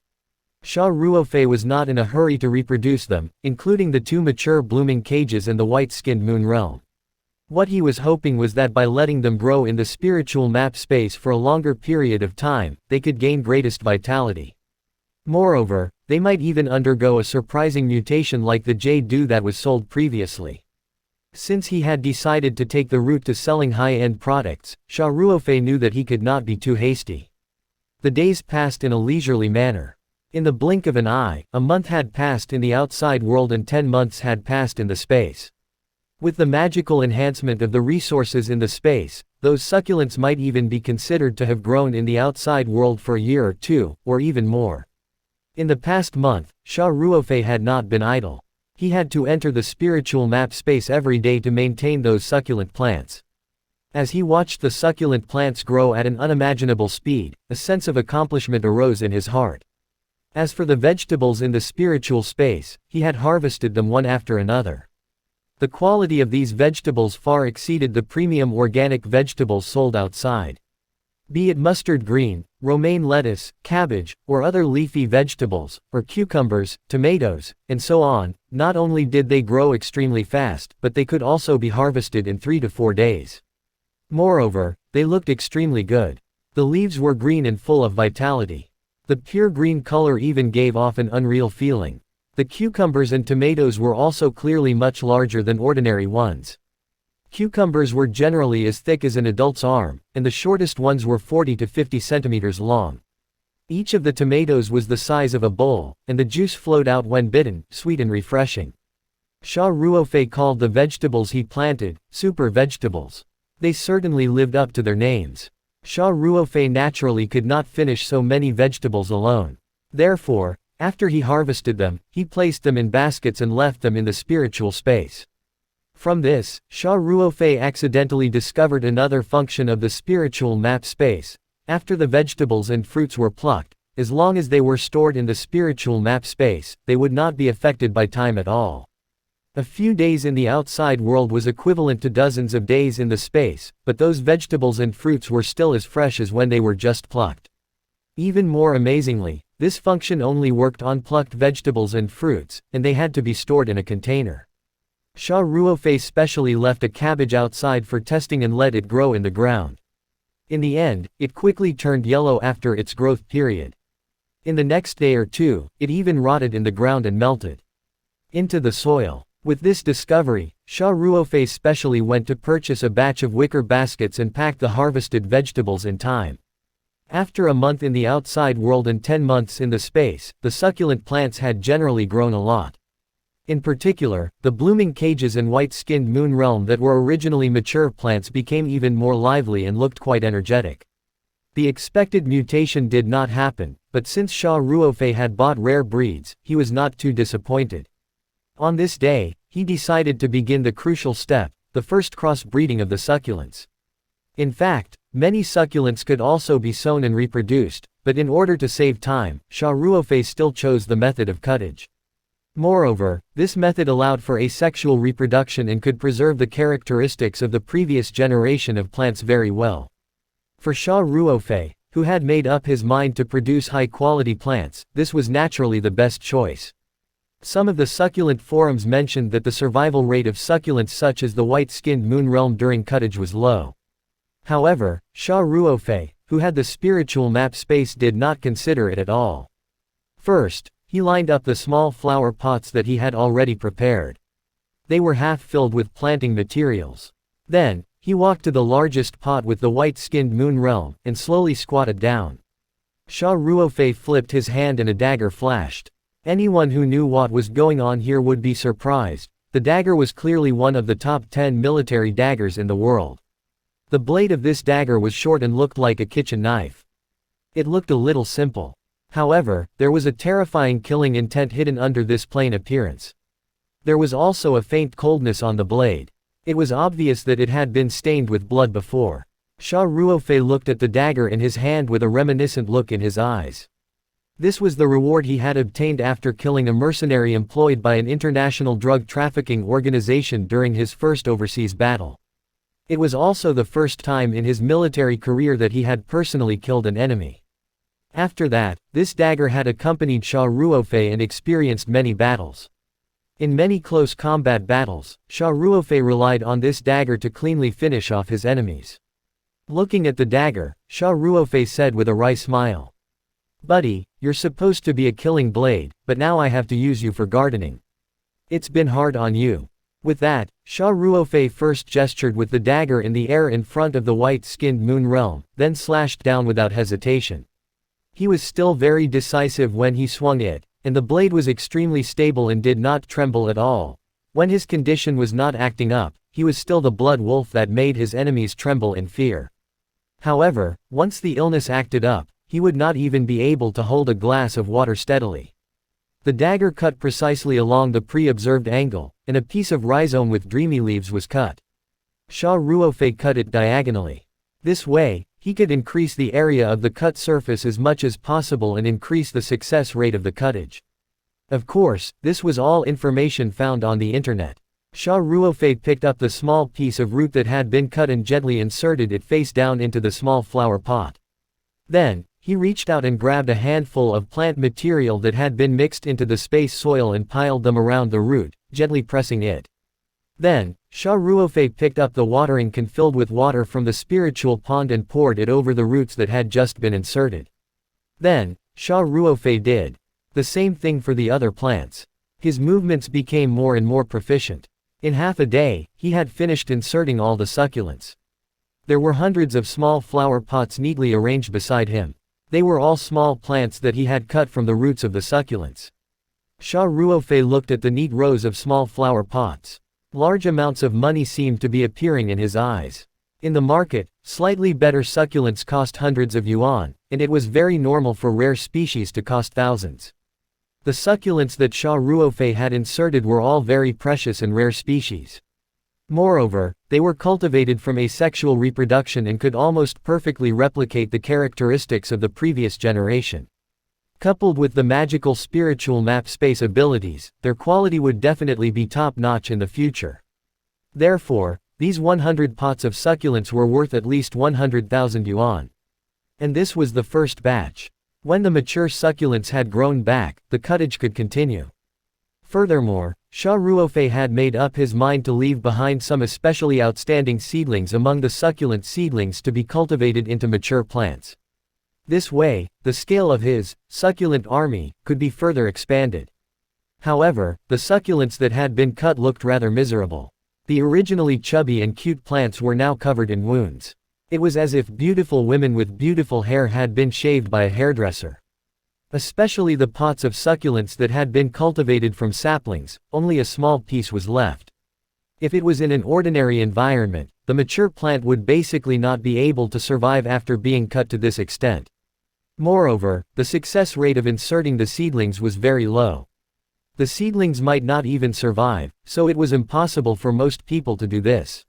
Xia Ruofei was not in a hurry to reproduce them, including the 2 mature blooming cages and the white-skinned moon realm. What he was hoping was that by letting them grow in the spiritual map space for a longer period of time, they could gain greatest vitality. Moreover, they might even undergo a surprising mutation like the jade that was sold previously. Since he had decided to take the route to selling high-end products, Xia Ruofei knew that he could not be too hasty. The days passed in a leisurely manner. In the blink of an eye, a month had passed in the outside world and 10 months had passed in the space. With the magical enhancement of the resources in the space, those succulents might even be considered to have grown in the outside world for a year or 2, or even more. In the past month, Xia Ruofei had not been idle. He had to enter the spiritual map space every day to maintain those succulent plants. As he watched the succulent plants grow at an unimaginable speed, a sense of accomplishment arose in his heart. As for the vegetables in the spiritual space, he had harvested them one after another. The quality of these vegetables far exceeded the premium organic vegetables sold outside. Be it mustard green, romaine lettuce, cabbage, or other leafy vegetables, or cucumbers, tomatoes, and so on, not only did they grow extremely fast, but they could also be harvested in 3 to 4 days. Moreover, they looked extremely good. The leaves were green and full of vitality. The pure green color even gave off an unreal feeling. The cucumbers and tomatoes were also clearly much larger than ordinary ones. Cucumbers were generally as thick as an adult's arm, and the shortest ones were 40 to 50 centimeters long. Each of the tomatoes was the size of a bowl, and the juice flowed out when bitten, sweet and refreshing. Xia Ruofei called the vegetables he planted, super vegetables. They certainly lived up to their names. Xia Ruofei naturally could not finish so many vegetables alone. Therefore, after he harvested them, he placed them in baskets and left them in the spiritual space. From this, Xia Ruofei accidentally discovered another function of the spiritual map space. After the vegetables and fruits were plucked, as long as they were stored in the spiritual map space, they would not be affected by time at all. A few days in the outside world was equivalent to dozens of days in the space, but those vegetables and fruits were still as fresh as when they were just plucked. Even more amazingly, this function only worked on plucked vegetables and fruits, and they had to be stored in a container. Xia Ruofei specially left a cabbage outside for testing and let it grow in the ground. In the end, it quickly turned yellow after its growth period. In the next day or two, it even rotted in the ground and melted into the soil. With this discovery, Xia Ruofei specially went to purchase a batch of wicker baskets and pack the harvested vegetables in time. After a month in the outside world and 10 months in the space, the succulent plants had generally grown a lot. In particular, the blooming cages and white-skinned moon realm that were originally mature plants became even more lively and looked quite energetic. The expected mutation did not happen, but since Xia Ruofei had bought rare breeds, he was not too disappointed. On this day, he decided to begin the crucial step, the first cross-breeding of the succulents. In fact, many succulents could also be sown and reproduced, but in order to save time, Xia Ruofei still chose the method of cuttage. Moreover, this method allowed for asexual reproduction and could preserve the characteristics of the previous generation of plants very well. For Xia Ruofei, who had made up his mind to produce high-quality plants, this was naturally the best choice. Some of the succulent forums mentioned that the survival rate of succulents such as the white-skinned moon realm during cuttage was low. However, Xia Ruofei, who had the spiritual map space, did not consider it at all. First, he lined up the small flower pots that he had already prepared. They were half filled with planting materials. Then, he walked to the largest pot with the white-skinned moon realm, and slowly squatted down. Xia Ruofei flipped his hand and a dagger flashed. Anyone who knew what was going on here would be surprised. The dagger was clearly one of the top 10 military daggers in the world. The blade of this dagger was short and looked like a kitchen knife. It looked a little simple. However, there was a terrifying killing intent hidden under this plain appearance. There was also a faint coldness on the blade. It was obvious that it had been stained with blood before. Xia Ruofei looked at the dagger in his hand with a reminiscent look in his eyes. This was the reward he had obtained after killing a mercenary employed by an international drug trafficking organization during his first overseas battle. It was also the first time in his military career that he had personally killed an enemy. After that, this dagger had accompanied Xia Ruofei and experienced many battles. In many close combat battles, Xia Ruofei relied on this dagger to cleanly finish off his enemies. Looking at the dagger, Xia Ruofei said with a wry smile, "Buddy, you're supposed to be a killing blade, but now I have to use you for gardening. It's been hard on you." With that, Xia Ruofei first gestured with the dagger in the air in front of the white-skinned moon realm, then slashed down without hesitation. He was still very decisive when he swung it, and the blade was extremely stable and did not tremble at all. When his condition was not acting up, he was still the blood wolf that made his enemies tremble in fear. However, once the illness acted up, he would not even be able to hold a glass of water steadily. The dagger cut precisely along the pre-observed angle, and a piece of rhizome with dreamy leaves was cut. Xia Ruofei cut it diagonally. This way, he could increase the area of the cut surface as much as possible and increase the success rate of the cuttage. Of course, this was all information found on the internet. Xia Ruofei picked up the small piece of root that had been cut and gently inserted it face down into the small flower pot. Then, he reached out and grabbed a handful of plant material that had been mixed into the space soil and piled them around the root, gently pressing it. Then, Xia Ruofei picked up the watering can filled with water from the spiritual pond and poured it over the roots that had just been inserted. Then, Xia Ruofei did the same thing for the other plants. His movements became more and more proficient. In half a day, he had finished inserting all the succulents. There were hundreds of small flower pots neatly arranged beside him. They were all small plants that he had cut from the roots of the succulents. Xia Ruofei looked at the neat rows of small flower pots. Large amounts of money seemed to be appearing in his eyes. In the market, slightly better succulents cost hundreds of yuan, and it was very normal for rare species to cost thousands. The succulents that Xia Ruofei had inserted were all very precious and rare species. Moreover, they were cultivated from asexual reproduction and could almost perfectly replicate the characteristics of the previous generation. Coupled with the magical spiritual map space abilities, their quality would definitely be top-notch in the future. Therefore, these 100 pots of succulents were worth at least 100,000 yuan. And this was the first batch. When the mature succulents had grown back, the cuttage could continue. Furthermore, Xia Ruofei had made up his mind to leave behind some especially outstanding seedlings among the succulent seedlings to be cultivated into mature plants. This way, the scale of his succulent army could be further expanded. However, the succulents that had been cut looked rather miserable. The originally chubby and cute plants were now covered in wounds. It was as if beautiful women with beautiful hair had been shaved by a hairdresser. Especially the pots of succulents that had been cultivated from saplings, only a small piece was left. If it was in an ordinary environment, the mature plant would basically not be able to survive after being cut to this extent. Moreover, the success rate of inserting the seedlings was very low. The seedlings might not even survive, so it was impossible for most people to do this.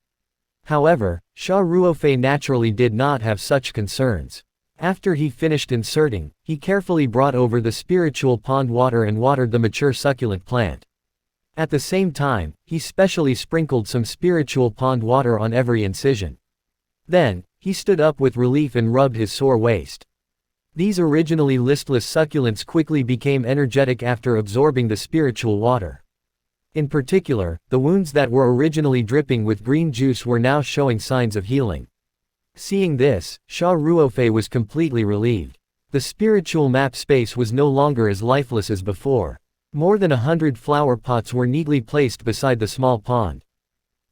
However, Xia Ruofei naturally did not have such concerns. After he finished inserting, he carefully brought over the spiritual pond water and watered the mature succulent plant. At the same time, he specially sprinkled some spiritual pond water on every incision. Then, he stood up with relief and rubbed his sore waist. These originally listless succulents quickly became energetic after absorbing the spiritual water. In particular, the wounds that were originally dripping with green juice were now showing signs of healing. Seeing this, Xia Ruofei was completely relieved. The spiritual map space was no longer as lifeless as before. More than 100 flower pots were neatly placed beside the small pond.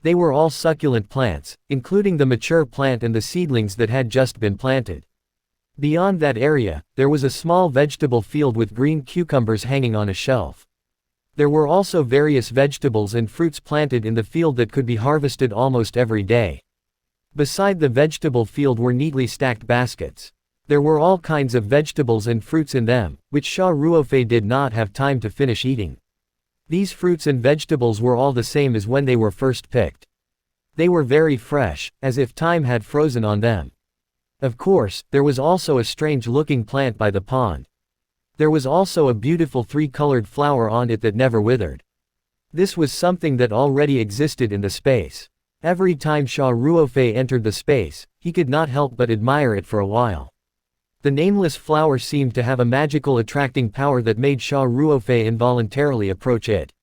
They were all succulent plants, including the mature plant and the seedlings that had just been planted. Beyond that area, there was a small vegetable field with green cucumbers hanging on a shelf. There were also various vegetables and fruits planted in the field that could be harvested almost every day. Beside the vegetable field were neatly stacked baskets. There were all kinds of vegetables and fruits in them, which Xia Ruofei did not have time to finish eating. These fruits and vegetables were all the same as when they were first picked. They were very fresh, as if time had frozen on them. Of course, there was also a strange-looking plant by the pond. There was also a beautiful three-colored flower on it that never withered. This was something that already existed in the space. Every time Xia Ruofei entered the space, he could not help but admire it for a while. The nameless flower seemed to have a magical attracting power that made Xia Ruofei involuntarily approach it.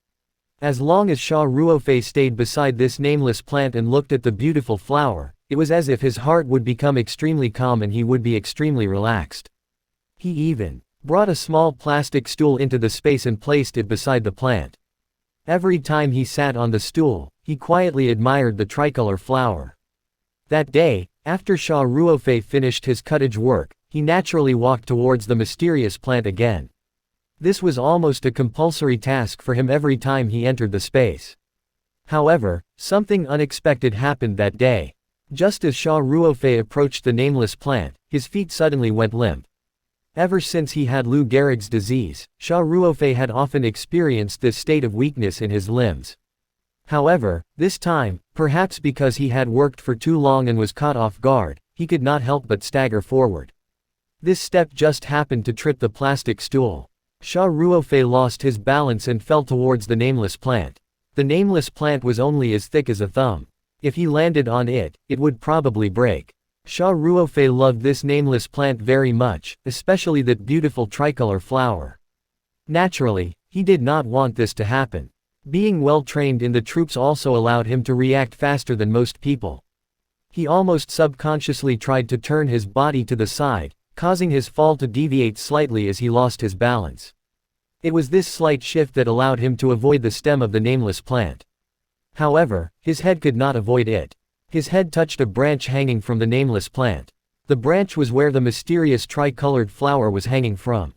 As long as Xia Ruofei stayed beside this nameless plant and looked at the beautiful flower, it was as if his heart would become extremely calm and he would be extremely relaxed. He even brought a small plastic stool into the space and placed it beside the plant. Every time he sat on the stool, he quietly admired the tricolor flower. That day, after Xia Ruofei finished his cuttage work, he naturally walked towards the mysterious plant again. This was almost a compulsory task for him every time he entered the space. However, something unexpected happened that day. Just as Xia Ruofei approached the nameless plant, his feet suddenly went limp. Ever since he had Lou Gehrig's disease, Xia Ruofei had often experienced this state of weakness in his limbs. However, this time, perhaps because he had worked for too long and was caught off guard, he could not help but stagger forward. This step just happened to trip the plastic stool. Xia Ruofei lost his balance and fell towards the nameless plant. The nameless plant was only as thick as a thumb. If he landed on it, it would probably break. Xia Ruofei loved this nameless plant very much, especially that beautiful tricolor flower. Naturally, he did not want this to happen. Being well trained in the troops also allowed him to react faster than most people. He almost subconsciously tried to turn his body to the side, causing his fall to deviate slightly as he lost his balance. It was this slight shift that allowed him to avoid the stem of the nameless plant. However, his head could not avoid it. His head touched a branch hanging from the nameless plant. The branch was where the mysterious tricolored flower was hanging from.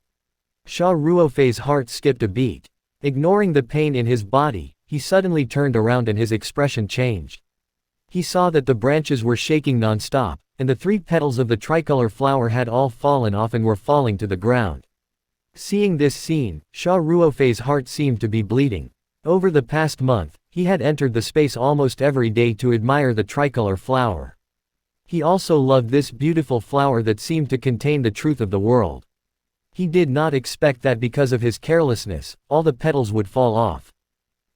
Xia Ruofei's heart skipped a beat. Ignoring the pain in his body, he suddenly turned around and his expression changed. He saw that the branches were shaking non-stop, and the 3 petals of the tricolor flower had all fallen off and were falling to the ground. Seeing this scene, Xia Ruofei's heart seemed to be bleeding. Over the past month, he had entered the space almost every day to admire the tricolor flower. He also loved this beautiful flower that seemed to contain the truth of the world. He did not expect that because of his carelessness, all the petals would fall off.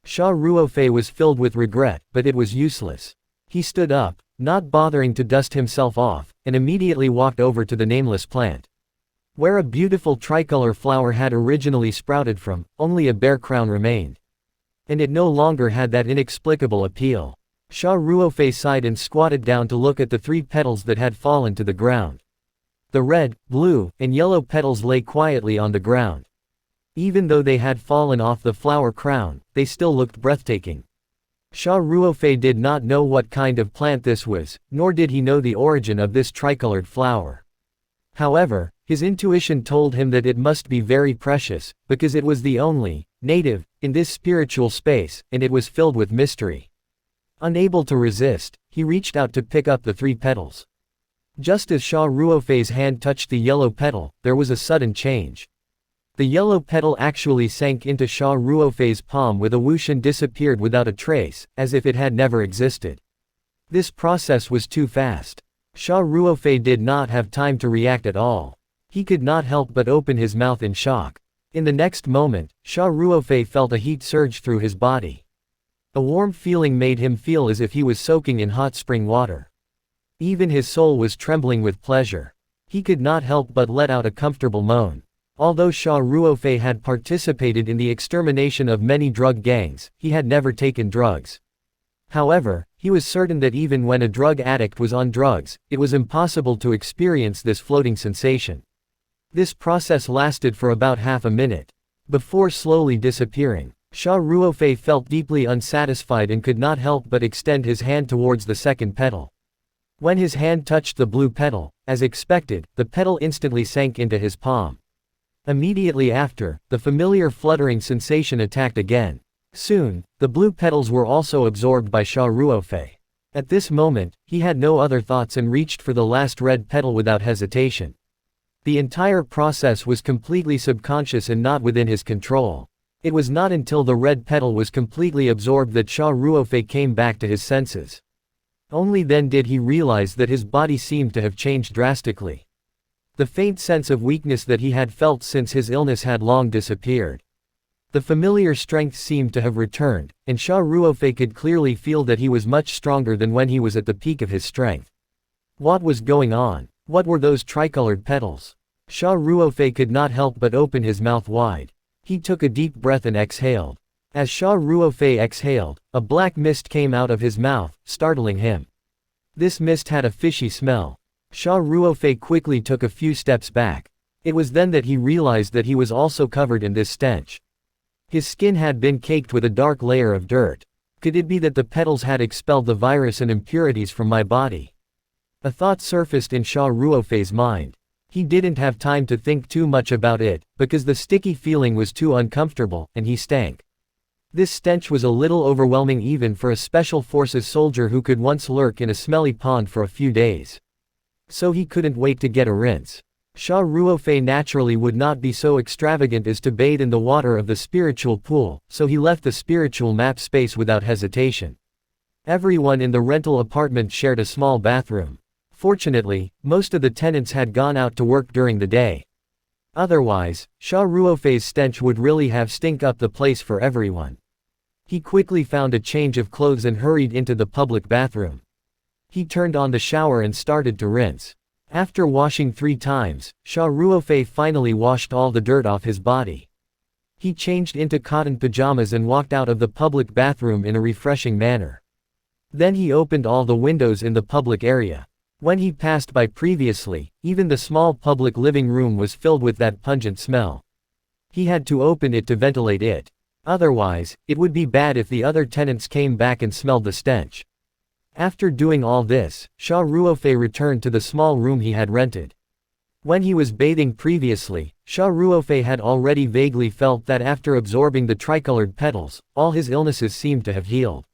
Xia Ruofei was filled with regret, but it was useless. He stood up, not bothering to dust himself off, and immediately walked over to the nameless plant. Where a beautiful tricolor flower had originally sprouted from, only a bare crown remained. And it no longer had that inexplicable appeal. Xia Ruofei sighed and squatted down to look at the 3 petals that had fallen to the ground. The red, blue, and yellow petals lay quietly on the ground. Even though they had fallen off the flower crown, they still looked breathtaking. Xia Ruofei did not know what kind of plant this was, nor did he know the origin of this tricolored flower. However, his intuition told him that it must be very precious, because it was the only, native, in this spiritual space, and it was filled with mystery. Unable to resist, he reached out to pick up the 3 petals. Just as Xia Ruofei's hand touched the yellow petal, there was a sudden change. The yellow petal actually sank into Xia Ruofei's palm with a whoosh and disappeared without a trace, as if it had never existed. This process was too fast. Xia Ruofei did not have time to react at all. He could not help but open his mouth in shock. In the next moment, Xia Ruofei felt a heat surge through his body. A warm feeling made him feel as if he was soaking in hot spring water. Even his soul was trembling with pleasure. He could not help but let out a comfortable moan. Although Xia Ruofei had participated in the extermination of many drug gangs, he had never taken drugs. However, he was certain that even when a drug addict was on drugs, it was impossible to experience this floating sensation. This process lasted for about half a minute. Before slowly disappearing, Xia Ruofei felt deeply unsatisfied and could not help but extend his hand towards the second petal. When his hand touched the blue petal, as expected, the petal instantly sank into his palm. Immediately after, the familiar fluttering sensation attacked again. Soon, the blue petals were also absorbed by Xia Ruofei. At this moment, he had no other thoughts and reached for the last red petal without hesitation. The entire process was completely subconscious and not within his control. It was not until the red petal was completely absorbed that Xia Ruofei came back to his senses. Only then did he realize that his body seemed to have changed drastically. The faint sense of weakness that he had felt since his illness had long disappeared. The familiar strength seemed to have returned, and Xia Ruofei could clearly feel that he was much stronger than when he was at the peak of his strength. What was going on? What were those tricolored petals? Xia Ruofei could not help but open his mouth wide. He took a deep breath and exhaled. As Xia Ruofei exhaled, a black mist came out of his mouth, startling him. This mist had a fishy smell. Xia Ruofei quickly took a few steps back. It was then that he realized that he was also covered in this stench. His skin had been caked with a dark layer of dirt. Could it be that the petals had expelled the virus and impurities from my body? A thought surfaced in Xia Ruofei's mind. He didn't have time to think too much about it, because the sticky feeling was too uncomfortable, and he stank. This stench was a little overwhelming even for a special forces soldier who could once lurk in a smelly pond for a few days. So he couldn't wait to get a rinse. Xia Ruofei naturally would not be so extravagant as to bathe in the water of the spiritual pool, so he left the spiritual map space without hesitation. Everyone in the rental apartment shared a small bathroom. Fortunately, most of the tenants had gone out to work during the day. Otherwise, Xia Ruofei's stench would really have stink up the place for everyone. He quickly found a change of clothes and hurried into the public bathroom. He turned on the shower and started to rinse. After washing 3 times, Xia Ruofei finally washed all the dirt off his body. He changed into cotton pajamas and walked out of the public bathroom in a refreshing manner. Then he opened all the windows in the public area. When he passed by previously, even the small public living room was filled with that pungent smell. He had to open it to ventilate it. Otherwise, it would be bad if the other tenants came back and smelled the stench. After doing all this, Xia Ruofei returned to the small room he had rented. When he was bathing previously, Xia Ruofei had already vaguely felt that after absorbing the tricolored petals, all his illnesses seemed to have healed.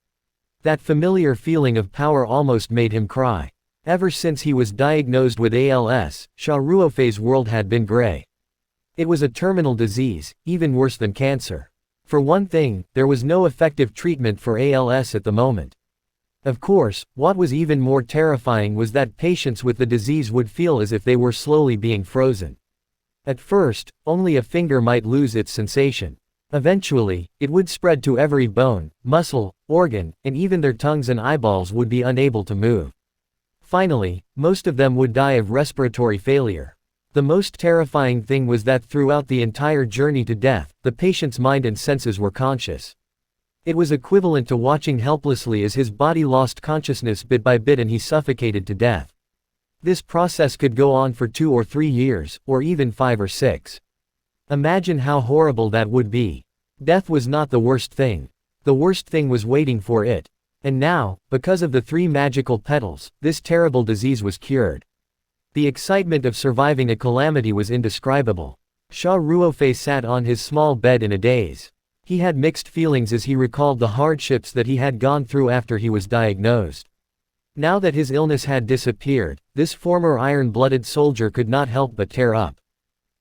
That familiar feeling of power almost made him cry. Ever since he was diagnosed with ALS, Xia Ruofei's world had been gray. It was a terminal disease, even worse than cancer. For one thing, there was no effective treatment for ALS at the moment. Of course, what was even more terrifying was that patients with the disease would feel as if they were slowly being frozen. At first, only a finger might lose its sensation. Eventually, it would spread to every bone, muscle, organ, and even their tongues and eyeballs would be unable to move. Finally, most of them would die of respiratory failure. The most terrifying thing was that throughout the entire journey to death, the patient's mind and senses were conscious. It was equivalent to watching helplessly as his body lost consciousness bit by bit and he suffocated to death. This process could go on for 2 or 3 years, or even 5 or 6. Imagine how horrible that would be. Death was not the worst thing. The worst thing was waiting for it. And now, because of the 3 magical petals, this terrible disease was cured. The excitement of surviving a calamity was indescribable. Xia Ruofei sat on his small bed in a daze. He had mixed feelings as he recalled the hardships that he had gone through after he was diagnosed. Now that his illness had disappeared, this former iron-blooded soldier could not help but tear up.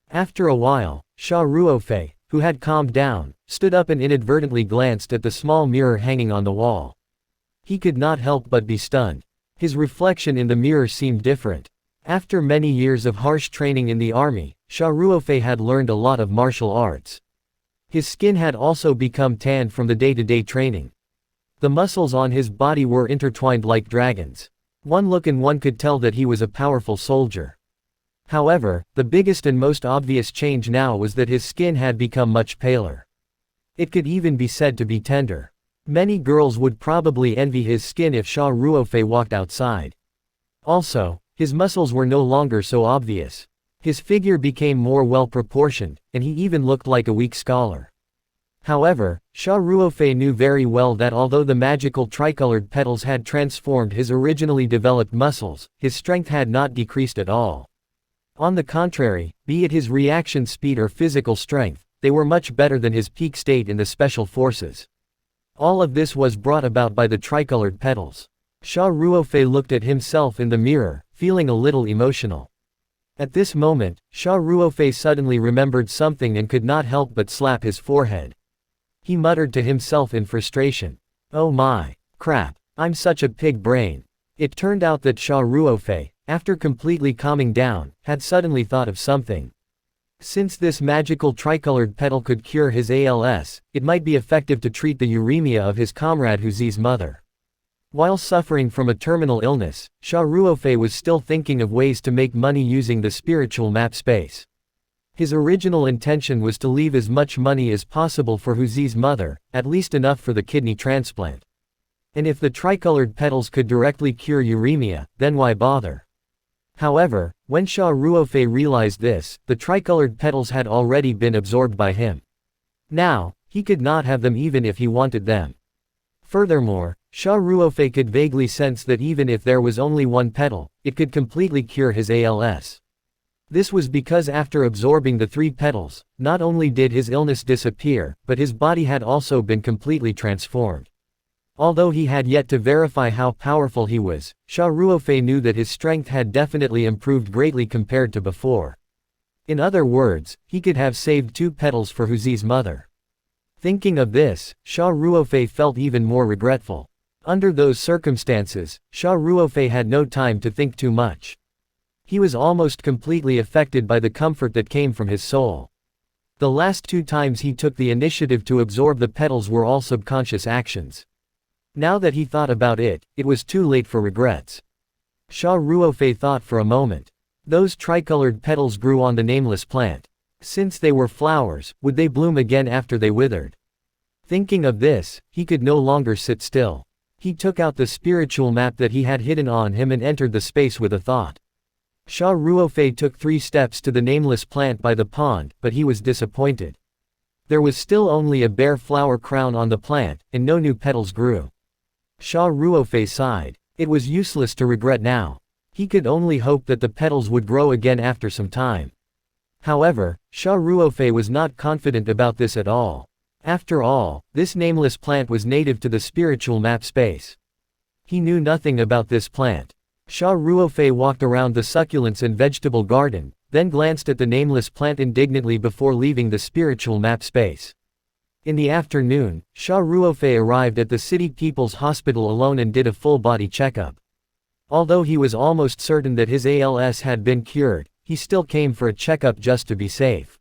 After a while, Xia Ruofei, who had calmed down, stood up and inadvertently glanced at the small mirror hanging on the wall. He could not help but be stunned. His reflection in the mirror seemed different. After many years of harsh training in the army, Xia Ruofei had learned a lot of martial arts. His skin had also become tanned from the day-to-day training. The muscles on his body were intertwined like dragons. One look and one could tell that he was a powerful soldier. However, the biggest and most obvious change now was that his skin had become much paler. It could even be said to be tender. Many girls would probably envy his skin if Xia Ruofei walked outside. Also, his muscles were no longer so obvious. His figure became more well-proportioned, and he even looked like a weak scholar. However, Xia Ruofei knew very well that although the magical tricolored petals had transformed his originally developed muscles, his strength had not decreased at all. On the contrary, be it his reaction speed or physical strength, they were much better than his peak state in the special forces. All of this was brought about by the tricolored petals. Xia Ruofei looked at himself in the mirror, feeling a little emotional. At this moment, Xia Ruofei suddenly remembered something and could not help but slap his forehead. He muttered to himself in frustration. Oh my crap, I'm such a pig brain. It turned out that Xia Ruofei, after completely calming down, had suddenly thought of something. Since this magical tricolored petal could cure his ALS, it might be effective to treat the uremia of his comrade Huzi's mother. While suffering from a terminal illness, Xia Ruofei was still thinking of ways to make money using the spiritual map space. His original intention was to leave as much money as possible for Huzi's mother, at least enough for the kidney transplant. And if the tricolored petals could directly cure uremia, then why bother? However, when Xia Ruofei realized this, the tricolored petals had already been absorbed by him. Now, he could not have them even if he wanted them. Furthermore, Xia Ruofei could vaguely sense that even if there was only one petal, it could completely cure his ALS. This was because after absorbing the 3 petals, not only did his illness disappear, but his body had also been completely transformed. Although he had yet to verify how powerful he was, Xia Ruofei knew that his strength had definitely improved greatly compared to before. In other words, he could have saved 2 petals for Huzi's mother. Thinking of this, Xia Ruofei felt even more regretful. Under those circumstances, Xia Ruofei had no time to think too much. He was almost completely affected by the comfort that came from his soul. The last 2 times he took the initiative to absorb the petals were all subconscious actions. Now that he thought about it, it was too late for regrets. Xia Ruofei thought for a moment. Those tricolored petals grew on the nameless plant. Since they were flowers, would they bloom again after they withered? Thinking of this, he could no longer sit still. He took out the spiritual map that he had hidden on him and entered the space with a thought. Xia Ruofei took 3 steps to the nameless plant by the pond, but he was disappointed. There was still only a bare flower crown on the plant, and no new petals grew. Xia Ruofei sighed. It was useless to regret now. He could only hope that the petals would grow again after some time. However, Xia Ruofei was not confident about this at all. After all, this nameless plant was native to the spiritual map space. He knew nothing about this plant. Xia Ruofei walked around the succulents and vegetable garden, then glanced at the nameless plant indignantly before leaving the spiritual map space. In the afternoon, Xia Ruofei arrived at the city people's hospital alone and did a full-body checkup. Although he was almost certain that his ALS had been cured, he still came for a checkup just to be safe.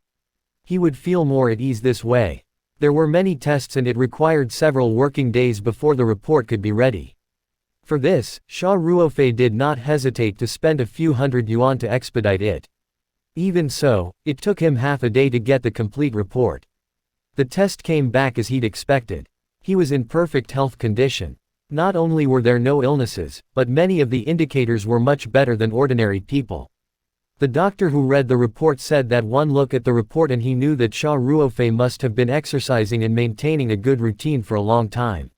He would feel more at ease this way. There were many tests and it required several working days before the report could be ready. For this, Xia Ruofei did not hesitate to spend a few hundred yuan to expedite it. Even so, it took him half a day to get the complete report. The test came back as he'd expected. He was in perfect health condition. Not only were there no illnesses, but many of the indicators were much better than ordinary people. The doctor who read the report said that one look at the report and he knew that Xia Ruofei must have been exercising and maintaining a good routine for a long time.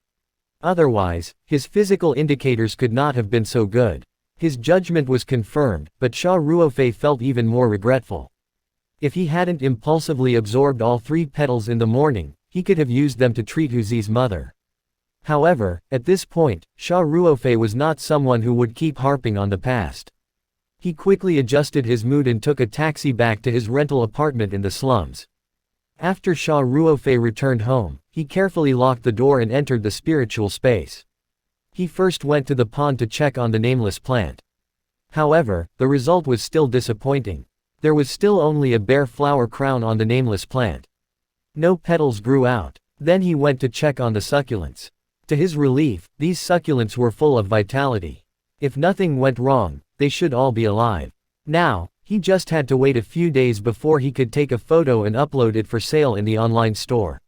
Otherwise, his physical indicators could not have been so good. His judgment was confirmed, but Xia Ruofei felt even more regretful. If he hadn't impulsively absorbed all 3 petals in the morning, he could have used them to treat Huzi's mother. However, at this point, Xia Ruofei was not someone who would keep harping on the past. He quickly adjusted his mood and took a taxi back to his rental apartment in the slums. After Xia Ruofei returned home, he carefully locked the door and entered the spiritual space. He first went to the pond to check on the nameless plant. However, the result was still disappointing. There was still only a bare flower crown on the nameless plant. No petals grew out. Then he went to check on the succulents. To his relief, these succulents were full of vitality. If nothing went wrong, they should all be alive. Now, he just had to wait a few days before he could take a photo and upload it for sale in the online store.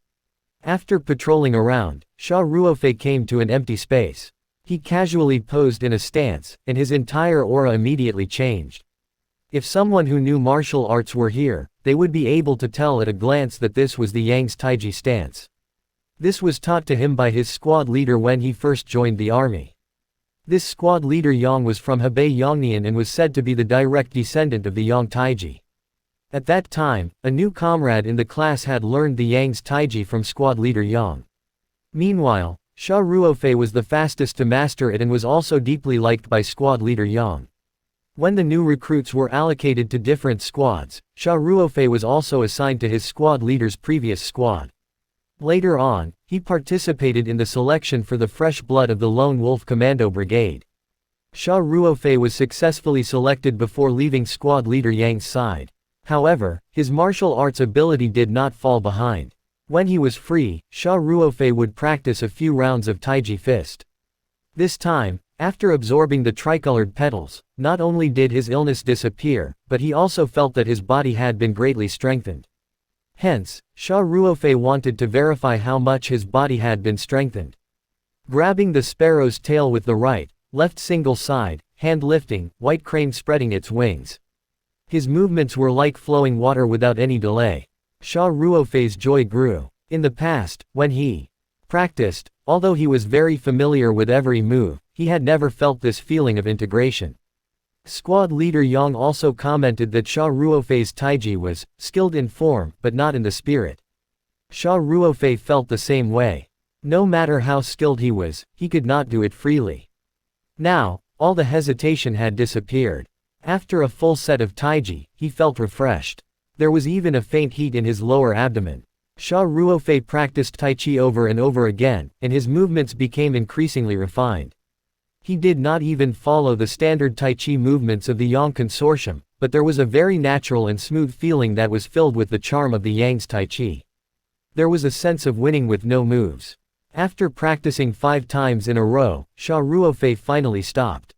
After patrolling around, Xia Ruofei came to an empty space. He casually posed in a stance, and his entire aura immediately changed. If someone who knew martial arts were here, they would be able to tell at a glance that this was the Yang's Taiji stance. This was taught to him by his squad leader when he first joined the army. This squad leader Yang was from Hebei Yongnian and was said to be the direct descendant of the Yang Taiji. At that time, a new comrade in the class had learned the Yang's Taiji from squad leader Yang. Meanwhile, Xia Ruofei was the fastest to master it and was also deeply liked by squad leader Yang. When the new recruits were allocated to different squads, Xia Ruofei was also assigned to his squad leader's previous squad. Later on, he participated in the selection for the Fresh Blood of the Lone Wolf Commando Brigade. Xia Ruofei was successfully selected before leaving squad leader Yang's side. However, his martial arts ability did not fall behind. When he was free, Xia Ruofei would practice a few rounds of Taiji Fist. This time, after absorbing the tricolored petals, not only did his illness disappear, but he also felt that his body had been greatly strengthened. Hence, Xia Ruofei wanted to verify how much his body had been strengthened. Grabbing the sparrow's tail with the right, left single side, hand lifting, white crane spreading its wings. His movements were like flowing water without any delay. Xia Ruofei's joy grew. In the past, when he practiced, although he was very familiar with every move, he had never felt this feeling of integration. Squad leader Yang also commented that Xia Ruofei's Taiji was skilled in form, but not in the spirit. Xia Ruofei felt the same way. No matter how skilled he was, he could not do it freely. Now, all the hesitation had disappeared. After a full set of Taiji, he felt refreshed. There was even a faint heat in his lower abdomen. Xia Ruofei practiced Tai Chi over and over again, and his movements became increasingly refined. He did not even follow the standard Tai Chi movements of the Yang Consortium, but there was a very natural and smooth feeling that was filled with the charm of the Yang's Tai Chi. There was a sense of winning with no moves. After practicing 5 times in a row, Xia Ruofei finally stopped.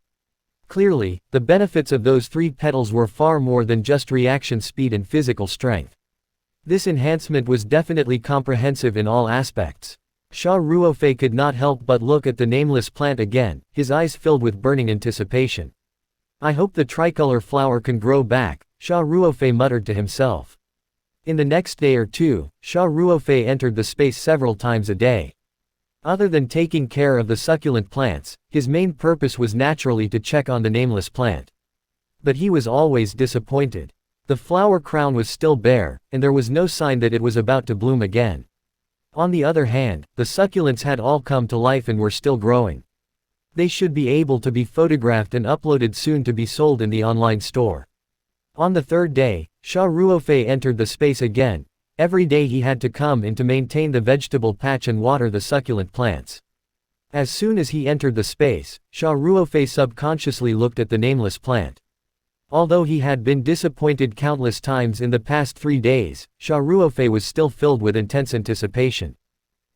Clearly, the benefits of those 3 petals were far more than just reaction speed and physical strength. This enhancement was definitely comprehensive in all aspects. Xia Ruofei could not help but look at the nameless plant again, his eyes filled with burning anticipation. I hope the tricolor flower can grow back, Xia Ruofei muttered to himself. In the next day or two, Xia Ruofei entered the space several times a day. Other than taking care of the succulent plants, his main purpose was naturally to check on the nameless plant. But he was always disappointed. The flower crown was still bare, and there was no sign that it was about to bloom again. On the other hand, the succulents had all come to life and were still growing. They should be able to be photographed and uploaded soon to be sold in the online store. On the 3rd day, Xia Ruofei entered the space again. Every day he had to come in to maintain the vegetable patch and water the succulent plants. As soon as he entered the space, Xia Ruofei subconsciously looked at the nameless plant. Although he had been disappointed countless times in the past 3 days, Xia Ruofei was still filled with intense anticipation.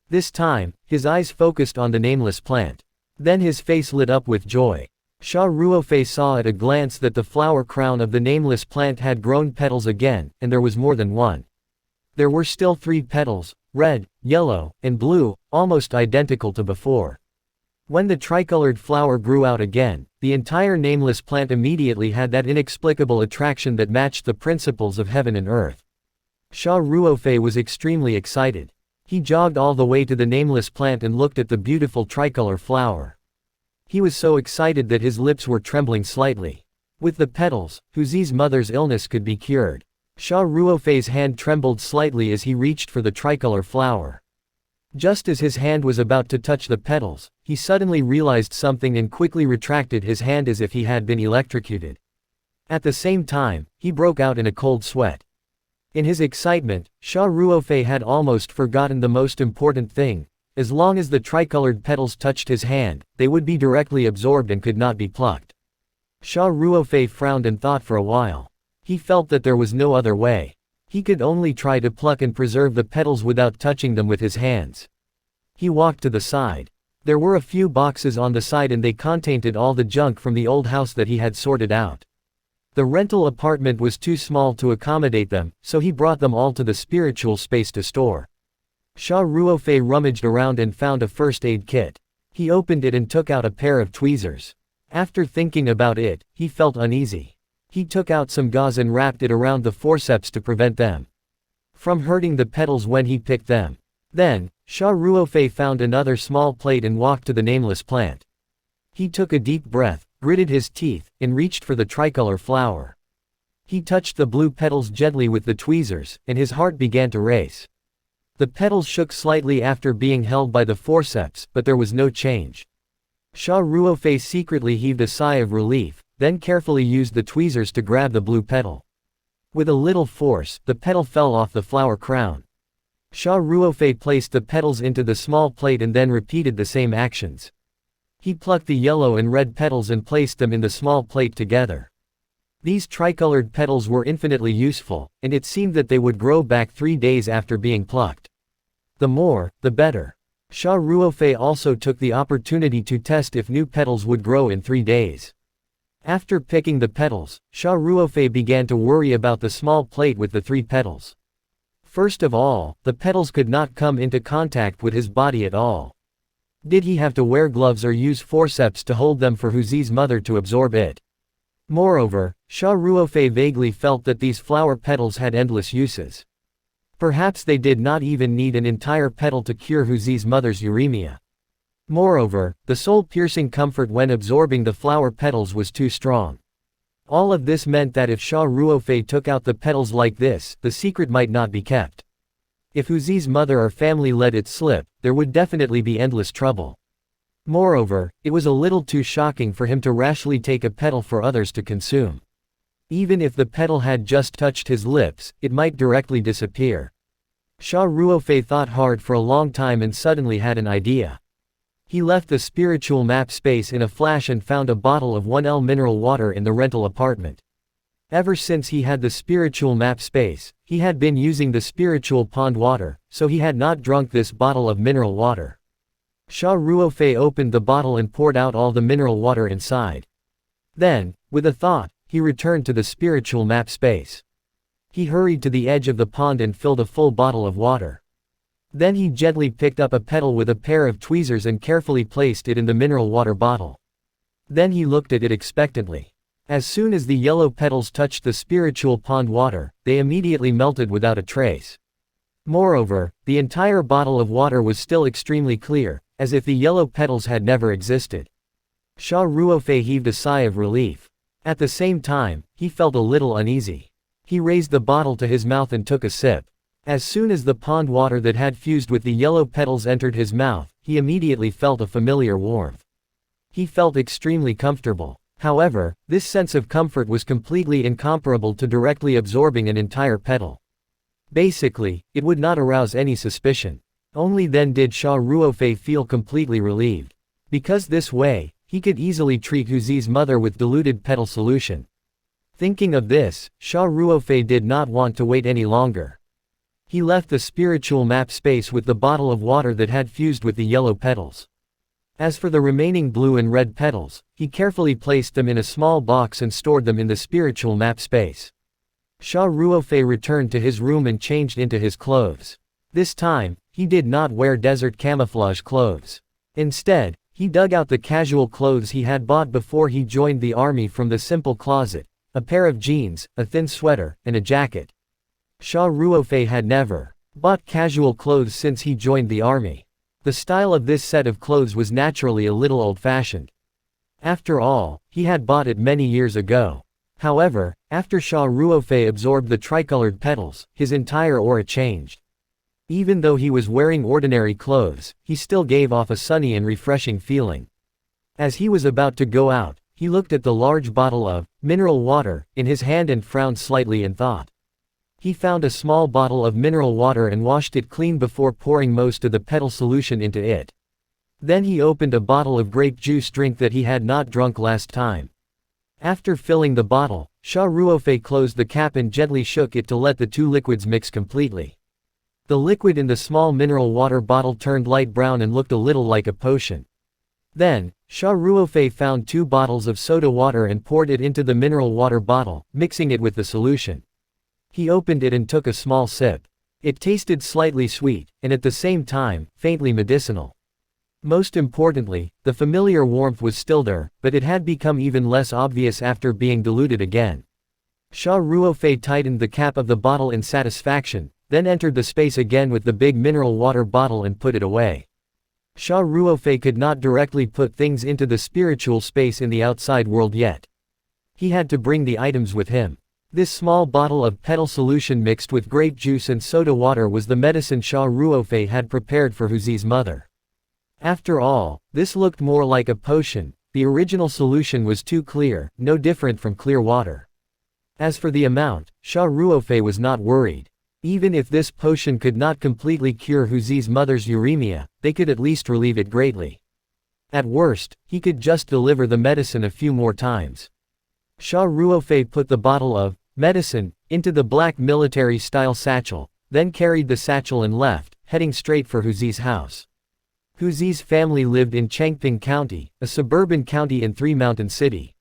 This time, his eyes focused on the nameless plant. Then his face lit up with joy. Xia Ruofei saw at a glance that the flower crown of the nameless plant had grown petals again, and there was more than one. There were still 3 petals, red, yellow, and blue, almost identical to before. When the tricolored flower grew out again, the entire nameless plant immediately had that inexplicable attraction that matched the principles of heaven and earth. Xia Ruofei was extremely excited. He jogged all the way to the nameless plant and looked at the beautiful tricolor flower. He was so excited that his lips were trembling slightly. With the petals, Huzi's mother's illness could be cured. Xia Ruofei's hand trembled slightly as he reached for the tricolor flower. Just as his hand was about to touch the petals, he suddenly realized something and quickly retracted his hand as if he had been electrocuted. At the same time, he broke out in a cold sweat. In his excitement, Xia Ruofei had almost forgotten the most important thing. As long as the tricolored petals touched his hand, they would be directly absorbed and could not be plucked. Xia Ruofei frowned and thought for a while. He felt that there was no other way. He could only try to pluck and preserve the petals without touching them with his hands. He walked to the side. There were a few boxes on the side and they contained all the junk from the old house that he had sorted out. The rental apartment was too small to accommodate them, so he brought them all to the spiritual space to store. Xia Ruofei rummaged around and found a first aid kit. He opened it and took out a pair of tweezers. After thinking about it, he felt uneasy. He took out some gauze and wrapped it around the forceps to prevent them from hurting the petals when he picked them. Then, Xia Ruofei found another small plate and walked to the nameless plant. He took a deep breath, gritted his teeth, and reached for the tricolor flower. He touched the blue petals gently with the tweezers, and his heart began to race. The petals shook slightly after being held by the forceps, but there was no change. Xia Ruofei secretly heaved a sigh of relief, then carefully used the tweezers to grab the blue petal. With a little force, the petal fell off the flower crown. Xia Ruofei placed the petals into the small plate and then repeated the same actions. He plucked the yellow and red petals and placed them in the small plate together. These tricolored petals were infinitely useful, and it seemed that they would grow back 3 days after being plucked. The more, the better. Xia Ruofei also took the opportunity to test if new petals would grow in 3 days. After picking the petals, Xia Ruofei began to worry about the small plate with the 3 petals. First of all, the petals could not come into contact with his body at all. Did he have to wear gloves or use forceps to hold them for Huzi's mother to absorb it? Moreover, Xia Ruofei vaguely felt that these flower petals had endless uses. Perhaps they did not even need an entire petal to cure Huzi's mother's uremia. Moreover, the soul-piercing comfort when absorbing the flower petals was too strong. All of this meant that if Xia Ruofei took out the petals like this, the secret might not be kept. If Huzi's mother or family let it slip, there would definitely be endless trouble. Moreover, it was a little too shocking for him to rashly take a petal for others to consume. Even if the petal had just touched his lips, it might directly disappear. Xia Ruofei thought hard for a long time and suddenly had an idea. He left the spiritual map space in a flash and found a bottle of 1L mineral water in the rental apartment. Ever since he had the spiritual map space, he had been using the spiritual pond water, so he had not drunk this bottle of mineral water. Xia Ruofei opened the bottle and poured out all the mineral water inside. Then, with a thought, he returned to the spiritual map space. He hurried to the edge of the pond and filled a full bottle of water. Then he gently picked up a petal with a pair of tweezers and carefully placed it in the mineral water bottle. Then he looked at it expectantly. As soon as the yellow petals touched the spiritual pond water, they immediately melted without a trace. Moreover, the entire bottle of water was still extremely clear, as if the yellow petals had never existed. Xia Ruofei heaved a sigh of relief. At the same time, he felt a little uneasy. He raised the bottle to his mouth and took a sip. As soon as the pond water that had fused with the yellow petals entered his mouth, he immediately felt a familiar warmth. He felt extremely comfortable. However, this sense of comfort was completely incomparable to directly absorbing an entire petal. Basically, it would not arouse any suspicion. Only then did Xia Ruofei feel completely relieved. Because this way, he could easily treat Huzi's mother with diluted petal solution. Thinking of this, Xia Ruofei did not want to wait any longer. He left the spiritual map space with the bottle of water that had fused with the yellow petals. As for the remaining blue and red petals, he carefully placed them in a small box and stored them in the spiritual map space. Xia Ruofei returned to his room and changed into his clothes. This time, he did not wear desert camouflage clothes. Instead, he dug out the casual clothes he had bought before he joined the army from the simple closet, a pair of jeans, a thin sweater, and a jacket. Xia Ruofei had never bought casual clothes since he joined the army. The style of this set of clothes was naturally a little old-fashioned. After all, he had bought it many years ago. However, after Xia Ruofei absorbed the tricolored petals, his entire aura changed. Even though he was wearing ordinary clothes, he still gave off a sunny and refreshing feeling. As he was about to go out, he looked at the large bottle of mineral water in his hand and frowned slightly in thought. He found a small bottle of mineral water and washed it clean before pouring most of the petal solution into it. Then he opened a bottle of grape juice drink that he had not drunk last time. After filling the bottle, Xia Ruofei closed the cap and gently shook it to let the two liquids mix completely. The liquid in the small mineral water bottle turned light brown and looked a little like a potion. Then, Xia Ruofei found 2 bottles of soda water and poured it into the mineral water bottle, mixing it with the solution. He opened it and took a small sip. It tasted slightly sweet, and at the same time, faintly medicinal. Most importantly, the familiar warmth was still there, but it had become even less obvious after being diluted again. Xia Ruofei tightened the cap of the bottle in satisfaction, then entered the space again with the big mineral water bottle and put it away. Xia Ruofei could not directly put things into the spiritual space in the outside world yet. He had to bring the items with him. This small bottle of petal solution mixed with grape juice and soda water was the medicine Xia Ruofei had prepared for Huzi's mother. After all, this looked more like a potion. The original solution was too clear, no different from clear water. As for the amount, Xia Ruofei was not worried. Even if this potion could not completely cure Huzi's mother's uremia, they could at least relieve it greatly. At worst, he could just deliver the medicine a few more times. Xia Ruofei put the bottle of medicine into the black military-style satchel, then carried the satchel and left, heading straight for Huzi's house. Huzi's family lived in Changping County, a suburban county in Three Mountain City.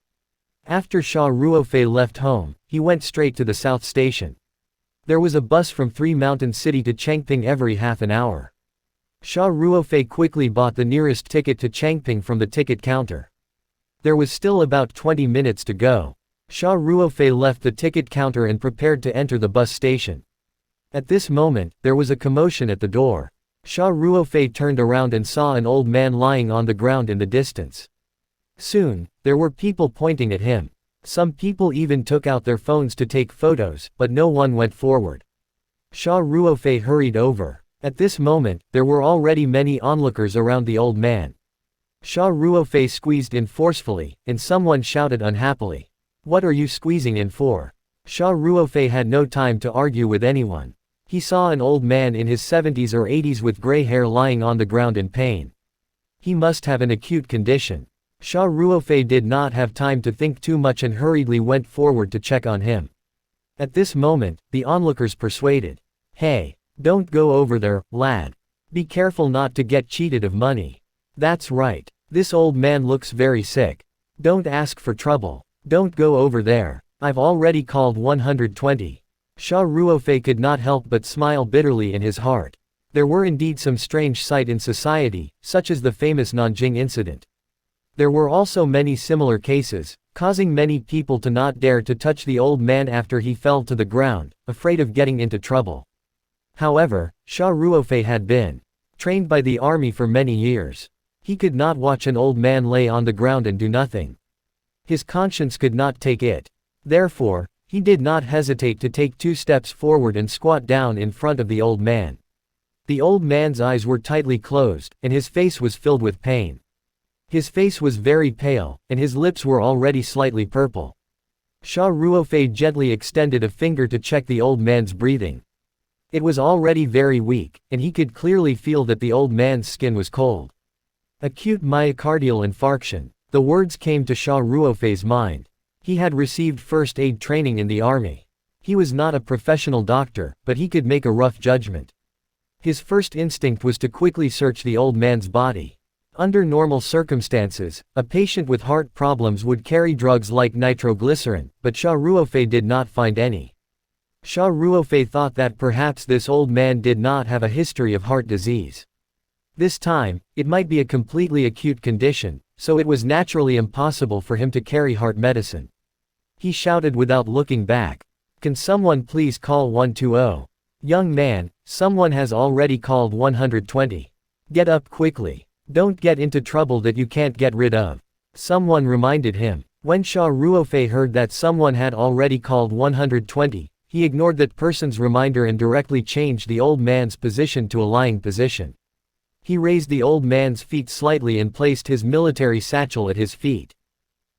After Xia Ruofei left home, he went straight to the South Station. There was a bus from Three Mountain City to Changping every half an hour. Xia Ruofei quickly bought the nearest ticket to Changping from the ticket counter. There was still about 20 minutes to go. Xia Ruofei left the ticket counter and prepared to enter the bus station. At this moment, there was a commotion at the door. Xia Ruofei turned around and saw an old man lying on the ground in the distance. Soon, there were people pointing at him. Some people even took out their phones to take photos, but no one went forward. Xia Ruofei hurried over. At this moment, there were already many onlookers around the old man. Xia Ruofei squeezed in forcefully, and someone shouted unhappily, "What are you squeezing in for?" Xia Ruofei had no time to argue with anyone. He saw an old man in his 70s or 80s with gray hair lying on the ground in pain. He must have an acute condition. Xia Ruofei did not have time to think too much and hurriedly went forward to check on him. At this moment, the onlookers persuaded. Hey, don't go over there, lad. Be careful not to get cheated of money. That's right. This old man looks very sick. Don't ask for trouble. Don't go over there. I've already called 120. Xia Ruofei could not help but smile bitterly in his heart. There were indeed some strange sight in society, such as the famous Nanjing incident. There were also many similar cases, causing many people to not dare to touch the old man after he fell to the ground, afraid of getting into trouble. However, Xia Ruofei had been trained by the army for many years. He could not watch an old man lay on the ground and do nothing. His conscience could not take it. Therefore, he did not hesitate to take 2 steps forward and squat down in front of the old man. The old man's eyes were tightly closed, and his face was filled with pain. His face was very pale, and his lips were already slightly purple. Xia Ruofei gently extended a finger to check the old man's breathing. It was already very weak, and he could clearly feel that the old man's skin was cold. Acute myocardial infarction. The words came to Xia Ruofei's mind. He had received first aid training in the army. He was not a professional doctor, but he could make a rough judgment. His first instinct was to quickly search the old man's body. Under normal circumstances, a patient with heart problems would carry drugs like nitroglycerin, but Xia Ruofei did not find any. Xia Ruofei thought that perhaps this old man did not have a history of heart disease. This time, it might be a completely acute condition, so it was naturally impossible for him to carry heart medicine. He shouted without looking back. Can someone please call 120? Young man, someone has already called 120. Get up quickly. Don't get into trouble that you can't get rid of. Someone reminded him. When Xia Ruofei heard that someone had already called 120, he ignored that person's reminder and directly changed the old man's position to a lying position. He raised the old man's feet slightly and placed his military satchel at his feet.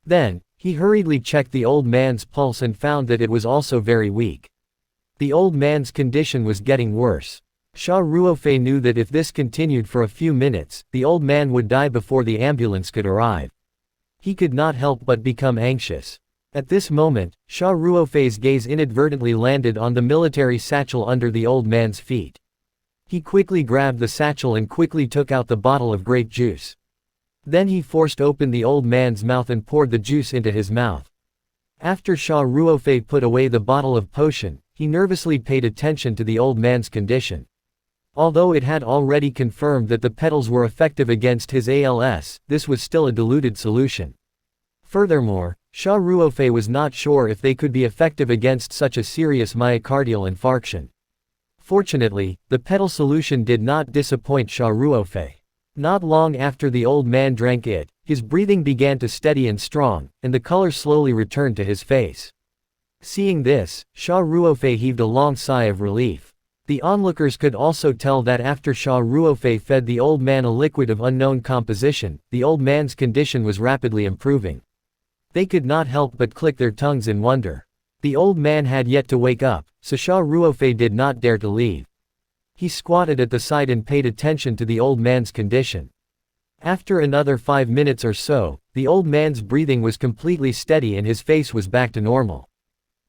Then, he hurriedly checked the old man's pulse and found that it was also very weak. The old man's condition was getting worse. Xia Ruofei knew that if this continued for a few minutes, the old man would die before the ambulance could arrive. He could not help but become anxious. At this moment, Xia Ruofei's gaze inadvertently landed on the military satchel under the old man's feet. He quickly grabbed the satchel and quickly took out the bottle of grape juice. Then he forced open the old man's mouth and poured the juice into his mouth. After Xia Ruofei put away the bottle of potion, he nervously paid attention to the old man's condition. Although it had already confirmed that the petals were effective against his ALS, this was still a diluted solution. Furthermore, Xia Ruofei was not sure if they could be effective against such a serious myocardial infarction. Fortunately, the petal solution did not disappoint Xia Ruofei. Not long after the old man drank it, his breathing began to steady and strong, and the color slowly returned to his face. Seeing this, Xia Ruofei heaved a long sigh of relief. The onlookers could also tell that after Xia Ruofei fed the old man a liquid of unknown composition, the old man's condition was rapidly improving. They could not help but click their tongues in wonder. The old man had yet to wake up, so Xia Ruofei did not dare to leave. He squatted at the side and paid attention to the old man's condition. After another 5 minutes or so, the old man's breathing was completely steady and his face was back to normal.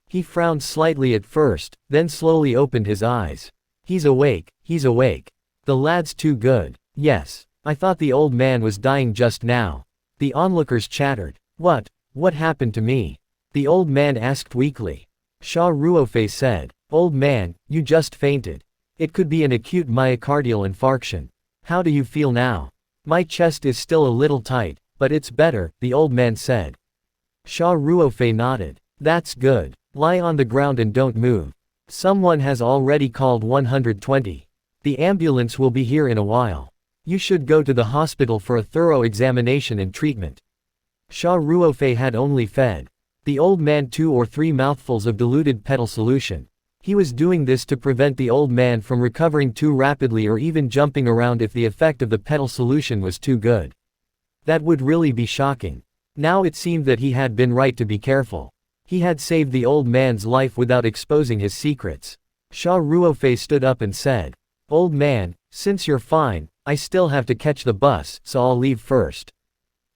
He frowned slightly at first, then slowly opened his eyes. He's awake, he's awake. The lad's too good. Yes. I thought the old man was dying just now. The onlookers chattered. What happened to me? The old man asked weakly. Xia Ruofei said. Old man, you just fainted. It could be an acute myocardial infarction. How do you feel now? My chest is still a little tight, but it's better, the old man said. Xia Ruofei nodded. That's good. Lie on the ground and don't move. Someone has already called 120. The ambulance will be here in a while. You should go to the hospital for a thorough examination and treatment. Xia Ruofei had only fed the old man 2 or 3 mouthfuls of diluted petal solution. He was doing this to prevent the old man from recovering too rapidly or even jumping around if the effect of the petal solution was too good. That would really be shocking. Now it seemed that he had been right to be careful. He had saved the old man's life without exposing his secrets. Xia Ruofei stood up and said, Old man, since you're fine, I still have to catch the bus, so I'll leave first.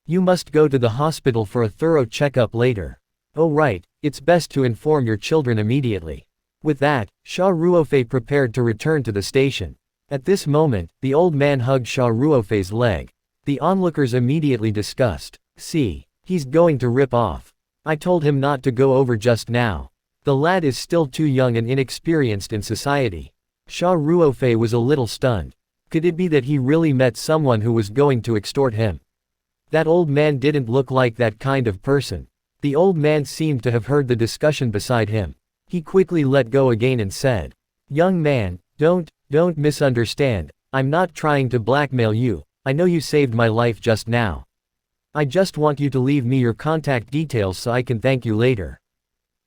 You must go to the hospital for a thorough checkup later. Oh right, it's best to inform your children immediately. With that, Xia Ruofei prepared to return to the station. At this moment, the old man hugged Xia Ruofei's leg. The onlookers immediately discussed. See, he's going to rip off. I told him not to go over just now. The lad is still too young and inexperienced in society. Xia Ruofei was a little stunned. Could it be that he really met someone who was going to extort him? That old man didn't look like that kind of person. The old man seemed to have heard the discussion beside him. He quickly let go again and said, "Young man, don't misunderstand. I'm not trying to blackmail you. I know you saved my life just now. I just want you to leave me your contact details so I can thank you later."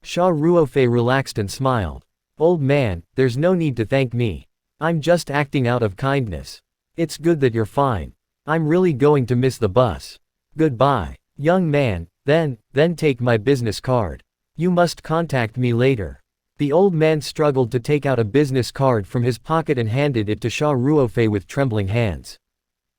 Xia Ruofei relaxed and smiled. "Old man, there's no need to thank me. I'm just acting out of kindness. It's good that you're fine. I'm really going to miss the bus. Goodbye. Young man, then take my business card. You must contact me later." The old man struggled to take out a business card from his pocket and handed it to Xia Ruofei with trembling hands.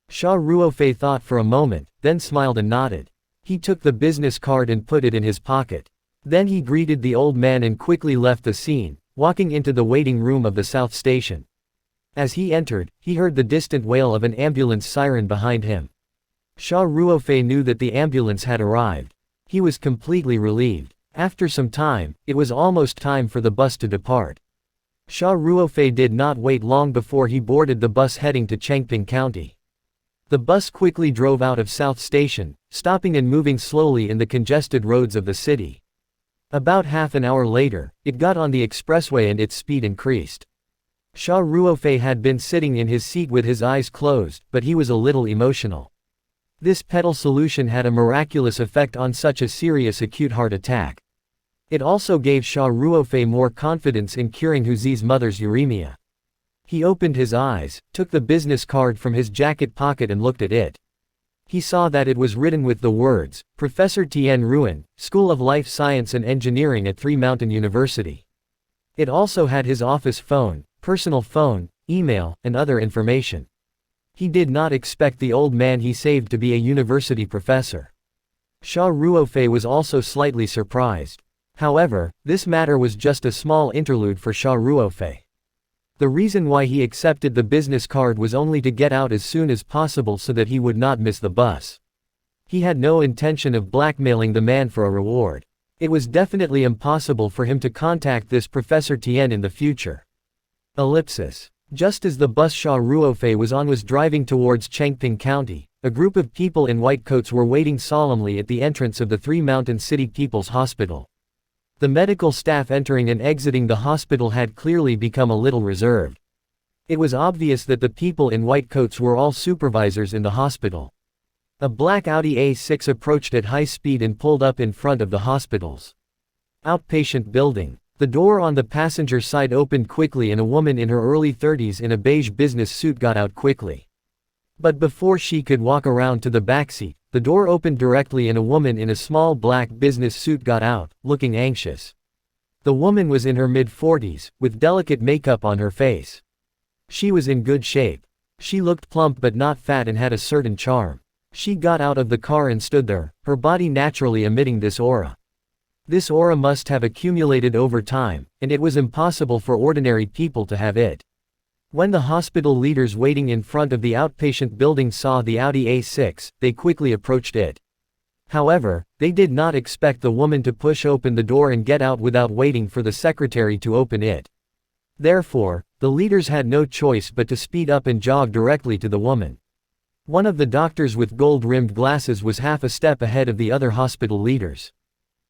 Xia Ruofei thought for a moment, then smiled and nodded. He took the business card and put it in his pocket. Then he greeted the old man and quickly left the scene, walking into the waiting room of the South Station. As he entered, he heard the distant wail of an ambulance siren behind him. Xia Ruofei knew that the ambulance had arrived. He was completely relieved. After some time, it was almost time for the bus to depart. Xia Ruofei did not wait long before he boarded the bus heading to Chengping County. The bus quickly drove out of South Station, stopping and moving slowly in the congested roads of the city. About half an hour later, it got on the expressway and its speed increased. Xia Ruofei had been sitting in his seat with his eyes closed, but he was a little emotional. This pedal solution had a miraculous effect on such a serious acute heart attack. It also gave Xia Ruofei more confidence in curing Hu Zi's mother's uremia. He opened his eyes, took the business card from his jacket pocket and looked at it. He saw that it was written with the words, "Professor Tian Ruan, School of Life Science and Engineering at Three Mountain University." It also had his office phone, personal phone, email, and other information. He did not expect the old man he saved to be a university professor. Xia Ruofei was also slightly surprised. However, this matter was just a small interlude for Xia Ruofei. The reason why he accepted the business card was only to get out as soon as possible so that he would not miss the bus. He had no intention of blackmailing the man for a reward. It was definitely impossible for him to contact this Professor Tian in the future. Ellipsis. Just as the bus Xia Ruofei was on was driving towards Chengping County, a group of people in white coats were waiting solemnly at the entrance of the Three Mountain City People's Hospital. The medical staff entering and exiting the hospital had clearly become a little reserved. It was obvious that the people in white coats were all supervisors in the hospital. A black Audi A6 approached at high speed and pulled up in front of the hospital's outpatient building. The door on the passenger side opened quickly and a woman in her early 30s in a beige business suit got out quickly. But before she could walk around to the backseat, the door opened directly and a woman in a small black business suit got out, looking anxious. The woman was in her mid-40s, with delicate makeup on her face. She was in good shape. She looked plump but not fat and had a certain charm. She got out of the car and stood there, her body naturally emitting this aura. This aura must have accumulated over time, and it was impossible for ordinary people to have it. When the hospital leaders waiting in front of the outpatient building saw the Audi A6, they quickly approached it. However, they did not expect the woman to push open the door and get out without waiting for the secretary to open it. Therefore, the leaders had no choice but to speed up and jog directly to the woman. One of the doctors with gold-rimmed glasses was half a step ahead of the other hospital leaders.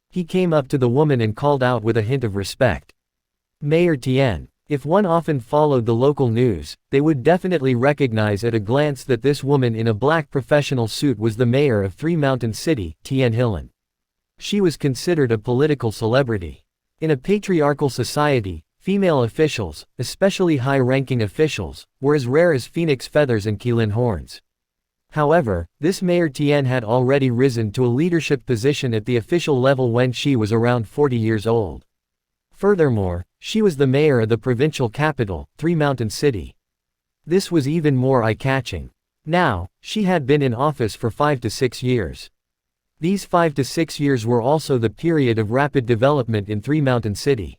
He came up to the woman and called out with a hint of respect. "Mayor Tian." If one often followed the local news, they would definitely recognize at a glance that this woman in a black professional suit was the mayor of Three Mountain City, Tian Hillen. She was considered a political celebrity. In a patriarchal society, female officials, especially high-ranking officials, were as rare as phoenix feathers and qilin horns. However, this Mayor Tian had already risen to a leadership position at the official level when she was around 40 years old. Furthermore, she was the mayor of the provincial capital, Three Mountain City. This was even more eye-catching. Now, she had been in office for 5 to 6 years. These 5 to 6 years were also the period of rapid development in Three Mountain City.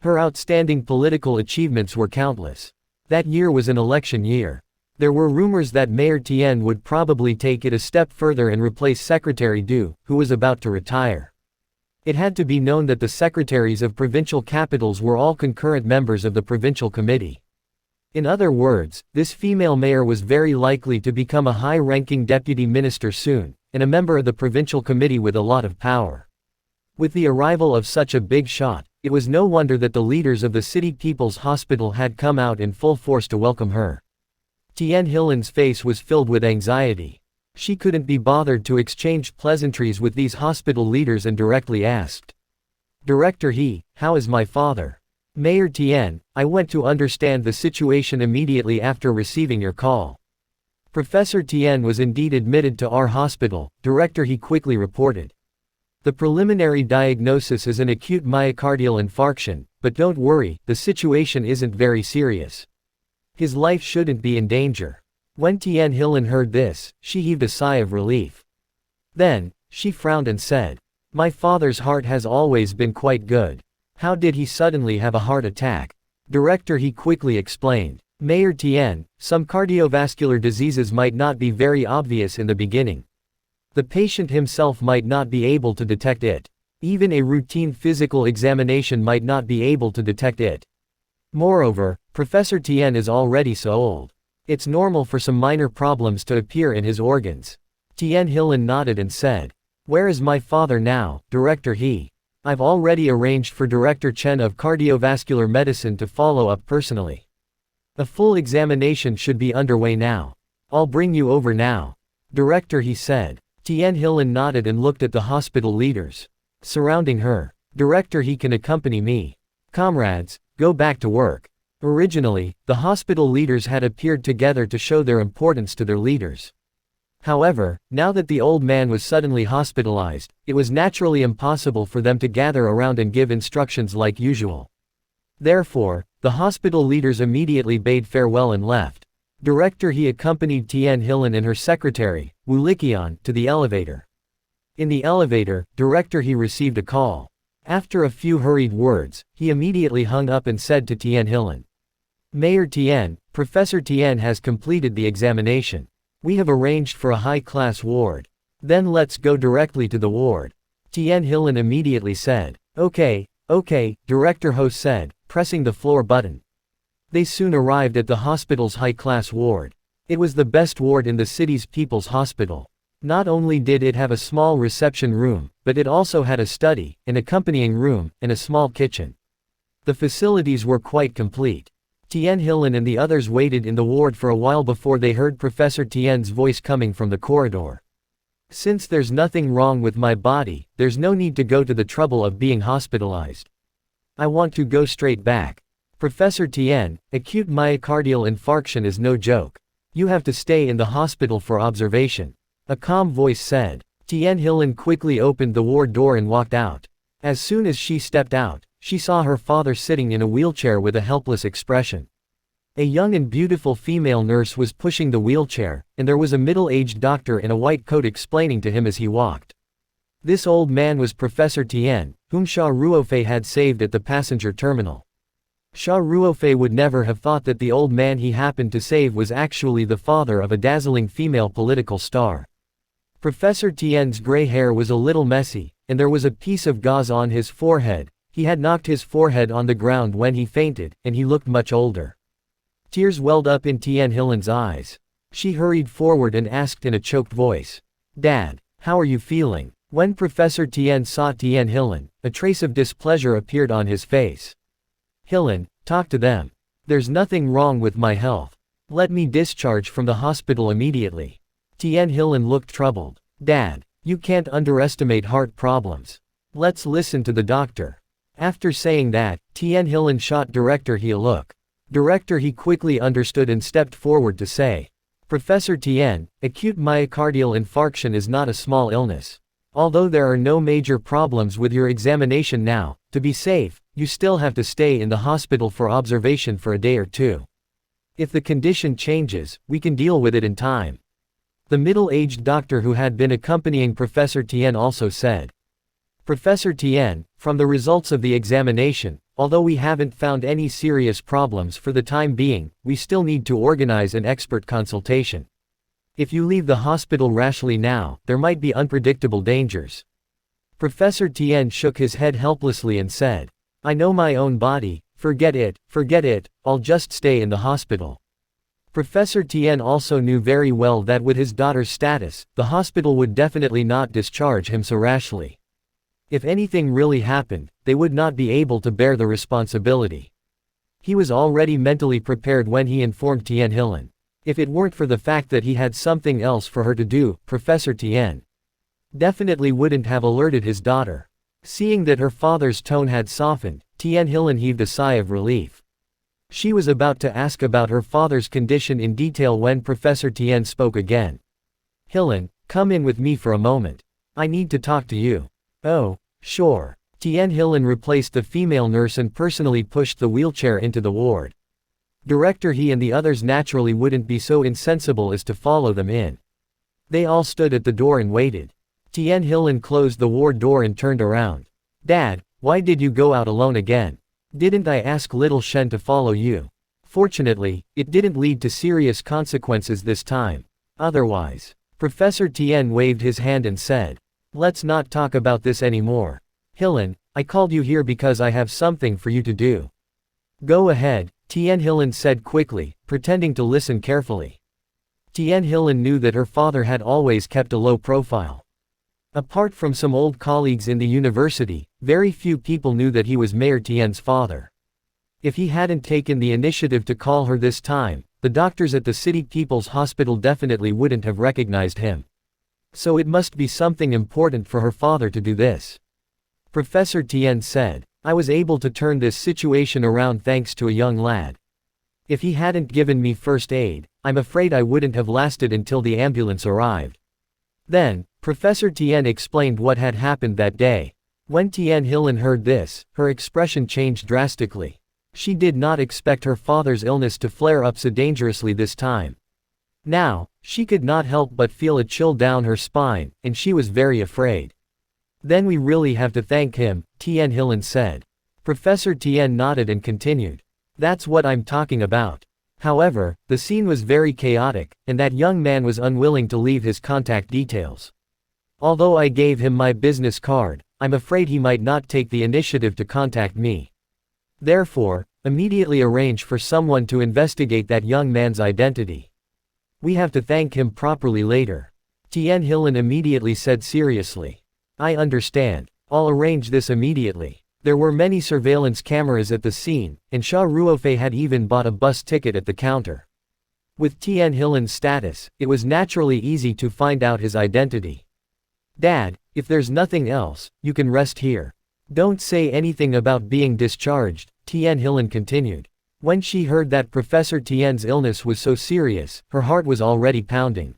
Her outstanding political achievements were countless. That year was an election year. There were rumors that Mayor Tian would probably take it a step further and replace Secretary Du, who was about to retire. It had to be known that the secretaries of provincial capitals were all concurrent members of the provincial committee. In other words, this female mayor was very likely to become a high-ranking deputy minister soon, and a member of the provincial committee with a lot of power. With the arrival of such a big shot, it was no wonder that the leaders of the City People's Hospital had come out in full force to welcome her. Tian Hilan's face was filled with anxiety. She couldn't be bothered to exchange pleasantries with these hospital leaders and directly asked, "Director He, how is my father?" "Mayor Tian, I went to understand the situation immediately after receiving your call. Professor Tian was indeed admitted to our hospital," Director He quickly reported. "The preliminary diagnosis is an acute myocardial infarction, but don't worry, the situation isn't very serious. His life shouldn't be in danger." When Tian Hilan heard this, she heaved a sigh of relief. Then, she frowned and said, "My father's heart has always been quite good. How did he suddenly have a heart attack?" Director He quickly explained, "Mayor Tian, some cardiovascular diseases might not be very obvious in the beginning. The patient himself might not be able to detect it. Even a routine physical examination might not be able to detect it. Moreover, Professor Tian is already so old. It's normal for some minor problems to appear in his organs." Tian Hilan nodded and said, "Where is my father now, Director He? I've already arranged for Director Chen of Cardiovascular Medicine to follow up personally. A full examination should be underway now. I'll bring you over now." Director He said. Tian Hilan nodded and looked at the hospital leaders surrounding her. "Director He can accompany me. Comrades, go back to work." Originally, the hospital leaders had appeared together to show their importance to their leaders. However, now that the old man was suddenly hospitalized, it was naturally impossible for them to gather around and give instructions like usual. Therefore, the hospital leaders immediately bade farewell and left. Director He accompanied Tian Hilan and her secretary, Wu Liqian, to the elevator. In the elevator, Director He received a call. After a few hurried words, he immediately hung up and said to Tian Hilan, "Mayor Tian, Professor Tian has completed the examination. We have arranged for a high-class ward. Then let's go directly to the ward." Tian Hilan immediately said, Okay, Director Ho said, pressing the floor button. They soon arrived at the hospital's high-class ward. It was the best ward in the city's People's Hospital. Not only did it have a small reception room, but it also had a study, an accompanying room, and a small kitchen. The facilities were quite complete. Tian Hilan and the others waited in the ward for a while before they heard Professor Tian's voice coming from the corridor. "Since there's nothing wrong with my body, there's no need to go to the trouble of being hospitalized. I want to go straight back. Professor Tian, acute myocardial infarction is no joke. You have to stay in the hospital for observation," a calm voice said. Tian Hilan quickly opened the ward door and walked out. As soon as she stepped out, she saw her father sitting in a wheelchair with a helpless expression. A young and beautiful female nurse was pushing the wheelchair, and there was a middle-aged doctor in a white coat explaining to him as he walked. This old man was Professor Tian, whom Xia Ruofei had saved at the passenger terminal. Xia Ruofei would never have thought that the old man he happened to save was actually the father of a dazzling female political star. Professor Tian's gray hair was a little messy, and there was a piece of gauze on his forehead. He had knocked his forehead on the ground when he fainted, and he looked much older. Tears welled up in Tian Hilan's eyes. She hurried forward and asked in a choked voice, "Dad, how are you feeling?" When Professor Tian saw Tian Hilan, a trace of displeasure appeared on his face. "Hilan, talk to them. There's nothing wrong with my health. Let me discharge from the hospital immediately." Tian Hilan looked troubled. "Dad, you can't underestimate heart problems. Let's listen to the doctor." After saying that, Tian Hilan shot Director He a look. Director He quickly understood and stepped forward to say, "Professor Tian, acute myocardial infarction is not a small illness. Although there are no major problems with your examination now, to be safe, you still have to stay in the hospital for observation for a day or two. If the condition changes, we can deal with it in time. The middle-aged doctor who had been accompanying Professor Tien also said. Professor Tien, from the results of the examination, although we haven't found any serious problems for the time being, we still need to organize an expert consultation. If you leave the hospital rashly now, there might be unpredictable dangers. Professor Tien shook his head helplessly and said, I know my own body, forget it, I'll just stay in the hospital. Professor Tien also knew very well that with his daughter's status, the hospital would definitely not discharge him so rashly. If anything really happened, they would not be able to bear the responsibility. He was already mentally prepared when he informed Tien Hillen. If it weren't for the fact that he had something else for her to do, Professor Tien definitely wouldn't have alerted his daughter. Seeing that her father's tone had softened, Tien Hillen heaved a sigh of relief. She was about to ask about her father's condition in detail when Professor Tien spoke again. Hillen, come in with me for a moment. I need to talk to you. Oh, sure. Tien Hillen replaced the female nurse and personally pushed the wheelchair into the ward. Director He and the others naturally wouldn't be so insensible as to follow them in. They all stood at the door and waited. Tien Hillen closed the ward door and turned around. Dad, why did you go out alone again? Didn't I ask little Shen to follow you? Fortunately, it didn't lead to serious consequences this time. Otherwise, Professor Tien waved his hand and said, let's not talk about this anymore. Hillen, I called you here because I have something for you to do. Go ahead, Tien Hillen said quickly, pretending to listen carefully. Tien Hillen knew that her father had always kept a low profile. Apart from some old colleagues in the university, very few people knew that he was Mayor Tien's father. If he hadn't taken the initiative to call her this time, the doctors at the City People's Hospital definitely wouldn't have recognized him. So it must be something important for her father to do this. Professor Tien said, I was able to turn this situation around thanks to a young lad. If he hadn't given me first aid, I'm afraid I wouldn't have lasted until the ambulance arrived. Then, Professor Tien explained what had happened that day. When Tien Hillen heard this, her expression changed drastically. She did not expect her father's illness to flare up so dangerously this time. Now, she could not help but feel a chill down her spine, and she was very afraid. Then we really have to thank him, Tien Hillen said. Professor Tien nodded and continued. That's what I'm talking about. However, the scene was very chaotic, and that young man was unwilling to leave his contact details. Although I gave him my business card, I'm afraid he might not take the initiative to contact me. Therefore, immediately arrange for someone to investigate that young man's identity. We have to thank him properly later. Tien Hillen immediately said seriously. I understand. I'll arrange this immediately. There were many surveillance cameras at the scene, and Xia Ruofei had even bought a bus ticket at the counter. With Tien Hillen's status, it was naturally easy to find out his identity. Dad, if there's nothing else, you can rest here. Don't say anything about being discharged, Tien Hillen continued. When she heard that Professor Tien's illness was so serious, her heart was already pounding.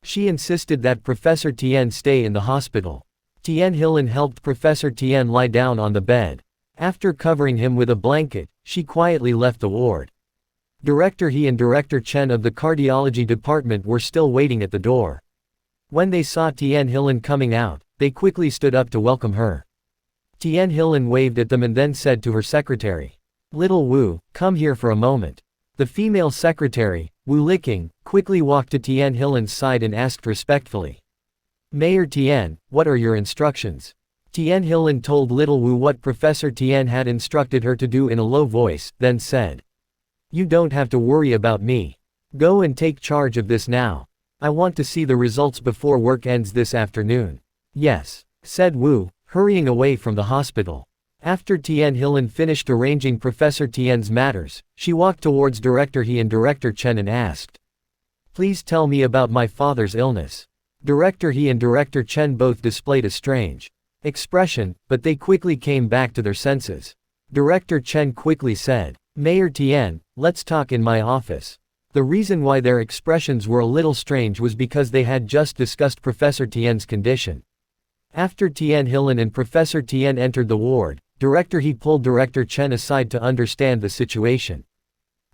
She insisted that Professor Tien stay in the hospital. Tien Hillen helped Professor Tien lie down on the bed. After covering him with a blanket, she quietly left the ward. Director He and Director Chen of the cardiology department were still waiting at the door. When they saw Tien Hillen coming out, they quickly stood up to welcome her. Tien Hillen waved at them and then said to her secretary, Little Wu, come here for a moment. The female secretary, Wu Liking, quickly walked to Tien Hillen's side and asked respectfully. Mayor Tien, what are your instructions? Tien Hillen told Little Wu what Professor Tien had instructed her to do in a low voice, then said. You don't have to worry about me. Go and take charge of this now. I want to see the results before work ends this afternoon. Yes, said Wu, hurrying away from the hospital. After Tien Hillen finished arranging Professor Tien's matters, she walked towards Director He and Director Chen and asked. Please tell me about my father's illness. Director He and Director Chen both displayed a strange expression, but they quickly came back to their senses. Director Chen quickly said, Mayor Tien, let's talk in my office. The reason why their expressions were a little strange was because they had just discussed Professor Tien's condition. After Tien Hillen and Professor Tien entered the ward, Director He pulled Director Chen aside to understand the situation.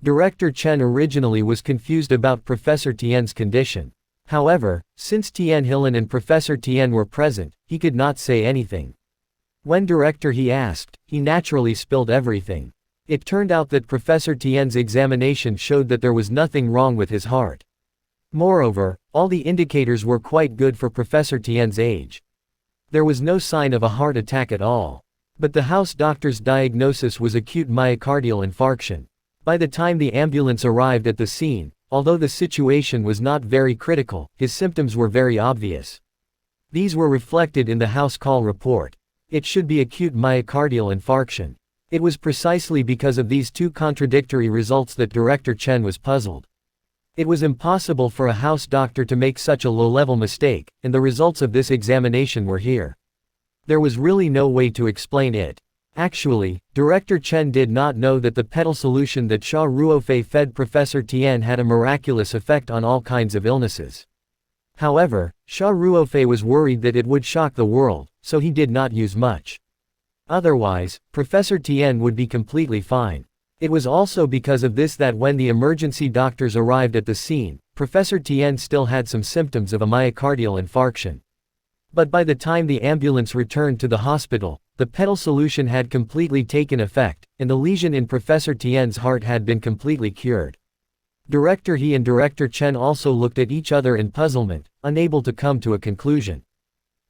Director Chen originally was confused about Professor Tian's condition. However, since Tian Hillen and Professor Tian were present, he could not say anything. When Director He asked, he naturally spilled everything. It turned out that Professor Tian's examination showed that there was nothing wrong with his heart. Moreover, all the indicators were quite good for Professor Tian's age. There was no sign of a heart attack at all. But the house doctor's diagnosis was acute myocardial infarction. By the time the ambulance arrived at the scene, although the situation was not very critical, his symptoms were very obvious. These were reflected in the house call report. It should be acute myocardial infarction. It was precisely because of these two contradictory results that Director Chen was puzzled. It was impossible for a house doctor to make such a low-level mistake, and the results of this examination were here. There was really no way to explain it. Actually, Director Chen did not know that the petal solution that Xia Ruofei fed Professor Tian had a miraculous effect on all kinds of illnesses. However, Xia Ruofei was worried that it would shock the world, so he did not use much. Otherwise, Professor Tian would be completely fine. It was also because of this that when the emergency doctors arrived at the scene, Professor Tian still had some symptoms of a myocardial infarction. But by the time the ambulance returned to the hospital, the petal solution had completely taken effect, and the lesion in Professor Tian's heart had been completely cured. Director He and Director Chen also looked at each other in puzzlement, unable to come to a conclusion.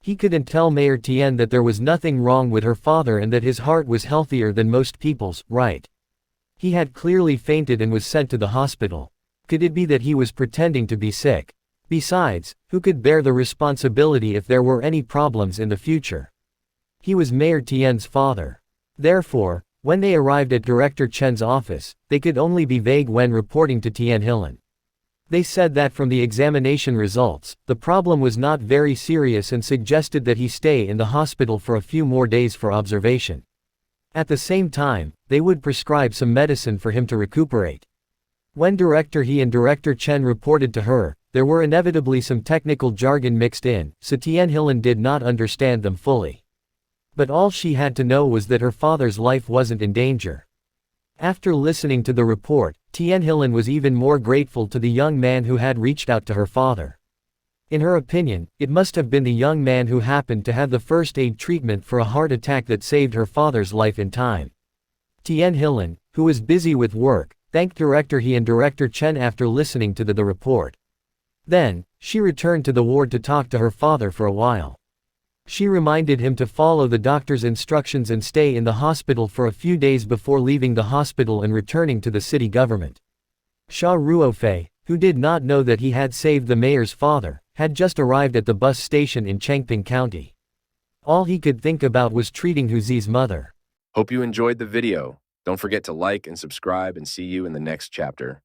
He couldn't tell Mayor Tian that there was nothing wrong with her father and that his heart was healthier than most people's, right? He had clearly fainted and was sent to the hospital. Could it be that he was pretending to be sick? Besides, who could bear the responsibility if there were any problems in the future? He was Mayor Tian's father. Therefore, when they arrived at Director Chen's office, they could only be vague when reporting to Tian Hillen. They said that from the examination results, the problem was not very serious and suggested that he stay in the hospital for a few more days for observation. At the same time, they would prescribe some medicine for him to recuperate. When Director He and Director Chen reported to her, there were inevitably some technical jargon mixed in, so Tian Hillen did not understand them fully. But all she had to know was that her father's life wasn't in danger. After listening to the report, Tian Hillen was even more grateful to the young man who had reached out to her father. In her opinion, it must have been the young man who happened to have the first aid treatment for a heart attack that saved her father's life in time. Tian Hillen, who was busy with work, thanked Director He and Director Chen after listening to the report. Then, she returned to the ward to talk to her father for a while. She reminded him to follow the doctor's instructions and stay in the hospital for a few days before leaving the hospital and returning to the city government. Xia Ruofei, who did not know that he had saved the mayor's father, had just arrived at the bus station in Changping County. All he could think about was treating Huzi's mother. Hope you enjoyed the video. Don't forget to like and subscribe and see you in the next chapter.